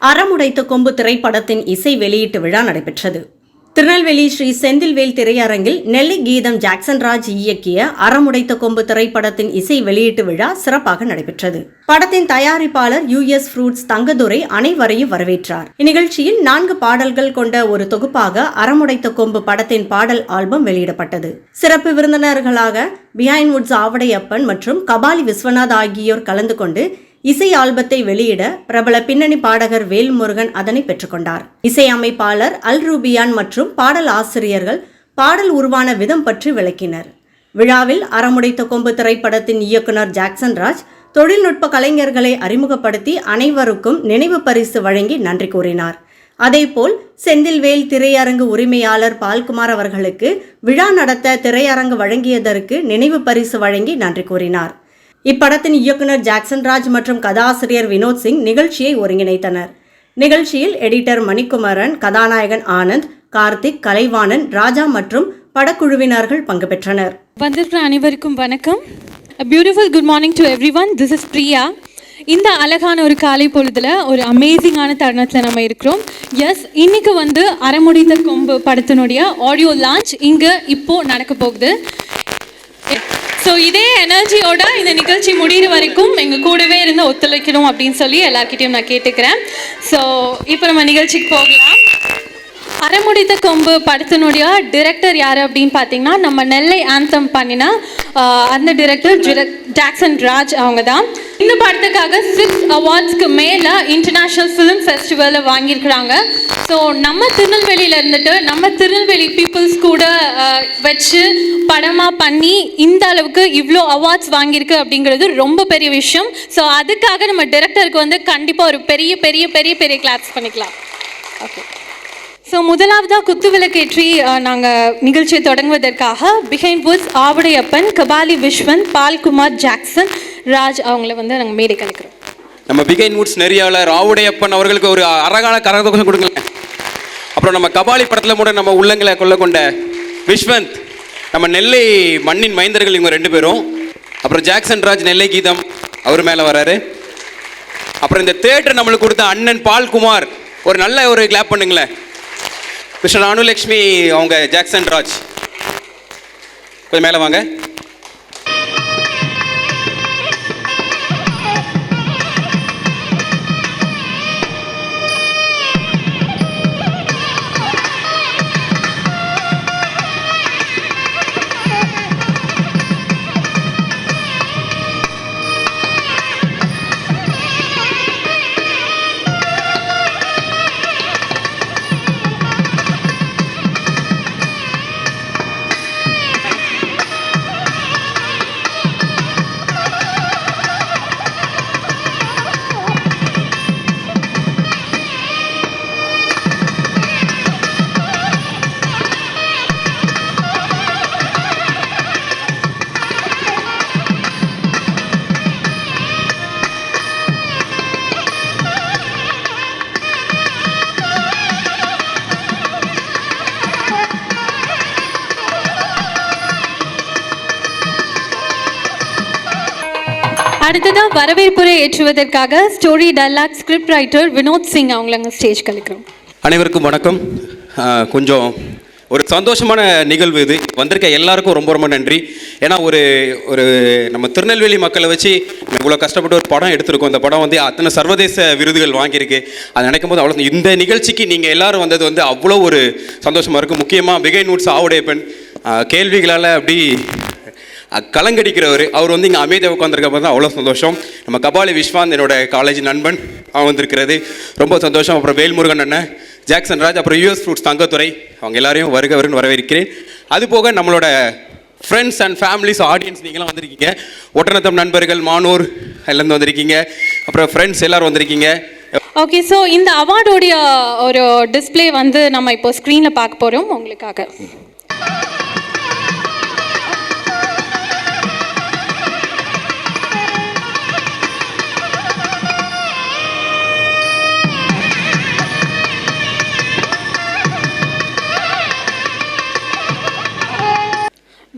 அறமுடைத்த கொம்பு திரைப்படத்தின் இசை வெளியீட்டு விழா நடைபெற்றது. திருநெல்வேலி ஸ்ரீ செந்தில்வேல் திரையரங்கில் நெல்லை கீதம் ஜாக்சன் ராஜ் இயக்கிய அறமுடைத்த கொம்பு திரைப்படத்தின் இசை வெளியீட்டு விழா சிறப்பாக நடைபெற்றது. படத்தின் தயாரிப்பாளர் US ஃப்ரூட்ஸ் தங்கதுரை அனைவரையும் வரவேற்றார். இந்நிகழ்ச்சியில் 4 பாடல்கள் கொண்ட ஒரு தொகுப்பாக அறமுடைத்த கொம்பு படத்தின் பாடல் ஆல்பம் வெளியிடப்பட்டது. சிறப்பு விருந்தினர்களாக பிஹைண்ட் வுட்ஸ் ஆவடையப்பன் மற்றும் கபாலி விஸ்வநாத் ஆகியோர் கலந்து கொண்டு இசை ஆல்பத்தை வெளியிட பிரபல பின்னணி பாடகர் வேல்முருகன் அதனை பெற்றுக்கொண்டார். இசை அமைப்பாளர் அல் ரூபியான் மற்றும் பாடல் ஆசிரியர்கள் பாடல் உருவான விதம் பற்றி விளக்கினர். விழாவில் அறமுடைத்த கொம்பு திரைப்படத்தின் இயக்குனர் ஜாக்சன் ராஜ் தொழில்நுட்ப கலைஞர்களை அறிமுகப்படுத்தி அனைவருக்கும் நினைவு பரிசு வழங்கி நன்றி கூறினார். அதேபோல் செந்தில்வேல் திரையரங்கு உரிமையாளர் பால்குமார் அவர்களுக்கு விழா நடத்த திரையரங்கு வழங்கியதற்கு நினைவு பரிசு வழங்கி நன்றி கூறினார். இப்படத்தின் இயக்குனர் ஜாக்சன் ராஜ் மற்றும் கதாசிரியர் வினோத் சிங் நிகழ்ச்சியை ஒருங்கிணைத்தனர். நிகழ்ச்சியில் எடிட்டர் மணிக்குமரன், கதாநாயகன் ஆனந்த், கார்த்திக், கலைவாணன், ராஜா மற்றும் படக்குழுவினர்கள் பங்கு பெற்றனர். வந்திருக்கிற அனைவருக்கும் வணக்கம். Beautiful good morning to everyone. This is Priya. இந்த அழகான ஒரு காலை பொழுதுல ஒரு அமேசிங்கான தருணத்தில் நம்ம இருக்கிறோம். எஸ், இன்னைக்கு அறமுடைத்த கொம்பு படத்தினுடைய ஆடியோ லான்ச் இங்கே இப்போ நடக்க போகுது. ஸோ இதே எனர்ஜியோட இந்த நிகழ்ச்சி முடிகிற வரைக்கும் எங்கள் கூடவே இருந்து ஒத்துழைக்கணும் அப்படின்னு சொல்லி எல்லாருக்கிட்டையும் நான் கேட்டுக்கிறேன். ஸோ இப்போ நம்ம நிகழ்ச்சிக்கு போகலாம். அறமுடைத்த கொம்பு படத்தினுடைய டிரெக்டர் யார் அப்படின்னு பார்த்தீங்கன்னா, நம்ம நெல்லை ஆந்தம் பண்ணின அந்த டிரெக்டர் ஜாக்சன் ராஜ் அவங்க தான். இந்த படத்துக்காக 6 அவார்ட்ஸ்க்கு மேலே இன்டர்நேஷ்னல் ஃபிலிம் ஃபெஸ்டிவலில் வாங்கியிருக்கிறாங்க. ஸோ நம்ம திருநெல்வேலியில் இருந்துட்டு நம்ம திருநெல்வேலி பீப்புள்ஸ் கூட வச்சு படமாக பண்ணி இந்த அளவுக்கு இவ்வளோ அவார்ட்ஸ் வாங்கியிருக்கு அப்படிங்கிறது ரொம்ப பெரிய விஷயம். ஸோ அதுக்காக நம்ம டிரெக்டருக்கு கண்டிப்பாக ஒரு பெரிய பெரிய பெரிய பெரிய கிளாப்ஸ் பண்ணிக்கலாம். ஓகே, ஸோ முதலாவதாக குத்துவிளக்கேற்றி நாங்கள் நிகழ்ச்சியை தொடங்குவதற்காக Behindwoods Avudaiyappan, Kabali Viswanth, Balkumar, Jackson Raj அவங்கள நாங்கள் மேடை கலைக்கிறோம். நம்ம பிஹைண்ட் வுட்ஸ் நெறியாளர் ஆவுடையப்பன் அவர்களுக்கு ஒரு அழகான கரகோஷம் கொடுங்களேன். அப்புறம் நம்ம கபாலி படத்தில் கூட நம்ம உள்ளங்களை கொண்ட விஸ்வந்த், நம்ம நெல்லை மண்ணின் மைந்தர்கள் இவங்க 2 பேரும். அப்புறம் ஜாக்சன் ராஜ் நெல்லை கீதம் அவர் மேலே வராரு. அப்புறம் இந்த தேட்டர் நம்மளுக்கு கொடுத்த அண்ணன் பால்குமார், ஒரு நல்ல ஒரு கிளாப் பண்ணுங்களேன். மிஸ்டர் அனுலக்ஷ்மி அவங்க ஜாக்சன் ராஜ் கொஞ்சம் மேலே வாங்க. அடுத்ததான் வரவேற்புரை ஏற்றுவதற்காக story dialogue script writer Vinod Singh அவங்கள ஸ்டேஜ் கலைக்கிறோம். அனைவருக்கும் வணக்கம். கொஞ்சம் ஒரு சந்தோஷமான நிகழ்வு இது. வந்திருக்க எல்லாருக்கும் ரொம்ப ரொம்ப நன்றி. ஏன்னா ஒரு நம்ம திருநெல்வேலி மக்களை வச்சு இவ்வளோ கஷ்டப்பட்டு ஒரு படம் எடுத்திருக்கோம். இந்த படம் அத்தனை சர்வதேச விருதுகள் வாங்கியிருக்கு. அது நினைக்கும் போது அவ்வளோ, இந்த நிகழ்ச்சிக்கு நீங்கள் எல்லாரும் வந்தது அவ்வளோ ஒரு சந்தோஷமாக இருக்கும். முக்கியமாக பிஹைண்ட் வுட்ஸ் ஆவுடையப்பன் கேள்விகளால் அப்படி கலங்கடிக்கிறவர், அவர் இங்கே அமைதியாக உட்காந்துருக்க தான் அவ்வளோ சந்தோஷம். நம்ம கபாலி விஸ்வந்த் என்னோட காலேஜ் நண்பன், அவன் வந்திருக்கிறது ரொம்ப சந்தோஷம். அப்புறம் வேல்முருகன் அண்ணன், ஜாக்சன் ராஜ், அப்புறம் US ஃப்ரூட்ஸ் தங்கத்துரை, அவங்க எல்லாரையும் வருன்னு வரவேற்கிறேன். அதுபோக நம்மளோட ஃப்ரெண்ட்ஸ் அண்ட் ஃபேமிலிஸ், ஆடியன்ஸ் நீங்களாம் வந்திருக்கீங்க. ஒட்டநத்தம் நண்பர்கள், மானூர் எல்லாம் வந்திருக்கீங்க. அப்புறம் ஃப்ரெண்ட்ஸ் எல்லோரும் வந்திருக்கீங்க. ஓகே, ஸோ இந்த அவார்டோடைய ஒரு டிஸ்பிளே நம்ம இப்போ ஸ்க்ரீனில் பார்க்க போகிறோம் உங்களுக்காக.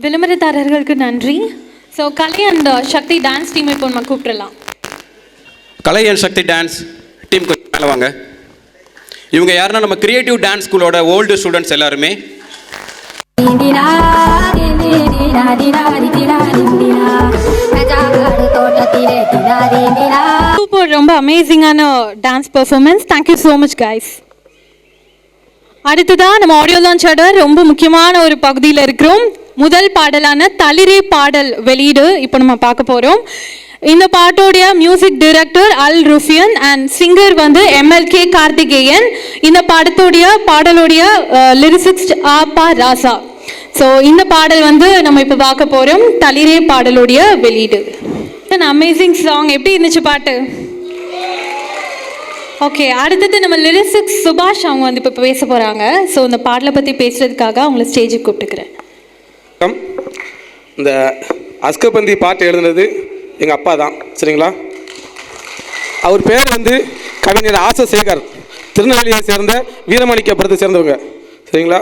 விளம்பரதாரர்களுக்கு நன்றி. So Kalai and Sakthi dance team இப்போ நம்ம கூப்பிடலாம். Kalai and Sakthi dance team கொஞ்சம் மேலே வாங்க. இவங்க யாருன்னா நம்ம கிரியேட்டிவ் டான்ஸ் ஸ்கூலோட ஓல்டு ஸ்டூடெண்ட்ஸ் எல்லாருமே. சூப்பர், ரொம்ப அமேசிங்கான dance performance. Thank you so much guys. அடுத்ததான் நம்ம ஆடியோ லான்ச்சோட ரொம்ப முக்கியமான ஒரு பகுதியில் இருக்கிறோம். முதல் பாடலான தளிரே பாடல் வெளியீடு இப்போ நம்ம பார்க்க போகிறோம். இந்த பாட்டோடைய music director Al Rufian and singer வந்து MLK கார்த்திகேயன். இந்த பாடலோடைய லிரிசிஸ்ட் ஆப்பா ராசா. ஸோ இந்த பாடல் வந்து நம்ம இப்போ பார்க்க போகிறோம். தளிரே பாடலுடைய வெளியீடு. Amazing song. எப்படி இருந்துச்சு பாட்டு? ஓகே, அடுத்தது நம்ம லிரிசிக்ஸ் சுபாஷ் அவங்க வந்து இப்போ பேச போகிறாங்க. ஸோ இந்த பாடலை பற்றி பேசுகிறதுக்காக அவங்கள ஸ்டேஜுக்கு கூப்பிட்டுக்கிறேன். இந்த அஸ்கபந்தி பாட்டு எழுதுனது எங்கள் அப்பா தான், சரிங்களா? அவர் பேர் வந்து கவிஞர் ஆசசேகர், திருநெல்வேலியை சேர்ந்த வீரமாணிக்கபுரத்தை சேர்ந்தவங்க, சரிங்களா?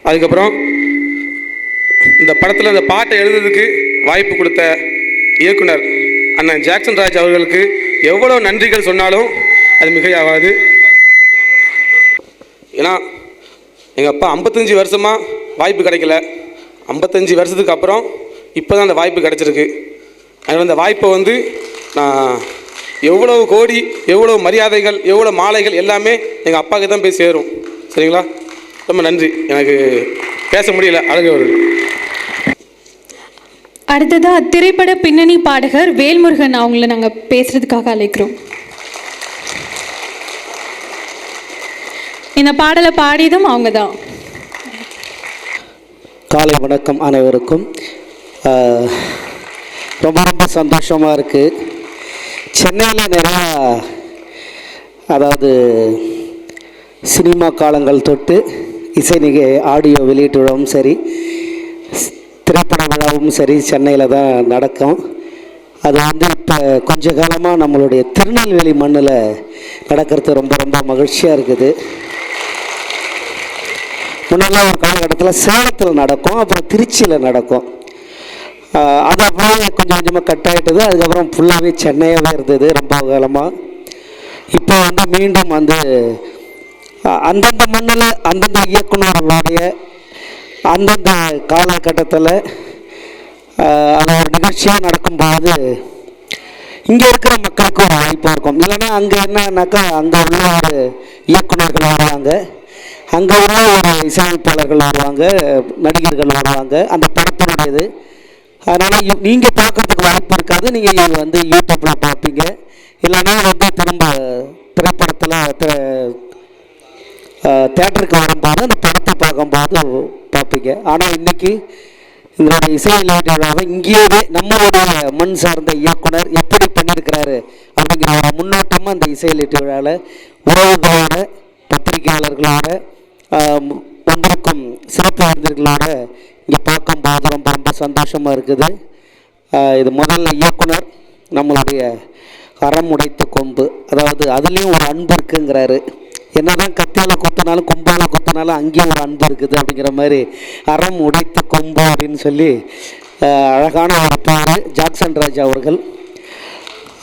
அதுக்கப்புறம் இந்த படத்தில் இந்த பாட்டை எழுதுறதுக்கு வாய்ப்பு கொடுத்த இயக்குனர் அண்ணன் ஜாக்சன் ராஜ் அவர்களுக்கு எவ்வளோ நன்றிகள் சொன்னாலும் அது மிகையாகாது. ஏன்னா எங்கள் அப்பா 55 வருஷமாக வாய்ப்பு கிடைக்கல. 55 வருஷத்துக்கு அப்புறம் இப்போ தான் அந்த வாய்ப்பு கிடச்சிருக்கு. அதனால் அந்த வாய்ப்பை வந்து நான் எவ்வளோ கோடி, எவ்வளோ மரியாதைகள், எவ்வளோ மாலைகள் எல்லாமே எங்கள் அப்பாவுக்கு தான் போய் சேரும், சரிங்களா? ரொம்ப நன்றி. எனக்கு பேச முடியல, அழகு வருது. அடுத்ததாக திரைப்பட பின்னணி பாடகர் வேல்முருகன் அவங்கள நாங்கள் பேசுகிறதுக்காக அழைக்கிறோம். இந்த பாடலை பாடியதும் அவங்க தான். காலை வணக்கம் அனைவருக்கும். ரொம்ப ரொம்ப சந்தோஷமாக இருக்குது. சென்னையில் நிறையா, அதாவது சினிமா காலங்கள் தொட்டு இசை ஆடியோ வெளியீட்டு விழாவும் சரி, திரைப்பட விழாவும் சரி சென்னையில் தான் நடக்கும். அது வந்து இப்போ கொஞ்ச காலமாக நம்மளுடைய திருநெல்வேலி மண்ணில் நடக்கிறது ரொம்ப ரொம்ப மகிழ்ச்சியாக இருக்குது. முன்னெல்லாம் ஒரு காலகட்டத்தில் சேலத்தில் நடக்கும், அப்புறம் திருச்சியில் நடக்கும். அது அப்புறம் கொஞ்சம் கொஞ்சமாக கட் ஆகிட்டது. அதுக்கப்புறம் ஃபுல்லாகவே சென்னையாகவே இருந்தது ரொம்ப காலமாக. இப்போ வந்து மீண்டும் வந்து அந்தந்த மண்ணில் அந்தந்த இயக்குநர்களுடைய அந்தந்த காலகட்டத்தில் அது ஒரு நிகழ்ச்சியாக நடக்கும்போது இங்கே இருக்கிற மக்களுக்கு ஒரு வாய்ப்பாக இருக்கும். இல்லைன்னா அங்கே என்னன்னாக்கா அங்கே உள்ள ஒரு இயக்குநர்கள் வருவாங்க, அங்கே உள்ள ஒரு இசையமைப்பாளர்கள் வருவாங்க, நடிகர்கள் வருவாங்க, அந்த படத்தினுடையது. அதனால் நீங்கள் பார்க்குறதுக்கு வாய்ப்பு இருக்காது. நீங்கள் வந்து யூடியூப்பில் பார்ப்பீங்க, இல்லைன்னா வந்து திரும்ப திரைப்படத்தில் தேட்டருக்கு வரும்போது அந்த படத்தை பார்க்கும்போது பார்ப்பீங்க. ஆனால் இன்றைக்கி இதனுடைய இசை வெளியீட்டு விழாவை இங்கேயே நம்மளுடைய மண் சார்ந்த இயக்குனர் எப்படி பண்ணியிருக்கிறாரு அப்படிங்கிற ஒரு முன்னோட்டமாக அந்த இசை வெளியீட்டு விழாவில் உறவுகளோட, பத்திரிகையாளர்களோட, வந்திருக்கும் சிறப்பு விருந்தினர்களோட இங்கே பார்க்கும்போது ரொம்ப ரொம்ப சந்தோஷமாக இருக்குது. இது முதல்ல இயக்குனர் நம்மளுடைய அறம் உடைத்த கொம்பு, அதாவது அதுலேயும் ஒரு அன்பு இருக்குங்கிறாரு. என்னதான் கத்தியால் கொத்தினாலும் கொம்பால் கொத்தினாலும் அங்கேயும் ஒரு அன்பு இருக்குது அப்படிங்கிற மாதிரி அறம் உடைத்த கொம்பு அப்படின்னு சொல்லி அழகான ஒரு பேர் ஜாக்சன் ராஜ் அவர்கள்.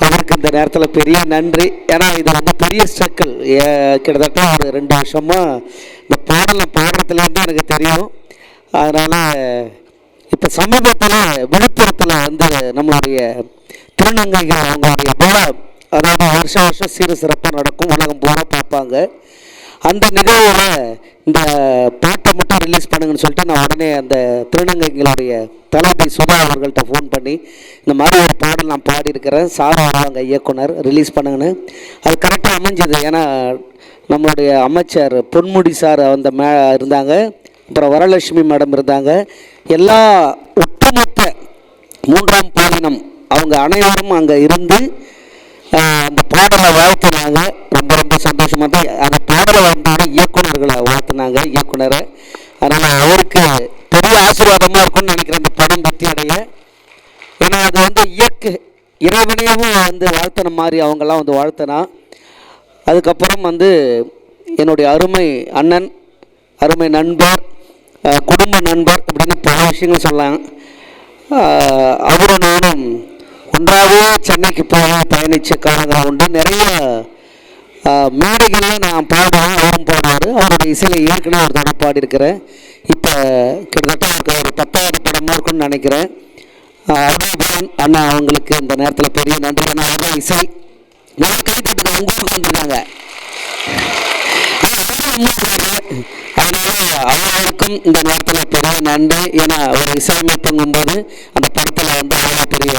அவருக்கு இந்த நேரத்தில் பெரிய நன்றி. ஏன்னா இது வந்து பெரிய ஸ்ட்ரக்கிள். கிட்டத்தட்ட ஒரு 2 வருஷமாக இந்த பாடலை பாடுறதுலேருந்து எனக்கு தெரியும். அதனால் இப்போ சமீபத்தில் விழுப்புரத்தில் வந்து நம்மளுடைய திருநங்கைகள் அவங்களுடைய விழா, அதாவது வருஷம் வருஷம் சீர சிறப்பாக நடக்கும், உலகம் பூரா பார்ப்பாங்க. அந்த நிகழ்வில் இந்த பாட்டை மட்டும் ரிலீஸ் பண்ணுங்கன்னு சொல்லிட்டு நான் உடனே அந்த திருநங்கைகளுடைய தலைமை சுதா அவர்கள்ட்ட ஃபோன் பண்ணி இந்த மாதிரி ஒரு பாடல் நான் பாடியிருக்கிறேன், சார் வருவாங்க இயக்குனர், ரிலீஸ் பண்ணுங்கன்னு. அது கரெக்டாக அமைஞ்சது. ஏன்னா நம்மளுடைய அமைச்சர் பொன்முடி சார் அந்த இருந்தாங்க, அப்புறம் வரலட்சுமி மேடம் இருந்தாங்க. எல்லா ஒட்டுமொத்த 3ஆம் பாலினம் அவங்க அனைவரும் அங்கே இருந்து அந்த பாடலை வாழ்த்துனாங்க. ரொம்ப ரொம்ப சந்தோஷமாக தான் அந்த பாடலை வந்தோட இயக்குநர்களை வாழ்த்துனாங்க, இயக்குனரை. அதனால் அவருக்கு பெரிய ஆசீர்வாதமாக இருக்கும்னு நினைக்கிறேன் அந்த படம் வெற்றி அடைய. ஏன்னா அது வந்து இறைவனையும் வந்து வாழ்த்தின மாதிரி அவங்கெல்லாம் வந்து வாழ்த்தினா. அதுக்கப்புறம் வந்து என்னுடைய அருமை அண்ணன், அருமை நண்பர், குடும்ப நண்பர் அப்படின்னு பல விஷயங்கள் சொல்லலாம். அவரும் நானும் ஒன்றாகவே சென்னைக்கு போய் பயணித்த காலங்கள் உண்டு. நிறைய மேடைகளில் நான் பாடுவேன், அவரும் பாடுவார். அவருடைய இசையில் ஏற்கனவே ஒரு தடவை பாடியிருக்கிறேன். இப்போ கிட்டத்தட்ட அவருக்கு ஒரு 10வது படமாக இருக்குன்னு நினைக்கிறேன். அருணாபுரன் அண்ணா அவங்களுக்கு இந்த நேரத்தில் பெரிய நன்றி. ஏன்னா அவங்க இசை நல்லா கைப்பற்றுங்க, உங்களுக்கு வந்திருக்காங்க. அதனால அவர்களுக்கும் இந்த நேரத்தில் பெரிய நன்றி. ஏன்னா ஒரு இசையமைப்புங்கும்போது அந்த படத்தில் வந்து அவ்வளோ பெரிய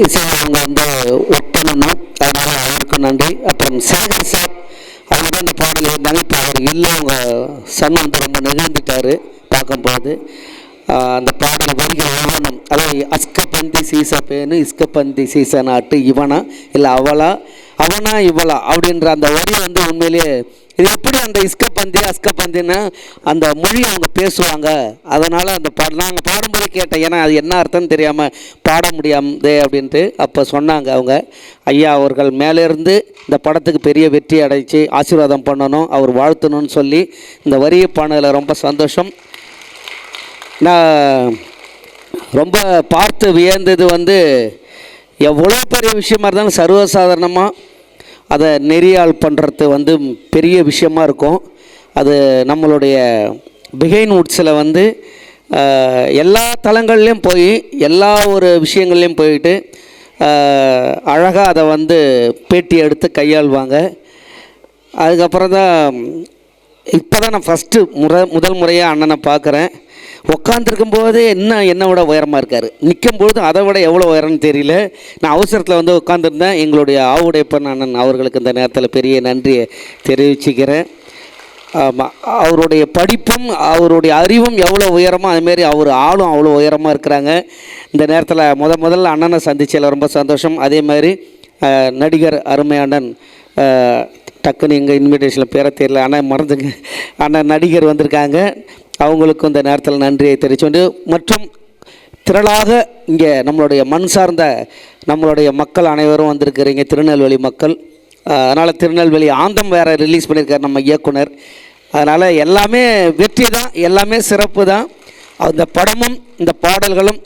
இசை அவங்க வந்து ஒர்க் பண்ணணும். அதனால அவருக்கும் நன்றி. அப்புறம் சேகர் சார் அவங்க தான் இந்த பாடல் இருந்தாங்க. இப்போ அவர் இல்லை, அவங்க சன் வந்து ரொம்ப நிகழ்ந்துட்டார் பார்க்கும்போது. அந்த பாடல் வரிகள் ஒவ்வொன்றும், அதாவது அஸ்கபந்தி சீசப்பேன்னு இஸ்கபந்தி சீச நாட்டு இவனா இல்லை அவளா அவனா இவளா அப்படின்ற அந்த வரி வந்து உண்மையிலேயே இது எப்படி அந்த அஸ்கபந்தின்னா அந்த மொழி அவங்க பேசுவாங்க. அதனால் அந்த நாங்கள் பாடும்போது கேட்டேன், ஏன்னா அது என்ன அர்த்தம்னு தெரியாமல் பாட முடியாதே அப்படின்ட்டு. அப்போ சொன்னாங்க அவங்க, ஐயா அவர்கள் மேலேருந்து இந்த படத்துக்கு பெரிய வெற்றி அடைச்சு ஆசீர்வாதம் பண்ணணும், அவர் வாழ்த்தணும்னு சொல்லி இந்த வரியை பாடினதில் ரொம்ப சந்தோஷம். நான் ரொம்ப பார்த்து வியந்தது வந்து எவ்வளோ பெரிய விஷயமா இருந்தாலும் சர்வசாதாரணமாக அதை நெறியால் பண்ணுறது வந்து பெரிய விஷயமா இருக்கும். அது நம்மளுடைய பிஹைண்ட் வுட்ஸில் வந்து எல்லா தளங்கள்லேயும் போய் எல்லா ஒரு விஷயங்கள்லேயும் போயிட்டு அழகாக அதை வந்து பேட்டி எடுத்து கையாள்வாங்க. அதுக்கப்புறம் தான் இப்போ தான் நான் முதல் முறையாக அண்ணனை பார்க்குறேன். உட்காந்துருக்கும் போதே என்னை விட உயரமாக இருக்கார். நிற்கும்பொழுது அதை விட எவ்வளோ உயரம்னு தெரியல. நான் அவசரத்தில் வந்து உட்காந்துருந்தேன். எங்களுடைய ஆவுடையப்பன் அண்ணன் அவர்களுக்கு இந்த நேரத்தில் பெரிய நன்றியை தெரிவிச்சுக்கிறேன். அவருடைய படிப்பும் அவருடைய அறிவும் எவ்வளோ உயரமோ அதுமாரி அவர் ஆளும் அவ்வளோ உயரமாக இருக்கிறாங்க. இந்த நேரத்தில் முதல்ல அண்ணனை சந்திச்சதில் ரொம்ப சந்தோஷம். அதே மாதிரி நடிகர் அருமையானன், டக்குன்னு எங்கள் இன்விடேஷனில் பேர தெரியல, ஆனால் மறந்துங்க, ஆனால் நடிகர் வந்திருக்காங்க. அவங்களுக்கும் இந்த நேரத்தில் நன்றியை தெரிவித்து மற்றும் திரளாக இங்கே நம்மளுடைய மண் சார்ந்த நம்மளுடைய மக்கள் அனைவரும் வந்திருக்கிறீங்க, திருநெல்வேலி மக்கள். அதனால் திருநெல்வேலி ஆந்தம் வேறு ரிலீஸ் பண்ணியிருக்கார் நம்ம இயக்குனர். அதனால் எல்லாமே வெற்றி தான், எல்லாமே சிறப்பு தான். அந்த படமும் இந்த பாடல்களும்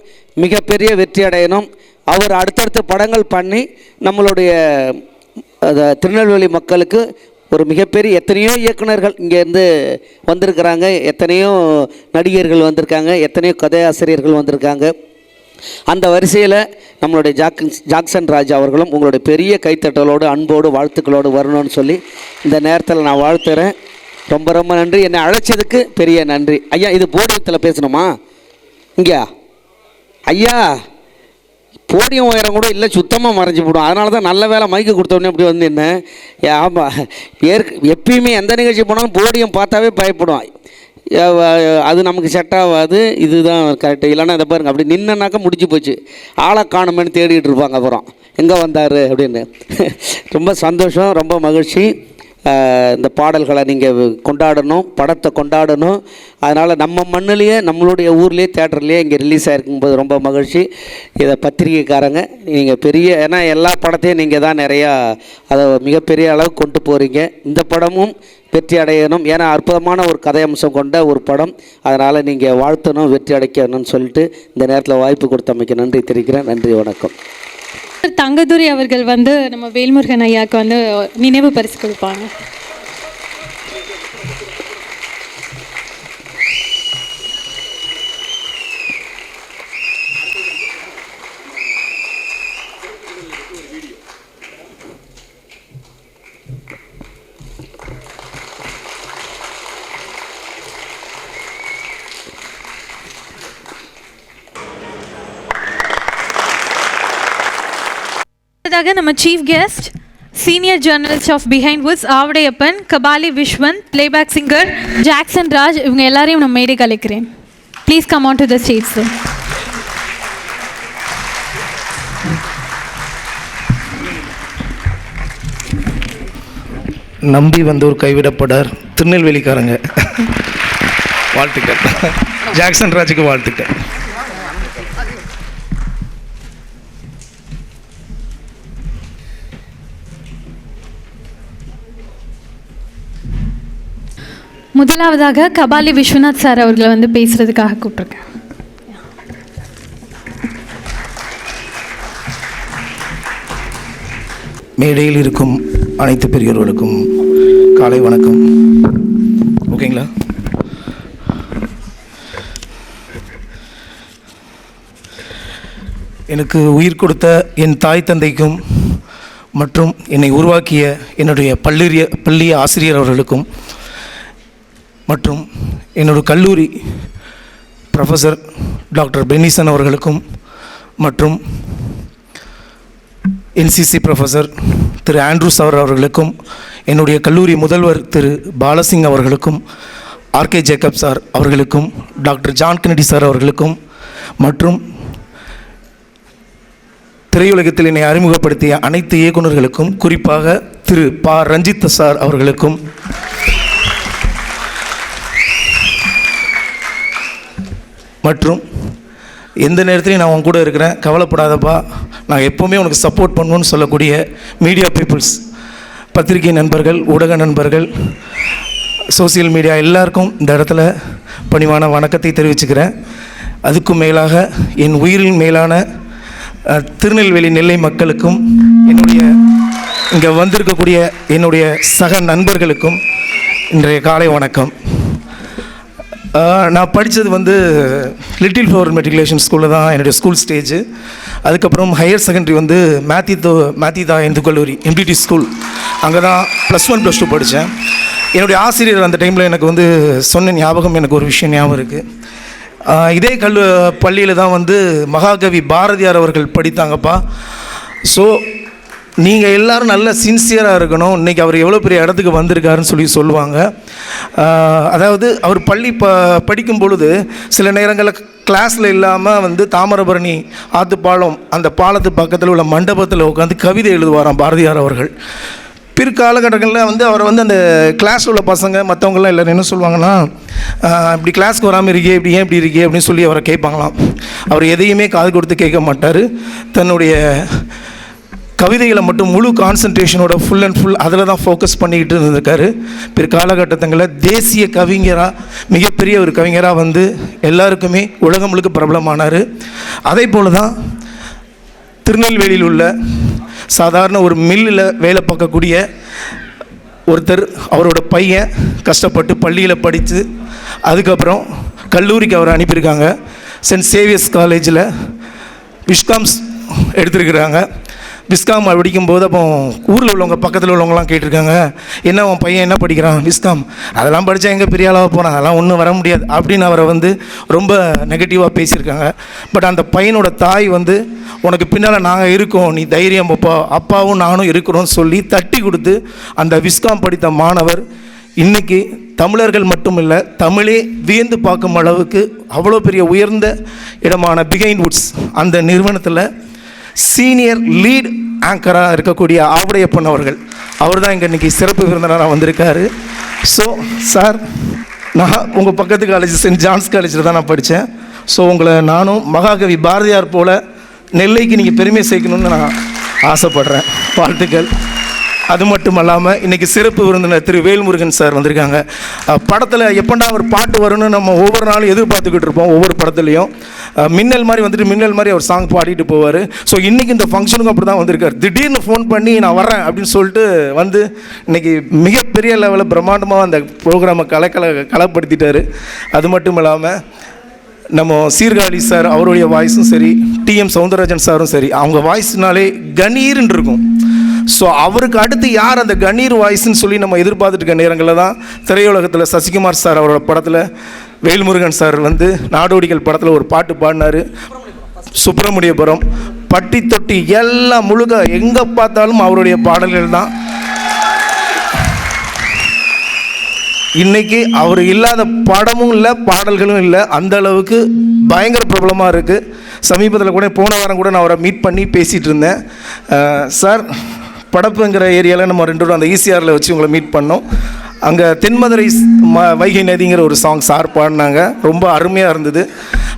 மிகப்பெரிய வெற்றி அடையணும். அவர் அடுத்தடுத்த படங்கள் பண்ணி நம்மளுடைய திருநெல்வேலி மக்களுக்கு ஒரு மிகப்பெரிய எத்தனையோ இயக்குனர்கள் இங்கேருந்து வந்திருக்கிறாங்க, எத்தனையோ நடிகர்கள் வந்திருக்காங்க, எத்தனையோ கதையாசிரியர்கள் வந்திருக்காங்க. அந்த வரிசையில் நம்மளுடைய ஜாக்சன் ராஜ் அவர்களும் உங்களுடைய பெரிய கைத்தட்டலோடு அன்போடு வாழ்த்துக்களோடு வரணும்னு சொல்லி இந்த நேரத்தில் நான் வாழ்த்துறேன். ரொம்ப ரொம்ப நன்றி. என்னை அழைச்சதுக்கு பெரிய நன்றி. ஐயா இது போடியத்தில் பேசணுமா? இங்கேயா ஐயா? போடியம் உயரம் கூட இல்லை, சுத்தமாக மறைஞ்சி போடும். அதனால தான் நல்ல வேலை மைக்கு கொடுத்தோடனே இப்படி வந்து என்ன. ஆமாம், எப்பயுமே எந்த நிகழ்ச்சி போனாலும் போடியம் பார்த்தாவே பயப்படுவான். அது நமக்கு செட் ஆகாது, இதுதான் கரெக்டு. இல்லைன்னா இதை பாருங்கள், அப்படி நின்னுனாக்கா முடிஞ்சு போச்சு, ஆளை காணுமேன்னு தேடிட்டு இருப்பாங்க. அப்புறம் எங்கே வந்தார் அப்படின்னு. ரொம்ப சந்தோஷம், ரொம்ப மகிழ்ச்சி. இந்த பாடல்களை நீங்கள் கொண்டாடணும், படத்தை கொண்டாடணும். அதனால் நம்ம மண்ணிலேயே நம்மளுடைய ஊர்லேயே தேட்டர்லேயே இங்கே ரிலீஸ் ஆகிருக்கும்போது ரொம்ப மகிழ்ச்சி. இதை பத்திரிகைக்காரங்க நீங்கள் பெரிய, ஏன்னா எல்லா படத்தையும் நீங்கள் தான் நிறையா அதை மிகப்பெரிய அளவுக்கு கொண்டு போகிறீங்க. இந்த படமும் வெற்றி அடையணும், ஏன்னா அற்புதமான ஒரு கதை அம்சம் கொண்ட ஒரு படம். அதனால் நீங்கள் வாழ்த்தணும், வெற்றி அடைக்கணும்னு சொல்லிட்டு இந்த நேரத்தில் வாய்ப்பு கொடுத்தமைக்கு நன்றி தெரிவிக்கிறேன். நன்றி, வணக்கம். தங்கதுரை அவர்கள் வந்து நம்ம வேல்முருகன் ஐயாவுக்கு வந்து நினைவு பரிசு கொடுப்பாங்க. நம்ம chief guest senior journalist of Behindwoods Avudaiyappan, Kabali Viswanth, playback singer Jackson Raj, இவங்க எல்லாரையும் நான் மேடை கலைக்கிறேன். Please come on to the stage sir. நம்பி வந்தோர் கைவிடப்படார், திருநெல்வேலிக்காரங்க வாழ்த்துக்கள். ஜாக்சன் ராஜுக்கு வாழ்த்துக்கள். முதலாவதாக கபாலி விஸ்வநாத் சார் அவர்களை வந்து பேசுறதுக்காக கூப்பிட்டுருக்கேன். மேடையில் இருக்கும் அனைத்து பெரியோர்களுக்கும் காலை வணக்கம். ஓகேங்களா? எனக்கு உயிர் கொடுத்த என் தாய் தந்தைக்கும் மற்றும் என்னை உருவாக்கிய என்னுடைய பள்ளி ஆசிரியர் அவர்களுக்கும் மற்றும் என்னோட கல்லூரி ப்ரொஃபஸர் டாக்டர் பென்னிசன் அவர்களுக்கும் மற்றும் என்சிசி ப்ரொஃபஸர் திரு ஆண்ட்ரூ சார் அவர்களுக்கும் என்னுடைய கல்லூரி முதல்வர் திரு பாலசிங் அவர்களுக்கும் ஆர்கே ஜேக்கப் சார் அவர்களுக்கும் டாக்டர் ஜான் கென்னடி சார் அவர்களுக்கும் மற்றும் திரையுலகத்தில் என்னை அறிமுகப்படுத்திய அனைத்து இயக்குநர்களுக்கும் குறிப்பாக திரு பா ரஞ்சித் சார் அவர்களுக்கும் மற்றும் எந்த நேரத்துலையும் நான் உன் கூட இருக்கிறேன், கவலைப்படாதப்பா, நான் எப்போவுமே உனக்கு சப்போர்ட் பண்ணுவேன்னு சொல்லக்கூடிய மீடியா பீப்புள்ஸ், பத்திரிகை நண்பர்கள், ஊடக நண்பர்கள், சோசியல் மீடியா எல்லாருக்கும் இந்த இடத்துல பணிவான வணக்கத்தை தெரிவிச்சுக்கிறேன். அதுக்கும் மேலாக என் உயிரின் மேலான திருநெல்வேலி நெல்லை மக்களுக்கும் என்னுடைய இங்கே வந்திருக்கக்கூடிய என்னுடைய சக நண்பர்களுக்கும் இன்றைய காலை வணக்கம். நான் படித்தது லிட்டில் ஃப்ளவர் மெட்ரிகுலேஷன் ஸ்கூலில் தான் என்னுடைய ஸ்கூல் ஸ்டேஜு. அதுக்கப்புறம் ஹையர் செகண்டரி மேத்திதா இந்து கல்லூரி எம்டிடி ஸ்கூல், அங்கே தான் +1 +2 படித்தேன். என்னுடைய ஆசிரியர் அந்த டைமில் எனக்கு சொன்ன ஞாபகம், எனக்கு ஒரு விஷயம் ஞாபகம் இருக்குது. இதே பள்ளியில் தான் மகாகவி பாரதியார் அவர்கள் படித்தாங்கப்பா. ஸோ நீங்கள் எல்லோரும் நல்ல சின்சியராக இருக்கணும். இன்றைக்கி அவர் எவ்வளோ பெரிய இடத்துக்கு வந்திருக்காருன்னு சொல்லுவாங்க. அதாவது அவர் படிக்கும் பொழுது சில நேரங்களில் கிளாஸில் இல்லாமல் தாமிரபரணி ஆற்று பாலம், அந்த பாலத்து பக்கத்தில் உள்ள மண்டபத்தில் உட்காந்து கவிதை எழுதுவாராம் பாரதியார் அவர்கள். பிற்காலகட்டங்களில் அவரை அந்த கிளாஸில் உள்ள பசங்க மற்றவங்களாம் எல்லோரும் என்ன சொல்லுவாங்கன்னா, இப்படி கிளாஸ்க்கு வராமல் இருக்கே, இப்படி ஏன் இப்படி இருக்கே அப்படின்னு சொல்லி அவரை கேட்பாங்களாம். அவர் எதையுமே காது கொடுத்து கேட்க மாட்டார். தன்னுடைய கவிதைகளை மட்டும் முழு கான்சன்ட்ரேஷனோட ஃபுல் அண்ட் ஃபுல் அதில் தான் ஃபோக்கஸ் பண்ணிக்கிட்டு இருந்திருக்காரு. பிற்காலகட்டங்களில் தேசிய கவிஞராக, மிகப்பெரிய ஒரு கவிஞராக எல்லாருக்குமே உலகம் முழுக்க பிரபலமானார். அதே போல் தான் திருநெல்வேலியில் உள்ள சாதாரண ஒரு மில்லில் வேலை பார்க்கக்கூடிய ஒருத்தர், அவரோட பையன் கஷ்டப்பட்டு பள்ளியில் படித்து அதுக்கப்புறம் கல்லூரிக்கு அவரை அனுப்பியிருக்காங்க. சென்ட் சேவியர்ஸ் காலேஜில் விஸ்காம்ஸ் எடுத்திருக்கிறாங்க. விஸ்காம் படிக்கும்போது அப்போ ஊரில் உள்ளவங்க, பக்கத்தில் உள்ளவங்களாம் கேட்டிருக்காங்க, என்ன உன் பையன் என்ன படிக்கிறான்? விஸ்காம். அதெல்லாம் படித்தா எங்கே பெரிய ஆளாக போகிறான், அதெல்லாம் ஒன்றும் வர முடியாது அப்படின்னு அவரை ரொம்ப நெகட்டிவாக பேசியிருக்காங்க. பட் அந்த பையனோட தாய் உனக்கு பின்னால் நாங்கள் இருக்கோம், நீ தைரியம், அப்பாவும் நானும் இருக்கிறோன்னு சொல்லி தட்டி கொடுத்து அந்த விஸ்காம் படித்த மாணவர் இன்றைக்கி தமிழர்கள் மட்டும் இல்லை, தமிழே வியந்து பார்க்கும் அளவுக்கு அவ்வளோ பெரிய உயர்ந்த இடமான பிகைன் வுட்ஸ் அந்த நிறுவனத்தில் சீனியர் லீட் ஆங்கராக இருக்கக்கூடிய ஆவுடையப்பன் அவர்கள், அவர் தான் இங்கே இன்றைக்கி சிறப்பு விருந்தினராக வந்திருக்காரு. ஸோ சார், நான் உங்கள் பக்கத்து காலேஜ் சென்ட் ஜான்ஸ் காலேஜில் தான் நான் படித்தேன். ஸோ உங்களை நானும் மகாகவி பாரதியார் போல் நெல்லைக்கு நீங்கள் பெருமை சேர்க்கணுன்னு நான் ஆசைப்படுறேன். வாழ்த்துக்கள். அது மட்டும் இல்லாமல் இன்றைக்கி சிறப்பு விருந்தினர் திரு வேல்முருகன் சார் வந்திருக்காங்க. படத்தில் எப்படா ஒரு பாட்டு வரும்னு நம்ம ஒவ்வொரு நாளும் எதிர்பார்த்துக்கிட்டு இருப்போம். ஒவ்வொரு படத்துலையும் மின்னல் மாதிரி மின்னல் மாதிரி அவர் சாங் பாடிட்டு போவார். ஸோ இன்றைக்கி இந்த ஃபங்க்ஷனுக்கும் அப்படி தான் வந்திருக்கார். திடீர்னு ஃபோன் பண்ணி நான் வரேன் அப்படின்னு சொல்லிட்டு இன்றைக்கி மிகப்பெரிய லெவலில் பிரம்மாண்டமாக அந்த ப்ரோக்ராமை களப்படுத்திட்டார். அது மட்டும் இல்லாமல் நம்ம சீர்காழி சார், அவருடைய வாய்ஸும் சரி, டிஎம் சௌந்தரராஜன் சாரும் சரி, அவங்க வாய்ஸ்னாலே கணீர்னு இருக்கும். ஸோ அவருக்கு அடுத்து யார் அந்த கணீர் வாய்ஸ்ன்னு சொல்லி நம்ம எதிர்பார்த்துட்டு இருக்க நேரங்களில் தான் திரையுலகத்தில் சசிகுமார் சார் அவரோட படத்தில் வேல்முருகன் சார் நாடோடிகள் படத்தில் ஒரு பாட்டு பாடினார், சுப்பிரமணியபுரம். பட்டி தொட்டி எல்லாம் முழுக்க எங்கே பார்த்தாலும் அவருடைய பாடல்கள் தான். இன்றைக்கி அவர் இல்லாத படமும் இல்லை, பாடல்களும் இல்லை, அந்த அளவுக்கு பயங்கர பிரபலமாக இருக்குது. சமீபத்தில் கூட போன வாரம் கூட நான் அவரை மீட் பண்ணி பேசிகிட்டு இருந்தேன். சார், படப்புங்கிற ஏரியாவில் நம்ம 2 அந்த ஈசிஆரில் வச்சு உங்களை மீட் பண்ணோம். அங்கே தென்மதுரை வைகை நதிங்கிற ஒரு சாங் சார் பாடினாங்க, ரொம்ப அருமையாக இருந்தது.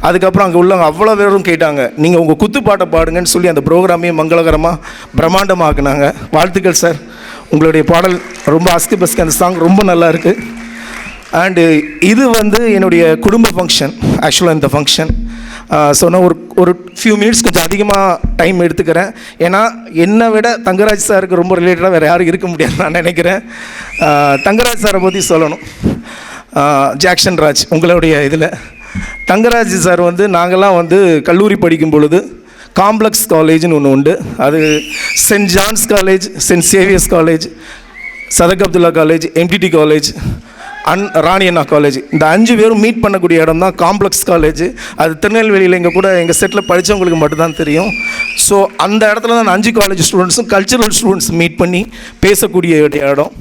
அதுக்கப்புறம் அங்கே உள்ளவங்க அவ்வளோ பேரும் கேட்டாங்க, நீங்கள் உங்கள் குத்துப்பாட்டை பாடுங்கன்னு சொல்லி அந்த ப்ரோக்ராமே மங்களகரமாக பிரம்மாண்டமாக்குனாங்க. வாழ்த்துக்கள் சார், உங்களுடைய பாடல் ரொம்ப அஸ்கு பஸ்கு, அந்த சாங் ரொம்ப நல்லா இருக்குது. அண்டு இது வந்து என்னுடைய குடும்ப ஃபங்க்ஷன். ஆக்சுவலாக இந்த ஃபங்க்ஷன் ஸோ நான் ஒரு ஃபியூ மினிட்ஸ் கொஞ்சம் அதிகமாக டைம் எடுத்துக்கிறேன். ஏன்னா என்னை விட தங்கராஜ் சாருக்கு ரொம்ப ரிலேட்டடாக வேறு யாரும் இருக்க முடியாது நான் நினைக்கிறேன். தங்கராஜ் சாரை பற்றி சொல்லணும். ஜாக்சன் ராஜ் உங்களுடைய இதில் தங்கராஜ் சார் வந்து நாங்கள்லாம் வந்து கல்லூரி படிக்கும் பொழுது காம்ப்ளெக்ஸ் காலேஜ்னு ஒன்று உண்டு. அது saint John's college, saint Xavier's college, Sadak Abdullah college, MDT college, Rani Anna college, இந்த 5 பேரும் மீட் பண்ணக்கூடிய இடம் தான் காம்ப்ளெக்ஸ் காலேஜ். அது திருநெல்வேலியில் எங்கள் செட்டில் படித்தவங்களுக்கு மட்டும்தான் தெரியும். ஸோ அந்த இடத்துல தான் 5 காலேஜ் ஸ்டூடெண்ட்ஸும் கல்ச்சுரல் ஸ்டூடெண்ட்ஸ் மீட் பண்ணி பேசக்கூடிய இடம்.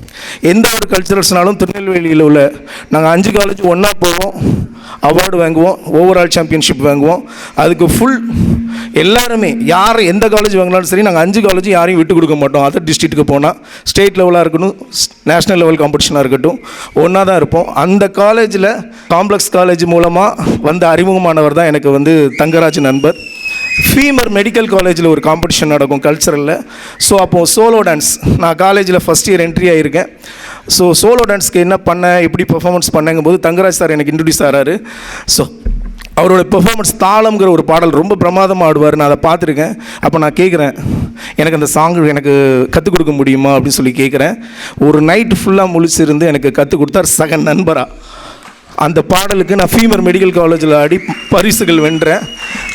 எந்த ஒரு கல்ச்சுரல்ஸ்னாலும் திருநெல்வேலியில் உள்ள நாங்கள் 5 காலேஜ் ஒன்றா போவோம், அவார்டு வாங்குவோம், ஓவரால் சாம்பியன்ஷிப் வாங்குவோம். அதுக்கு ஃபுல் எல்லாருமே யார் எந்த காலேஜ் வாங்கினாலும் சரி நாங்கள் 5 காலேஜும் யாரையும் விட்டு கொடுக்க மாட்டோம். அதர் டிஸ்ட்ரிக்ட்டுக்கு போனால் ஸ்டேட் லெவலாக இருக்கட்டும், நேஷ்னல் லெவல் காம்படிஷனாக இருக்கட்டும், ஒன்றா தான் இருப்போம். அந்த காலேஜில் காம்ப்ளெக்ஸ் காலேஜ் மூலமாக வந்து அறிமுகமானவர் தான் எனக்கு வந்து தங்கராஜ் நண்பர். ஃபீமர் மெடிக்கல் காலேஜில் ஒரு காம்படிஷன் நடக்கும் கல்ச்சரலில். ஸோ அப்போது சோலோ டான்ஸ் நான் காலேஜில் ஃபஸ்ட் இயர் என்ட்ரி ஆகியிருக்கேன். ஸோ சோலோ டான்ஸ்க்கு என்ன பண்ணேன், எப்படி பெர்ஃபார்மன்ஸ் பண்ணேங்கும் போது தங்கராஜ் சார் எனக்கு இன்ட்ரடியூஸ் ஆகிறாரு. ஸோ அவரோட பெர்ஃபார்மன்ஸ் தாளம்ங்கிற ஒரு பாடல் ரொம்ப பிரமாதமாக ஆடுவார். நான் அதை பார்த்துருக்கேன். அப்போ நான் கேட்குறேன், எனக்கு அந்த சாங் எனக்கு கற்றுக் கொடுக்க முடியுமா அப்படின்னு சொல்லி கேட்குறேன். ஒரு நைட்டு ஃபுல்லாக முழிச்சிருந்து எனக்கு கற்றுக் கொடுத்தார் சக நண்பராக. அந்த பாடலுக்கு நான் ஃபீமர் மெடிக்கல் காலேஜில் ஆடி பரிசுகள் வென்றேன்.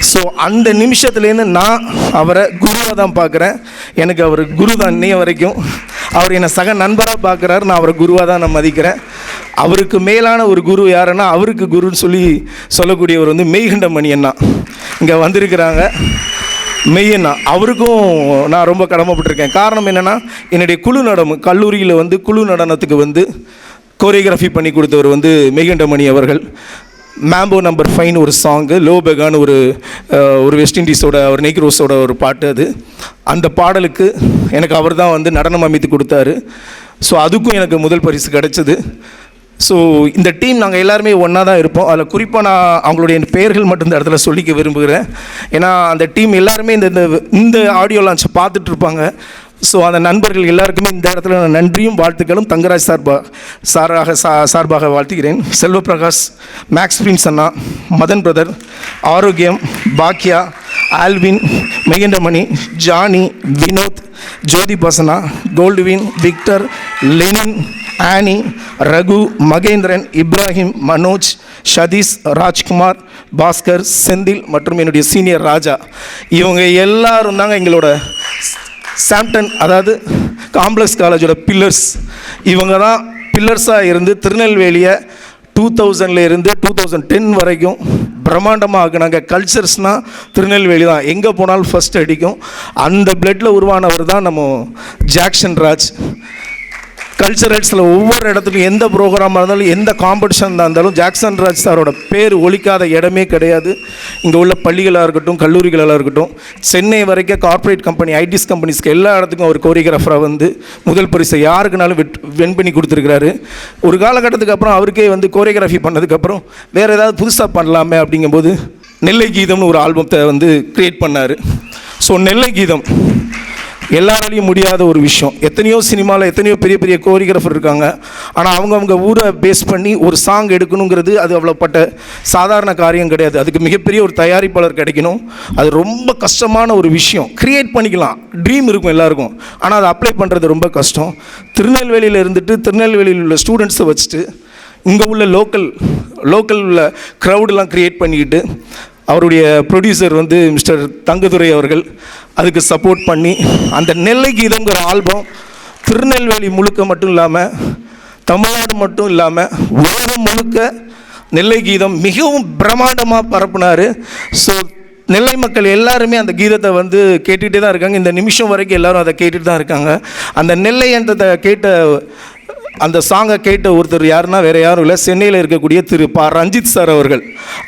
ஸோ அந்த நிமிஷத்துலேருந்து நான் அவரை குருவாக தான் பார்க்குறேன். எனக்கு அவர் குரு தான் இன்னைய வரைக்கும். அவர் என்னை சக நண்பராக பார்க்குறாரு, நான் அவரை குருவாக தான் நான் மதிக்கிறேன். அவருக்கு மேலான ஒரு குரு யாருன்னா அவருக்கு குருன்னு சொல்லக்கூடியவர் வந்து மெய்கண்ட மணி அண்ணா இங்கே வந்திருக்கிறாங்க. மெய்யண்ணா அவருக்கும் நான் ரொம்ப கடமைப்பட்டிருக்கேன். காரணம் என்னென்னா என்னுடைய குழு நடனம் கல்லூரியில் வந்து குழு நடனத்துக்கு வந்து கோரியோகிராஃபி பண்ணி கொடுத்தவர் வந்து மெய்கண்டமணி அவர்கள். மேம்போ நம்பர் 5 ஒரு சாங்கு, லோபெகான்னு ஒரு வெஸ்ட் இண்டீஸோட ஒரு நெக்ரோஸோட ஒரு பாட்டு. அது அந்த பாடலுக்கு எனக்கு அவர் தான் வந்து நடனம் அமைத்து கொடுத்தாரு. ஸோ அதுக்கும் எனக்கு முதல் பரிசு கிடச்சிது. ஸோ இந்த டீம் நாங்கள் எல்லாருமே ஒன்றா தான் இருப்போம். அதில் குறிப்பாக நான் அவங்களுடைய பெயர்கள் மட்டும் இந்த இடத்துல சொல்லிக்க விரும்புகிறேன். ஏன்னா அந்த டீம் எல்லாருமே இந்த ஆடியோ லான்ச் பார்த்துட்ருப்பாங்க. ஸோ அந்த நண்பர்கள் எல்லாருக்குமே இந்த இடத்துல நான் நன்றியும் வாழ்த்துக்களும் தங்கராஜ் சார்பாக வாழ்த்துகிறேன். செல்வப்பிரகாஷ், மேக்ஸ் பிரின்ஸ் அண்ணா, மதன் பிரதர், ஆரோக்கியம், பாக்யா, ஆல்வின், மெய்கண்டமணி, ஜானி, வினோத், ஜோதி பசனா, கோல்டுவின், விக்டர், லெனின், ஆனி, ரகு, மகேந்திரன், இப்ராஹிம், மனோஜ், சதீஷ், ராஜ்குமார், பாஸ்கர், செந்தில் மற்றும் என்னுடைய சீனியர் ராஜா. இவங்க எல்லாரும் தாங்க எங்களோட சாம்டன், அதாவது காம்ப்ளெக்ஸ் காலேஜோட பில்லர்ஸ். இவங்க தான் பில்லர்ஸாக இருந்து திருநெல்வேலியை 2000 இருந்து 2010 வரைக்கும் பிரம்மாண்டமாக ஆக்குனாங்க. கல்ச்சர்ஸ்னால் திருநெல்வேலி தான் எங்கே போனாலும் ஃபஸ்ட் அடிக்கும். அந்த பிளட்டில் உருவானவர் தான் நம்ம ஜாக்சன் ராஜ். கல்ச்சரல்ஸில் ஒவ்வொரு இடத்துலையும் எந்த ப்ரோக்ராமாக இருந்தாலும் எந்த காம்படிஷன் இருந்தாலும் ஜாக்சன் ராஜ் சாரோட பேர் ஒலிக்காத இடமே கிடையாது. இங்கே உள்ள பள்ளிகளாக இருக்கட்டும், கல்லூரிகளாக இருக்கட்டும், சென்னை வரைக்கும் கார்ப்பரேட் கம்பெனி, ஐடிஸ் கம்பெனிஸ்க்கு எல்லா இடத்துக்கும் அவர் கோரியோகிராஃபராக வந்து முதல் பரிசை யாருக்குனாலும் வின் பண்ணி கொடுத்துருக்கிறாரு. ஒரு காலகட்டத்துக்கு அப்புறம் அவருக்கே வந்து கோரியோகிராஃபி பண்ணதுக்கப்புறம் வேறு ஏதாவது புதுசாக பண்ணலாமே அப்படிங்கும்போது நெல்லை கீதம்னு ஒரு ஆல்பத்தை வந்து க்ரியேட் பண்ணார். ஸோ நெல்லை கீதம் எல்லாராலையும் முடியாத ஒரு விஷயம். எத்தனையோ சினிமாவில் எத்தனையோ பெரிய பெரிய கோரியோகிராஃபர் இருக்காங்க. ஆனால் அவங்க ஊரை பேஸ் பண்ணி ஒரு சாங் எடுக்கணுங்கிறது அது அவ்வளோப்பட்ட சாதாரண காரியம் கிடையாது. அதுக்கு மிகப்பெரிய ஒரு தயாரிப்பாளர் கிடைக்கணும். அது ரொம்ப கஷ்டமான ஒரு விஷயம். க்ரியேட் பண்ணிக்கலாம், ட்ரீம் இருக்கும் எல்லாருக்கும், ஆனால் அதை அப்ளை பண்ணுறது ரொம்ப கஷ்டம். திருநெல்வேலியில் இருந்துட்டு திருநெல்வேலியில் உள்ள ஸ்டூடெண்ட்ஸை வச்சுட்டு இங்கே உள்ள லோக்கல் உள்ள க்ரௌடெலாம் க்ரியேட் பண்ணிக்கிட்டு அவருடைய ப்ரொடியூசர் வந்து மிஸ்டர் தங்கதுரை அவர்கள் அதுக்கு சப்போர்ட் பண்ணி அந்த நெல்லை கீதங்கிற ஆல்பம் திருநெல்வேலி முழுக்க மட்டும் இல்லாமல் தமிழ்நாடு மட்டும் இல்லாமல் உலகம் முழுக்க நெல்லை கீதம் மிகவும் பிரம்மாண்டமாக பரப்புனார். ஸோ நெல்லை மக்கள் எல்லாருமே அந்த கீதத்தை வந்து கேட்டுகிட்டே தான் இருக்காங்க. இந்த நிமிஷம் வரைக்கும் எல்லோரும் அதை கேட்டுட்டு தான் இருக்காங்க. அந்த நெல்லை என்றதை அந்த சாங்கை கேட்ட ஒருத்தர் யாருன்னா வேறு யாரும் இல்லை, சென்னையில் இருக்கக்கூடிய திரு ரஞ்சித் சார் அவர்கள்.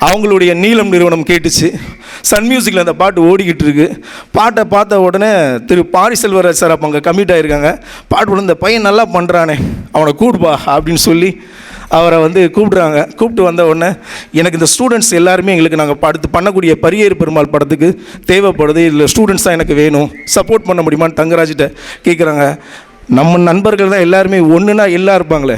அவங்களுடைய நீலம் நிறுவனம் கேட்டுச்சு. சன் மியூசிக்கில் அந்த பாட்டு ஓடிக்கிட்டு இருக்கு. பாட்டை பார்த்த உடனே திரு பாரி செல்வராஜ் சார் அப்போ அங்கே கமிட் ஆகிருக்காங்க. பாட்டு உடனே இந்த பையன் நல்லா பண்ணுறானே, அவனை கூப்பிடுப்பா அப்படின்னு சொல்லி அவரை வந்து கூப்பிட்றாங்க. கூப்பிட்டு வந்த உடனே எனக்கு இந்த ஸ்டூடெண்ட்ஸ் எல்லாருமே எங்களுக்கு நாங்கள் பண்ணக்கூடிய பரியேறு பெருமாள் படத்துக்கு தேவைப்படுது, இதில் ஸ்டூடெண்ட்ஸ் தான் எனக்கு வேணும், சப்போர்ட் பண்ண முடியுமான்னு தங்கராஜிட்ட கேட்குறாங்க. நம்ம நண்பர்கள் தான் எல்லாருமே ஒன்றுனா எல்லாம் இருப்பாங்களே,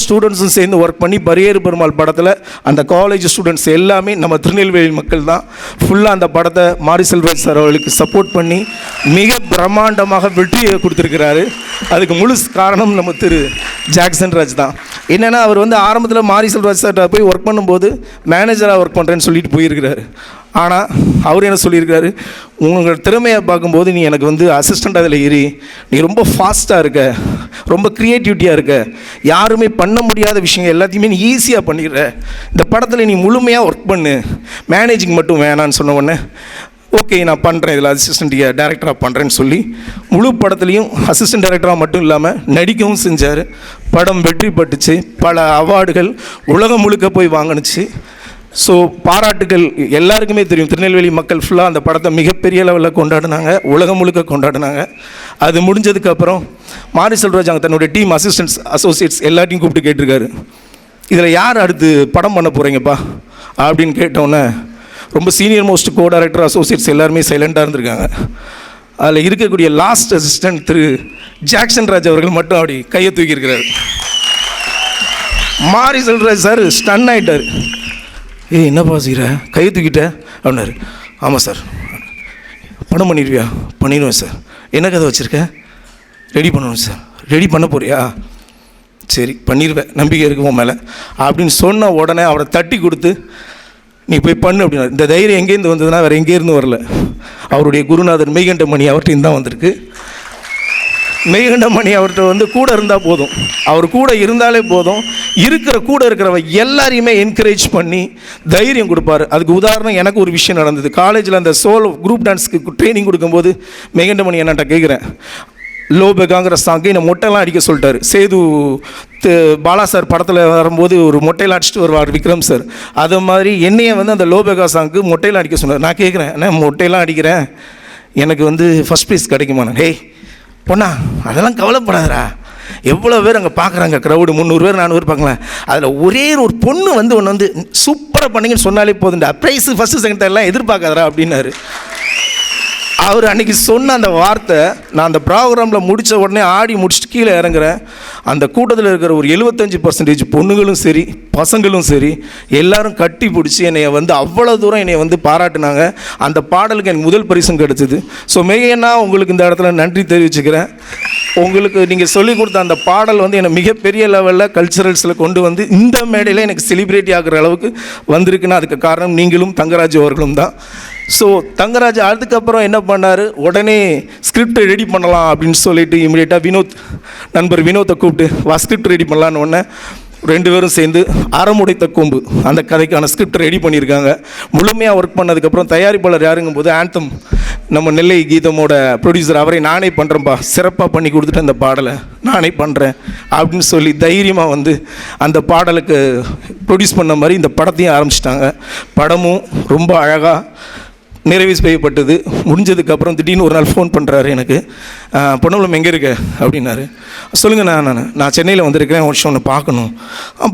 ஸ்டூடெண்ட்ஸும் சேர்ந்து ஒர்க் பண்ணி பரியேறு பெருமாள் படத்தில் அந்த காலேஜ் ஸ்டூடெண்ட்ஸ் எல்லாமே நம்ம திருநெல்வேலி மக்கள் தான் ஃபுல்லாக அந்த படத்தை மாரி செல்வராஜ் சார் அவர்களுக்கு சப்போர்ட் பண்ணி மிக பிரம்மாண்டமாக வெற்றியை கொடுத்துருக்கிறாரு. அதுக்கு முழு காரணம் நம்ம திரு ஜாக்சன் ராஜ் தான். என்னென்னா அவர் வந்து ஆரம்பத்தில் மாரி செல்வராஜ் சார்கிட்ட போய் ஒர்க் பண்ணும்போது மேனேஜராக ஒர்க் பண்ணுறேன்னு சொல்லிட்டு போயிருக்கிறாரு. ஆனால் அவர் என்ன சொல்லியிருக்காரு, உங்களோட திறமையை பார்க்கும்போது நீ எனக்கு வந்து அசிஸ்டண்ட் அதில் ஏறி நீ ரொம்ப ஃபாஸ்ட்டாக இருக்க, ரொம்ப க்ரியேட்டிவிட்டியாக இருக்க, யாருமே பண்ண முடியாத விஷயங்கள் எல்லாத்தையுமே நீ ஈஸியாக பண்ணிடுற, இந்த படத்தில் நீ முழுமையாக ஒர்க் பண்ணு, மேனேஜிங் மட்டும் வேணான்னு சொன்ன உடனே ஓகே நான் பண்ணுறேன், இதில் அசிஸ்டண்ட் டைரக்டராக பண்ணுறேன்னு சொல்லி முழு படத்துலேயும் அசிஸ்டன்ட் டைரக்டராக மட்டும் இல்லாமல் நடிக்கவும் செஞ்சார். படம் வெற்றி பட்டுச்சு, பல அவார்டுகள் உலகம் முழுக்க போய் வாங்கினுச்சு. ஸோ பாராட்டுகள் எல்லாருக்குமே தெரியும். திருநெல்வேலி மக்கள் ஃபுல்லாக அந்த படத்தை மிகப்பெரிய லெவலில் கொண்டாடினாங்க, உலகம் முழுக்க கொண்டாடினாங்க. அது முடிஞ்சதுக்கப்புறம் மாரி செல்வராஜ் அங்கே தன்னுடைய டீம் அசிஸ்டன்ட்ஸ் அசோசியேட்ஸ் எல்லாத்தையும் கூப்பிட்டு கேட்டிருக்காரு, இதில் யார் அடுத்து படம் பண்ண போகிறீங்கப்பா அப்படின்னு கேட்டோன்னே ரொம்ப senior most co director Associates எல்லாருமே சைலண்டாக இருந்திருக்காங்க. அதில் இருக்கக்கூடிய லாஸ்ட் அசிஸ்டன்ட் திரு ஜாக்சன் ராஜ் அவர்கள் மட்டும் அப்படி கையை தூக்கியிருக்கிறார். மாரி செல்வராஜ் சார் ஸ்டன் ஆகிட்டார். என்னப்பா செய்கிற, கையை தூக்கிட்ட அப்படின்னாரு. ஆமாம் சார். படம் பண்ணிடுவியா? பண்ணிடுவேன் சார். என்ன கதை வச்சுருக்க? ரெடி பண்ணணும் சார். ரெடி பண்ண போறியா? சரி பண்ணிடுவேன், நம்பிக்கை இருக்கு உன் மேலே அப்படின்னு சொன்ன உடனே அவரை தட்டி கொடுத்து நீ போய் பண்ணு அப்படின்னா. இந்த தைரியம் எங்கேருந்து வந்ததுன்னா வேறு எங்கேருந்து வரல, அவருடைய குருநாதர் மெய்கண்டமணி அவர்கிட்டையும் தான் வந்திருக்கு. மெய்கண்டமணி அவர்கிட்ட வந்து கூட இருந்தால் போதும், அவர் கூட இருந்தாலே போதும், கூட இருக்கிறவ எல்லாரையுமே என்கரேஜ் பண்ணி தைரியம் கொடுப்பார். அதுக்கு உதாரணம் எனக்கு ஒரு விஷயம் நடந்தது. காலேஜில் அந்த சோலோ குரூப் டான்ஸ்க்கு ட்ரைனிங் கொடுக்கும்போது மெய்கண்டமணி என்னட்ட கேட்குறேன், லோபெகாங்கிற சாங்கு என்னை மொட்டைலாம் அடிக்க சொல்லிட்டாரு. சேது பாலா சார் படத்தில் வரும்போது ஒரு மொட்டையில் அடிச்சுட்டு வருவார் விக்ரம் சார், அது மாதிரி என்னையை வந்து அந்த லோபெகா சாங்க்கு மொட்டையில் அடிக்க சொன்னார். நான் கேட்குறேன், என்ன மொட்டையெல்லாம் அடிக்கிறேன், எனக்கு வந்து ஃபஸ்ட் ப்ரைஸ் கிடைக்குமா? ஹேய் பொண்ணா அதெல்லாம் கவலைப்படாதரா, எவ்வளோ பேர் அங்கே பார்க்குறாங்க, க்ரௌடு 300 பேர் 400 பேர் பார்க்கலாம், அதில் ஒரே ஒரு பொண்ணு வந்து ஒன்று வந்து சூப்பராக பண்ணிங்கன்னு சொன்னாலே போதுண்டா, ப்ரைஸு ஃபஸ்ட்டு செகண்ட் எல்லாம் எதிர்பார்க்காதரா அப்படின்னாரு. அவர் அன்றைக்கி சொன்ன அந்த வார்த்தை நான் அந்த ப்ரோக்ராமில் முடித்த உடனே ஆடி முடிச்சுட்டு கீழே இறங்குறேன். அந்த கூட்டத்தில் இருக்கிற ஒரு 75% பொண்ணுங்களும் சரி பசங்களும் சரி எல்லாரும் கட்டி பிடிச்சி என்னை வந்து அவ்வளோ தூரம் என்னை வந்து பாராட்டினாங்க. அந்த பாடலுக்கு எனக்கு முதல் பரிசும் கிடச்சிது. ஸோ மெய்யன்னா உங்களுக்கு இந்த இடத்துல நன்றி தெரிவிச்சுக்கிறேன். உங்களுக்கு நீங்கள் சொல்லிக் கொடுத்த அந்த பாடல் வந்து என்னை மிகப்பெரிய லெவலில் கல்ச்சுரல்ஸில் கொண்டு வந்து இந்த மேடையில் எனக்கு செலிப்ரேட்டி ஆகிற அளவுக்கு வந்திருக்குன்னா அதுக்கு காரணம் நீங்களும் தங்கராஜ் அவர்களும் தான். ஸோ தங்கராஜ் அதுக்கப்புறம் என்ன பண்ணார், உடனே ஸ்கிரிப்டை ரெடி பண்ணலாம் அப்படின்னு சொல்லிட்டு இமீடியட்டாக நண்பர் வினோத்தை கூப்பிட்டு வா ஸ்கிரிப்ட் ரெடி பண்ணலான்னு ஒன்று 2 பேரும் சேர்ந்து அறமுடைத்த கொம்பு அந்த கதைக்கான ஸ்கிரிப்ட் ரெடி பண்ணியிருக்காங்க. முழுமையாக ஒர்க் பண்ணதுக்கப்புறம் தயாரிப்பாளர் யாருங்கும் போது ஆந்தம் நம்ம நெல்லை கீதமோட ப்ரொடியூசர் அவரை நானே பண்ணுறேன்ப்பா, சிறப்பாக பண்ணி கொடுத்துட்டு அந்த பாடலை நானே பண்ணுறேன் அப்படின்னு சொல்லி தைரியமாக வந்து அந்த பாடலுக்கு ப்ரொடியூஸ் பண்ண மாதிரி இந்த படத்தையும் ஆரம்பிச்சிட்டாங்க. படமும் ரொம்ப அழகாக நிறைவு செய்யப்பட்டது. முடிஞ்சதுக்கப்புறம் திடீர்னு ஒரு நாள் ஃபோன் பண்ணுறாரு எனக்கு, பொன்னம்பலம் எங்கே இருக்க அப்படின்னாரு. சொல்லுங்கள் நான் சென்னையில் வந்திருக்கிறேன், ஒரு விஷயம் ஒன்று பார்க்கணும்.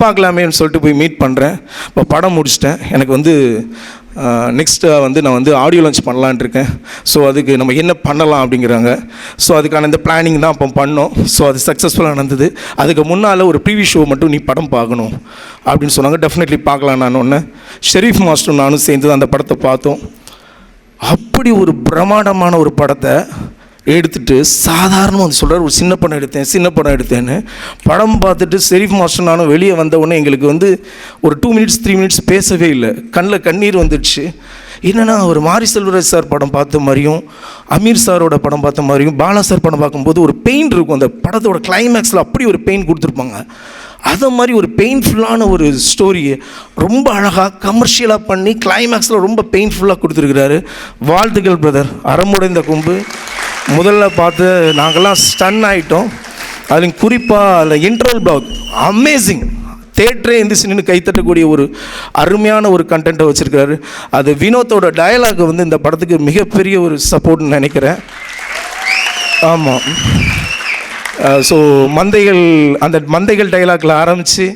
பார்க்கலாமேன்னு சொல்லிட்டு போய் மீட் பண்ணுறேன். இப்போ படம் முடிச்சிட்டேன், எனக்கு வந்து நெக்ஸ்ட்டு வந்து நான் வந்து ஆடியோ லான்ச் பண்ணலான்ட்டு இருக்கேன். ஸோ அதுக்கு நம்ம என்ன பண்ணலாம் அப்படிங்கிறாங்க. ஸோ அதுக்கான இந்த பிளானிங் தான் அப்போ பண்ணோம். ஸோ அது சக்ஸஸ்ஃபுல்லாக நடந்தது. அதுக்கு முன்னால் ஒரு ப்ரீவியூ ஷோ மட்டும் நீ படம் பார்க்கணும் அப்படின்னு சொன்னாங்க. டெஃபினெட்லி பார்க்கலாம். நான் ஒன்று ஷெரீஃப் மாஸ்டர் நானும் சேர்ந்து அந்த படத்தை பார்த்தோம். அப்படி ஒரு பிரம்மாண்டமான ஒரு படத்தை எடுத்துகிட்டு சாதாரணமாக வந்து சொல்கிறார், ஒரு சின்ன படம் எடுத்தேன்னு. படம் பார்த்துட்டு ஷெரீஃப் மாஸ்டர் நானும் வெளியே வந்த உடனே எங்களுக்கு வந்து ஒரு 2 மினிட்ஸ் 3 மினிட்ஸ் பேசவே இல்லை, கண்ணில் கண்ணீர் வந்துடுச்சு. என்னென்னா ஒரு மாரி செல்வராஜ் சார் படம் பார்த்த மாதிரியும் அமீர் சாரோட படம் பார்த்த மாதிரியும் பாலா சார் படம் பார்க்கும்போது ஒரு பெயின் இருக்கும். அந்த படத்தோட கிளைமேக்ஸில் அப்படி ஒரு பெயின் கொடுத்துருப்பாங்க. அதை மாதிரி ஒரு பெயின்ஃபுல்லான ஒரு ஸ்டோரியை ரொம்ப அழகாக கமர்ஷியலாக பண்ணி கிளைமேக்ஸில் ரொம்ப பெயின்ஃபுல்லாக கொடுத்துருக்கிறாரு. வாழ்த்துக்கள் பிரதர். அறமுடைந்த கொம்பு முதல்ல பார்த்து நாங்கள்லாம் ஸ்டன் ஆகிட்டோம். அதில் குறிப்பாக அதில் இன்ட்ரோல் பிளாக் அமேசிங், தேட்டரே எந்திரிச்சு நின்று கைத்தட்டக்கூடிய ஒரு அருமையான ஒரு கண்டென்ட்டை வச்சுருக்காரு. அது வினோத்தோட டயலாக் வந்து இந்த படத்துக்கு மிகப்பெரிய ஒரு சப்போர்ட்னு நினைக்கிறேன். ஆமாம், ஸோ அந்த மந்தைகள் டைலாக்ல ஆரம்பித்து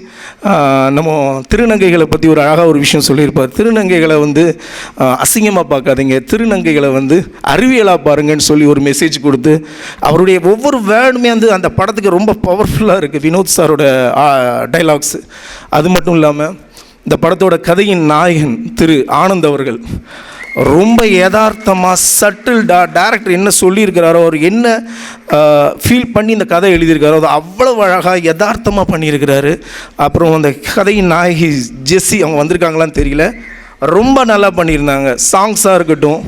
நம்ம திருநங்கைகளை பற்றி ஒரு அழகாக ஒரு விஷயம் சொல்லியிருப்பார். திருநங்கைகளை வந்து அசிங்கமாக பார்க்காதீங்க, திருநங்கைகளை வந்து அறிவியலாக பாருங்கன்னு சொல்லி ஒரு மெசேஜ் கொடுத்து அவருடைய ஒவ்வொரு வேர்டுமே வந்து அந்த படத்துக்கு ரொம்ப பவர்ஃபுல்லாக இருக்குது. வினோத் சாரோட டைலாக்ஸு. அது மட்டும் இல்லாமல் இந்த படத்தோட கதையின் நாயகன் திரு ஆனந்த் அவர்கள் ரொம்ப யதார்த்தமாக டேரக்டர் என்ன சொல்லியிருக்கிறாரோ, அவர் என்ன ஃபீல் பண்ணி இந்த கதை எழுதியிருக்காரோ அது அவ்வளோ அழகாக யதார்த்தமாக பண்ணியிருக்கிறாரு. அப்புறம் அந்த கதையின் நாயகி ஜெஸ்ஸி, அவங்க வந்திருக்காங்களான்னு தெரியல, ரொம்ப நல்லா பண்ணியிருந்தாங்க. சாங்ஸாக இருக்கட்டும்,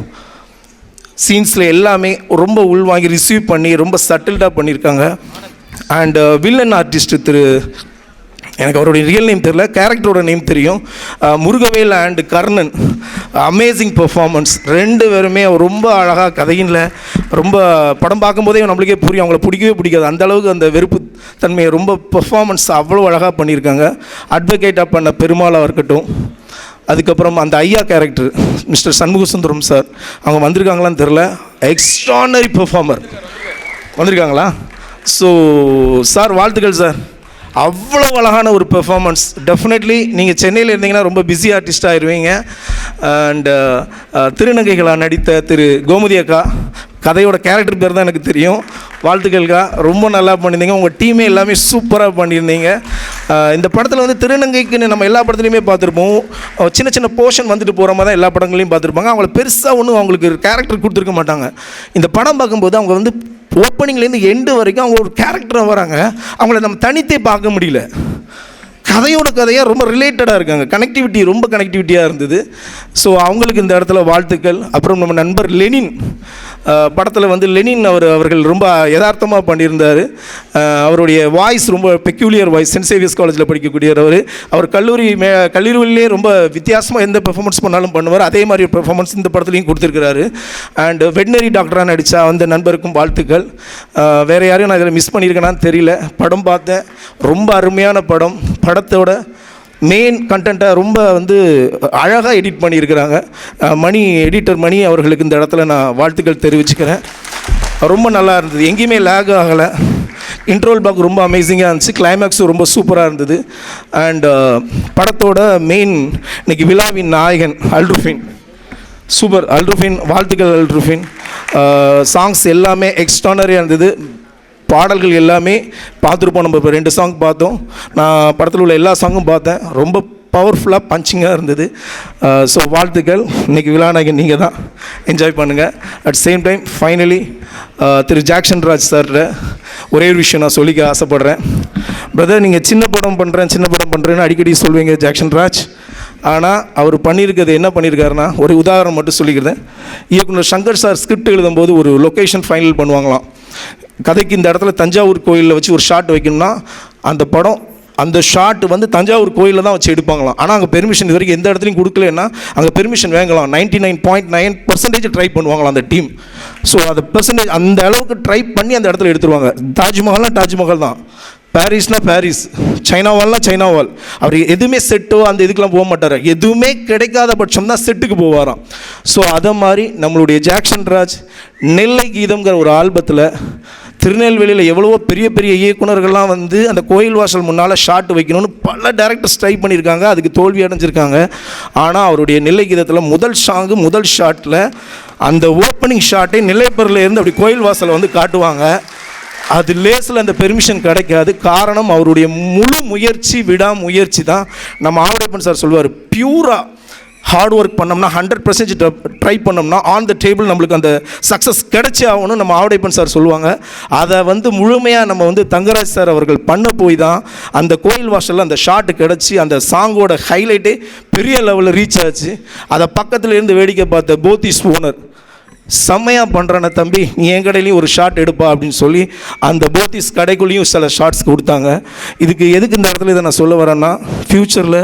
சீன்ஸில் எல்லாமே ரொம்ப உள்வாங்கி ரிசீவ் பண்ணி ரொம்ப சட்டில்டாக பண்ணியிருக்காங்க. அண்ட் வில்லன் ஆர்டிஸ்ட் திரு, எனக்கு அவருடைய ரியல் நேம் தெரியல, கேரக்டரோட நேம் தெரியும், Murugavel and Karnan. Amazing performance. ரெண்டு பேருமே ரொம்ப அழகாக கதையின்ல ரொம்ப படம் பார்க்கும்போதே நம்மளுக்கே புரியும், அவங்கள பிடிக்கவே பிடிக்காது, அந்த அளவுக்கு அந்த வெறுப்பு தன்மையை ரொம்ப பெர்ஃபார்மன்ஸ் அவ்வளோ அழகாக பண்ணியிருக்காங்க. அட்வொகேட்டாக பண்ண பெருமாளாக இருக்கட்டும், அதுக்கப்புறம் அந்த ஐயா கேரக்டர் மிஸ்டர் சண்முகசுந்தரம் சார், அவங்க வந்திருக்காங்களான்னு தெரில, எக்ஸ்ட்ரானரி பெர்ஃபார்மர். வந்திருக்காங்களா? ஸோ சார் வாழ்த்துக்கள் சார், அவ்வளோ அழகான ஒரு பெர்ஃபார்மன்ஸ். டெஃபினெட்லி நீங்கள் சென்னையில் இருந்தீங்கன்னா ரொம்ப பிஸி ஆர்டிஸ்டாக ஆயிடுவீங்க. அண்டு திருநங்கைகளாக நடித்த திரு கோமதி அக்கா, கதையோட கேரக்டர் பேர் தான் எனக்கு தெரியும். வாழ்த்துக்கள்க்கா, ரொம்ப நல்லா பண்ணியிருந்தீங்க. உங்கள் டீமே எல்லாமே சூப்பராக பண்ணியிருந்தீங்க. இந்த படத்தில் வந்து திருநங்கைக்குன்னு நம்ம எல்லா படத்துலையுமே பார்த்துருப்போம், சின்ன சின்ன போர்ஷன் வந்துட்டு போகிற மாதிரி தான் எல்லா படங்களையும் பார்த்துருப்பாங்க. அவங்கள பெருசாக ஒன்றும் அவங்களுக்கு கேரக்டர் கொடுத்துருக்க மாட்டாங்க. இந்த படம் பார்க்கும்போது அவங்க வந்து ஓப்பனிங்லேருந்து எண்டு வரைக்கும் அவங்க ஒரு கேரக்டராக வராங்க. அவங்கள நம்ம தனித்தே பார்க்க முடியல, கதையோட கதையாக ரொம்ப ரிலேட்டடாக இருக்காங்க. ரொம்ப கனெக்டிவிட்டியாக இருந்தது. ஸோ அவங்களுக்கு இந்த இடத்துல வாழ்த்துக்கள். அப்புறம் நம்ம நண்பர் லெனின், படத்தில் வந்து லெனின் அவர்கள் ரொம்ப யதார்த்தமாக பண்ணியிருந்தார். அவருடைய வாய்ஸ் ரொம்ப பெக்யூலியர் வாய்ஸ். சென்ட் சேவியர்ஸ் காலேஜில் படிக்கக்கூடியவர். அவர் கல்லூரியிலே ரொம்ப வித்தியாசமாக எந்த பெர்ஃபார்மன்ஸ் பண்ணாலும் பண்ணுவார். அதே மாதிரி ஒரு பெர்ஃபார்மன்ஸ் இந்த படத்துலையும் கொடுத்துருக்கிறாரு. அண்ட் வெட்னரி டாக்டராக நடித்தா அந்த நண்பருக்கும் வாழ்த்துக்கள். வேறு யாரையும் நான் இதில் மிஸ் பண்ணியிருக்கேனான்னு தெரியல. படம் பார்த்தேன், ரொம்ப அருமையான படம். படத்தோட மெயின் கண்டென்ட்டை ரொம்ப வந்து அழகாக எடிட் பண்ணியிருக்கிறாங்க. எடிட்டர் மணி அவர்களுக்கு இந்த இடத்துல நான் வாழ்த்துக்கள் தெரிவிச்சுக்கிறேன். ரொம்ப நல்லா இருந்தது, எங்கேயுமே லேக் ஆகலை. இன்ட்ரோல் பாக் ரொம்ப அமேசிங்காக இருந்துச்சு, கிளைமேக்ஸும் ரொம்ப சூப்பராக இருந்தது. அண்ட் படத்தோட மெயின் இன்னைக்கு விழாவின் நாயகன் அல்ருஃபின், சூப்பர் அல்ருஃபின், வாழ்த்துக்கள் அல்ருஃபின். சாங்ஸ் எல்லாமே எக்ஸ்ட்ரானரியாக இருந்தது. பாடல்கள் எல்லாமே பார்த்துருப்போம். நம்ம இப்போ 2 சாங் பார்த்தோம். நான் படத்தில் உள்ள எல்லா சாங்கும் பார்த்தேன். ரொம்ப பவர்ஃபுல்லாக பஞ்சிங்காக இருந்தது. ஸோ வாழ்த்துக்கள். இன்றைக்கி விழாநாயகன் நீங்கள் தான், என்ஜாய் பண்ணுங்கள். At same time finally Thiru Jackson Raj சார்கிட்ட ஒரே ஒரு விஷயம் நான் சொல்லிக்க ஆசைப்பட்றேன். பிரதர், நீங்கள் சின்ன படம் பண்ணுறேன்னு அடிக்கடி சொல்வீங்க ஜாக்சன் ராஜ். ஆனால் அவர் பண்ணியிருக்கிறது என்ன பண்ணியிருக்காருன்னா, ஒரு உதாரணம் மட்டும் சொல்லிக்கிறேன். இயக்குனர் சங்கர் சார் ஸ்கிரிப்ட் எழுதும்போது ஒரு லொக்கேஷன் ஃபைனல் பண்ணுவாங்களாம். கதைக்கு இந்த இடத்துல தஞ்சாவூர் கோயிலில் வச்சு ஒரு ஷாட் வைக்கணும்னா அந்த ஷாட் வந்து தஞ்சாவூர் கோயிலில் தான் வச்சு எடுப்பாங்களாம். ஆனால் அங்கே பெர்மிஷன் இது வரைக்கும் எந்த இடத்துலையும் கொடுக்கலன்னா அங்கே பெர்மிஷன் வாங்கலாம். 99.9% ட்ரை பண்ணுவாங்களாம் அந்த டீம். ஸோ அந்த பெர்சன்டேஜ் அந்த அளவுக்கு ட்ரை பண்ணி அந்த இடத்துல எடுத்துருவாங்க. தாஜ்மஹால் தான், பாரிஸ்னால் பாரிஸ், சைனாவால்னால் சைனாவால். அவர் எதுவுமே செட்டோ அந்த இதுக்கெலாம் போக மாட்டார். எதுவுமே கிடைக்காத பட்சம் தான் செட்டுக்கு போவாராம். ஸோ அதை மாதிரி நம்மளுடைய ஜாக்சன் ராஜ் நெல்லை கீதம்ங்கிற ஒரு ஆல்பத்தில் திருநெல்வேலியில் எவ்வளவோ பெரிய பெரிய இயக்குனர்கள்லாம் வந்து அந்த கோயில் வாசல் முன்னால் ஷாட் வைக்கணும்னு பல டேரக்டர்ஸ் ட்ரை பண்ணியிருக்காங்க, அதுக்கு தோல்வி அடைஞ்சிருக்காங்க. ஆனால் அவருடைய நெல்லை கீதத்தில் முதல் ஷாட்டில் அந்த ஓப்பனிங் ஷாட்டை நெல்லைப்பரில் அப்படி கோயில் வாசலை வந்து காட்டுவாங்க. அது லேஸில் அந்த பெர்மிஷன் கிடைக்காது. காரணம் அவருடைய முழு முயற்சி, விடாமுயற்சி தான். நம்ம ஆவடைப்பன் சார் சொல்லுவார், பியூராக ஹார்ட் ஒர்க் பண்ணோம்னா 100% ட்ரை பண்ணோம்னா ஆன் த டேபிள் நம்மளுக்கு அந்த சக்ஸஸ் கிடைச்சே ஆகணும். நம்ம ஆவடைப்பன் சார் சொல்லுவாங்க. அதை வந்து முழுமையாக நம்ம வந்து தங்கராஜ் சார் அவர்கள் பண்ண போய் தான் அந்த கோயில் வாசலில் அந்த ஷாட்டு கிடச்சி அந்த சாங்கோட ஹைலைட்டே பெரிய லெவலில் ரீச் ஆச்சு. அதை பக்கத்தில் இருந்து வேடிக்கை பார்த்த போத்திஸ் ஓனர், செம்மையாக பண்ணுறான தம்பி, நீ என் கடையிலையும் ஒரு ஷாட் எடுப்பா அப்படின்னு சொல்லி அந்த போத்திஸ் கடைக்குள்ளேயும் சில ஷார்ட்ஸ் கொடுத்தாங்க. எதுக்கு இந்த இடத்துல இதை நான் சொல்ல வரேன்னா, ஃப்யூச்சரில்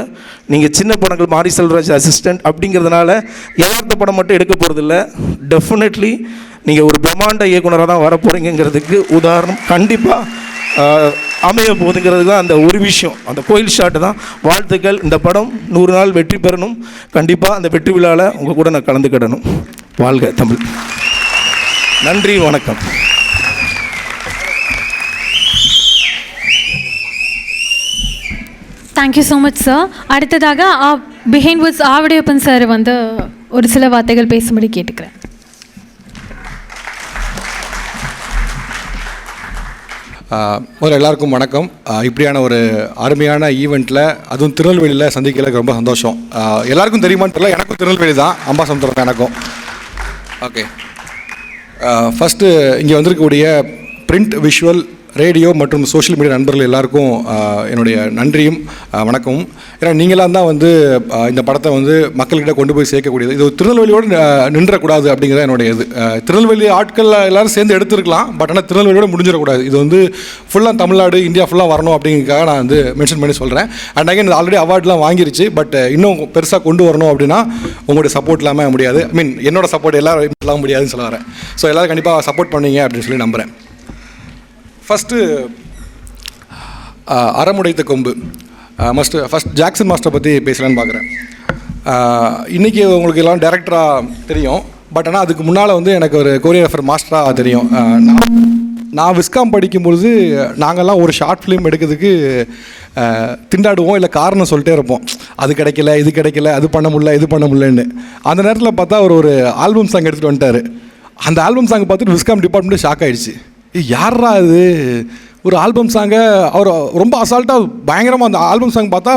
நீங்கள் சின்ன படங்கள் மாரி செல்வராஜ் அசிஸ்டண்ட் அப்படிங்கிறதுனால யதார்த்த படம் மட்டும் எடுக்க போகிறதில்ல, டெஃபினெட்லி நீங்கள் ஒரு பிரம்மாண்ட இயக்குனராக தான் வர போகிறீங்கிறதுக்கு உதாரணம் கண்டிப்பாக அமைய போகுதுங்கிறது தான் அந்த ஒரு விஷயம், அந்த கோயில் ஷாட்டு தான். வாழ்த்துக்கள். இந்த படம் 100 நாள் வெற்றி பெறணும். கண்டிப்பாக அந்த வெற்றி விழாவில் உங்கள் கூட நான் கலந்துக்கிடணும். வாழ்க தமிழ். நன்றி, வணக்கம். Thank you so much sir. அடுத்ததாக பிஹைண்ட் வேர்ட்ஸ் ஆவடையப்பன் சார் வந்து ஒரு சில வார்த்தைகள் பேசும்படி கேட்டுக்கிறேன். முதல்ல எல்லாருக்கும் வணக்கம். இப்படியான ஒரு அருமையான ஈவெண்ட்டில் அதுவும் திருநெல்வேலியில் சந்திக்கிறதுக்கு ரொம்ப சந்தோஷம். எல்லாருக்கும் தெரியுமான்னு தெரியல, எனக்கும் திருநெல்வேலி தான் அம்பாசமுத்திரம் எனக்கும். ஓகே, ஃபஸ்ட்டு இங்கே வந்திருக்கக்கூடிய பிரிண்ட், விஷுவல், ரேடியோ மற்றும் சோஷியல் மீடியா நண்பர்கள் எல்லாருக்கும் என்னுடைய நன்றியும் வணக்கமும். ஏன்னா நீங்களாம் தான் வந்து இந்த படத்தை வந்து மக்கள்கிட்ட கொண்டு போய் சேர்க்கக்கூடியது. இது திருநெல்வேலியோடு நின்றக்கூடாது அப்படிங்கிறத என்னுடைய இது. திருநெல்வேலி ஆட்கள் எல்லோரும் சேர்ந்து எடுத்துருக்கலாம், பட் ஆனால் திருநெல்வேலியோடு முடிஞ்சிடக்கூடாது. இது வந்து ஃபுல்லாக தமிழ்நாடு, இந்தியா ஃபுல்லாக வரணும் அப்படிங்கிறதுக்காக நான் வந்து மென்ஷன் பண்ணி சொல்கிறேன். அண்ட் அகைன் இது ஆல்ரெடி அவார்ட்லாம் வாங்கிருச்சு, பட் இன்னும் பெருசாக கொண்டு வரணும் அப்படின்னா உங்களுடைய சப்போர்ட் இல்லாமல் முடியாது. ஐ மீன் என்னோட சப்போர்ட் எல்லாரும் இல்லாமல் முடியாதுன்னு சொல்ல வரேன். ஸோ எல்லோரும் கண்டிப்பாக சப்போர்ட் பண்ணீங்க அப்படின்னு சொல்லி நம்புகிறேன். ஃபஸ்ட்டு அறமுடைத்த கொம்பு ஃபஸ்ட் ஜாக்சன் மாஸ்டரை பற்றி பேசலான்னு பார்க்குறேன். இன்றைக்கி உங்களுக்கு எல்லாம் டைரக்டராக தெரியும், பட் ஆனால் அதுக்கு முன்னால் வந்து எனக்கு ஒரு கோரியோகிராஃபர் மாஸ்டராக தெரியும். நான் விஸ்காம் படிக்கும்பொழுது நாங்கள்லாம் ஒரு ஷார்ட் ஃபிலிம் எடுக்கிறதுக்கு திண்டாடுவோம், இல்லை காரணம் சொல்லிட்டே இருப்போம். அது கிடைக்கல, இது கிடைக்கல, அது பண்ண முடியல, இது பண்ண முடியலன்னு. அந்த நேரத்தில் பார்த்தா ஒரு ஆல்பம் சாங் எடுத்துகிட்டு வந்துட்டார். அந்த ஆல்பம் சாங் பார்த்துட்டு விஸ்காம் டிபார்ட்மெண்ட்டு ஷாக் ஆகிடுச்சு. யாரா இது ஒரு ஆல்பம் சாங்கை அவர் ரொம்ப அசால்ட்டாக பயங்கரமாக அந்த ஆல்பம் சாங் பார்த்தா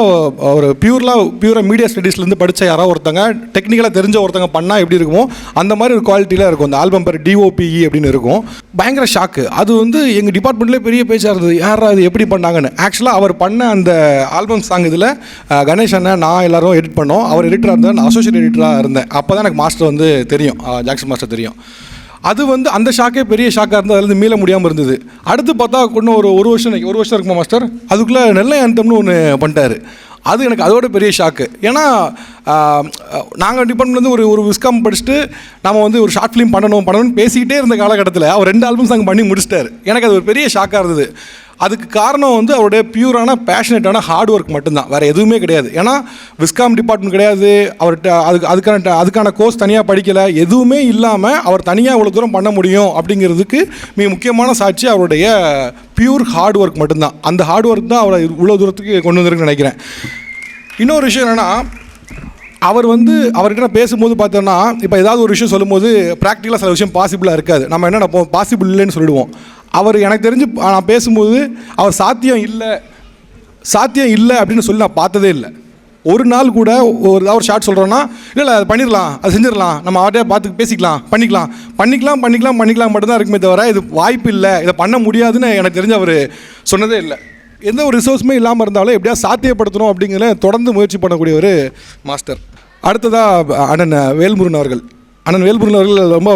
ஒரு பியூராக மீடியா ஸ்டடீஸ்லேருந்து படித்த யாராவது ஒருத்தங்க டெக்னிக்கலாக தெரிஞ்ச ஒருத்தங்க பண்ணால் எப்படி இருக்குமோ அந்த மாதிரி ஒரு குவாலிட்டியில் இருக்கும். அந்த ஆல்பம் பேர் DOPE அப்படின்னு இருக்கும். பயங்கர ஷாக்கு. அது வந்து எங்கள் டிபார்ட்மெண்ட்லேயே பெரிய பேச்சாக இருந்தது, யாரா அது எப்படி பண்ணாங்கன்னு. ஆக்சுவலாக அவர் பண்ண அந்த ஆல்பம் சாங் இதில் கணேஷ் அண்ணன், நான் எல்லாரும் எடிட் பண்ணோம். அவர் எடிட்டராக இருந்தால் நான் அசோசியேட் எடிட்டராக இருந்தேன். அப்போ தான் எனக்கு மாஸ்டர் வந்து தெரியும், ஜாக்சன் மாஸ்டர் தெரியும். அது வந்து அந்த ஷாக்கே பெரிய ஷாக்காக இருந்தது, அதுலேருந்து மீள முடியாமல் இருந்தது. அடுத்து பார்த்தா இன்னும் ஒரு வருஷம் இருக்குமா மாஸ்டர், அதுக்குள்ளே நெல்லை அந்தம்னு ஒன்று பண்ணிட்டார். அது எனக்கு அதோட பெரிய ஷாக்கு. ஏன்னா நாங்கள் டிபார்ட்மெண்ட்லேருந்து ஒரு விஸ்காம் படிச்சுட்டு நம்ம வந்து ஒரு ஷார்ட் ஃபிலிம் பண்ணணும்னு பேசிக்கிட்டே இருந்த காலகட்டத்தில் அவர் 2 ஆல்பம் சாங் பண்ணி முடிச்சிட்டார். எனக்கு அது ஒரு பெரிய ஷாக்காக இருந்தது. அதுக்கு காரணம் வந்து அவருடைய பியூரான பேஷனேட்டான ஹார்ட் ஒர்க் மட்டும்தான், வேறு எதுவுமே கிடையாது. ஏன்னா விஸ்காம் டிபார்ட்மெண்ட் கிடையாது அவர்கிட்ட, அதுக்கான கோர்ஸ் தனியாக படிக்கலை, எதுவுமே இல்லாமல் அவர் தனியாக இவ்வளோ தூரம் பண்ண முடியும் அப்படிங்கிறதுக்கு மிக முக்கியமான சாட்சி அவருடைய பியூர் ஹார்ட் ஒர்க் மட்டும்தான். அந்த ஹார்ட் ஒர்க் தான் அவரை இவ்வளோ தூரத்துக்கு கொண்டு வந்திருக்குன்னு நினைக்கிறேன். இன்னொரு விஷயம் என்னென்னா, அவர்கிட்ட பேசும்போது பார்த்தோன்னா, இப்போ ஏதாவது ஒரு விஷயம் சொல்லும்போது ப்ராக்டிக்கலாக சில விஷயம் பாசிபிளாக இருக்காது. நம்ம என்ன நினைப்போம், பாசிபிள் இல்லைன்னு சொல்லிடுவோம். அவர் எனக்கு தெரிஞ்சு நான் பேசும்போது அவர் சாத்தியம் இல்லை அப்படின்னு சொல்லி நான் பார்த்ததே இல்லை. ஒரு நாள் கூட ஒரு ஷார்ட் சொல்கிறோன்னா, இல்லை அது பண்ணிடலாம், அது செஞ்சிடலாம், நம்ம அவர்கிட்ட பார்த்து பேசிக்கலாம், பண்ணிக்கலாம் மட்டும்தான் இருக்குமே தவிர இது வாய்ப்பு இல்லை, இதை பண்ண முடியாதுன்னு எனக்கு தெரிஞ்சு அவர் சொன்னதே இல்லை. எந்த ஒரு ரிசோர்ஸுமே இல்லாமல் இருந்தாலும் எப்படியா சாத்தியப்படுத்தணும் அப்படிங்கிறத தொடர்ந்து முயற்சி பண்ணக்கூடிய ஒரு மாஸ்டர். அடுத்ததாக அண்ணன் வேல்முருகன் அவர்கள் ரொம்ப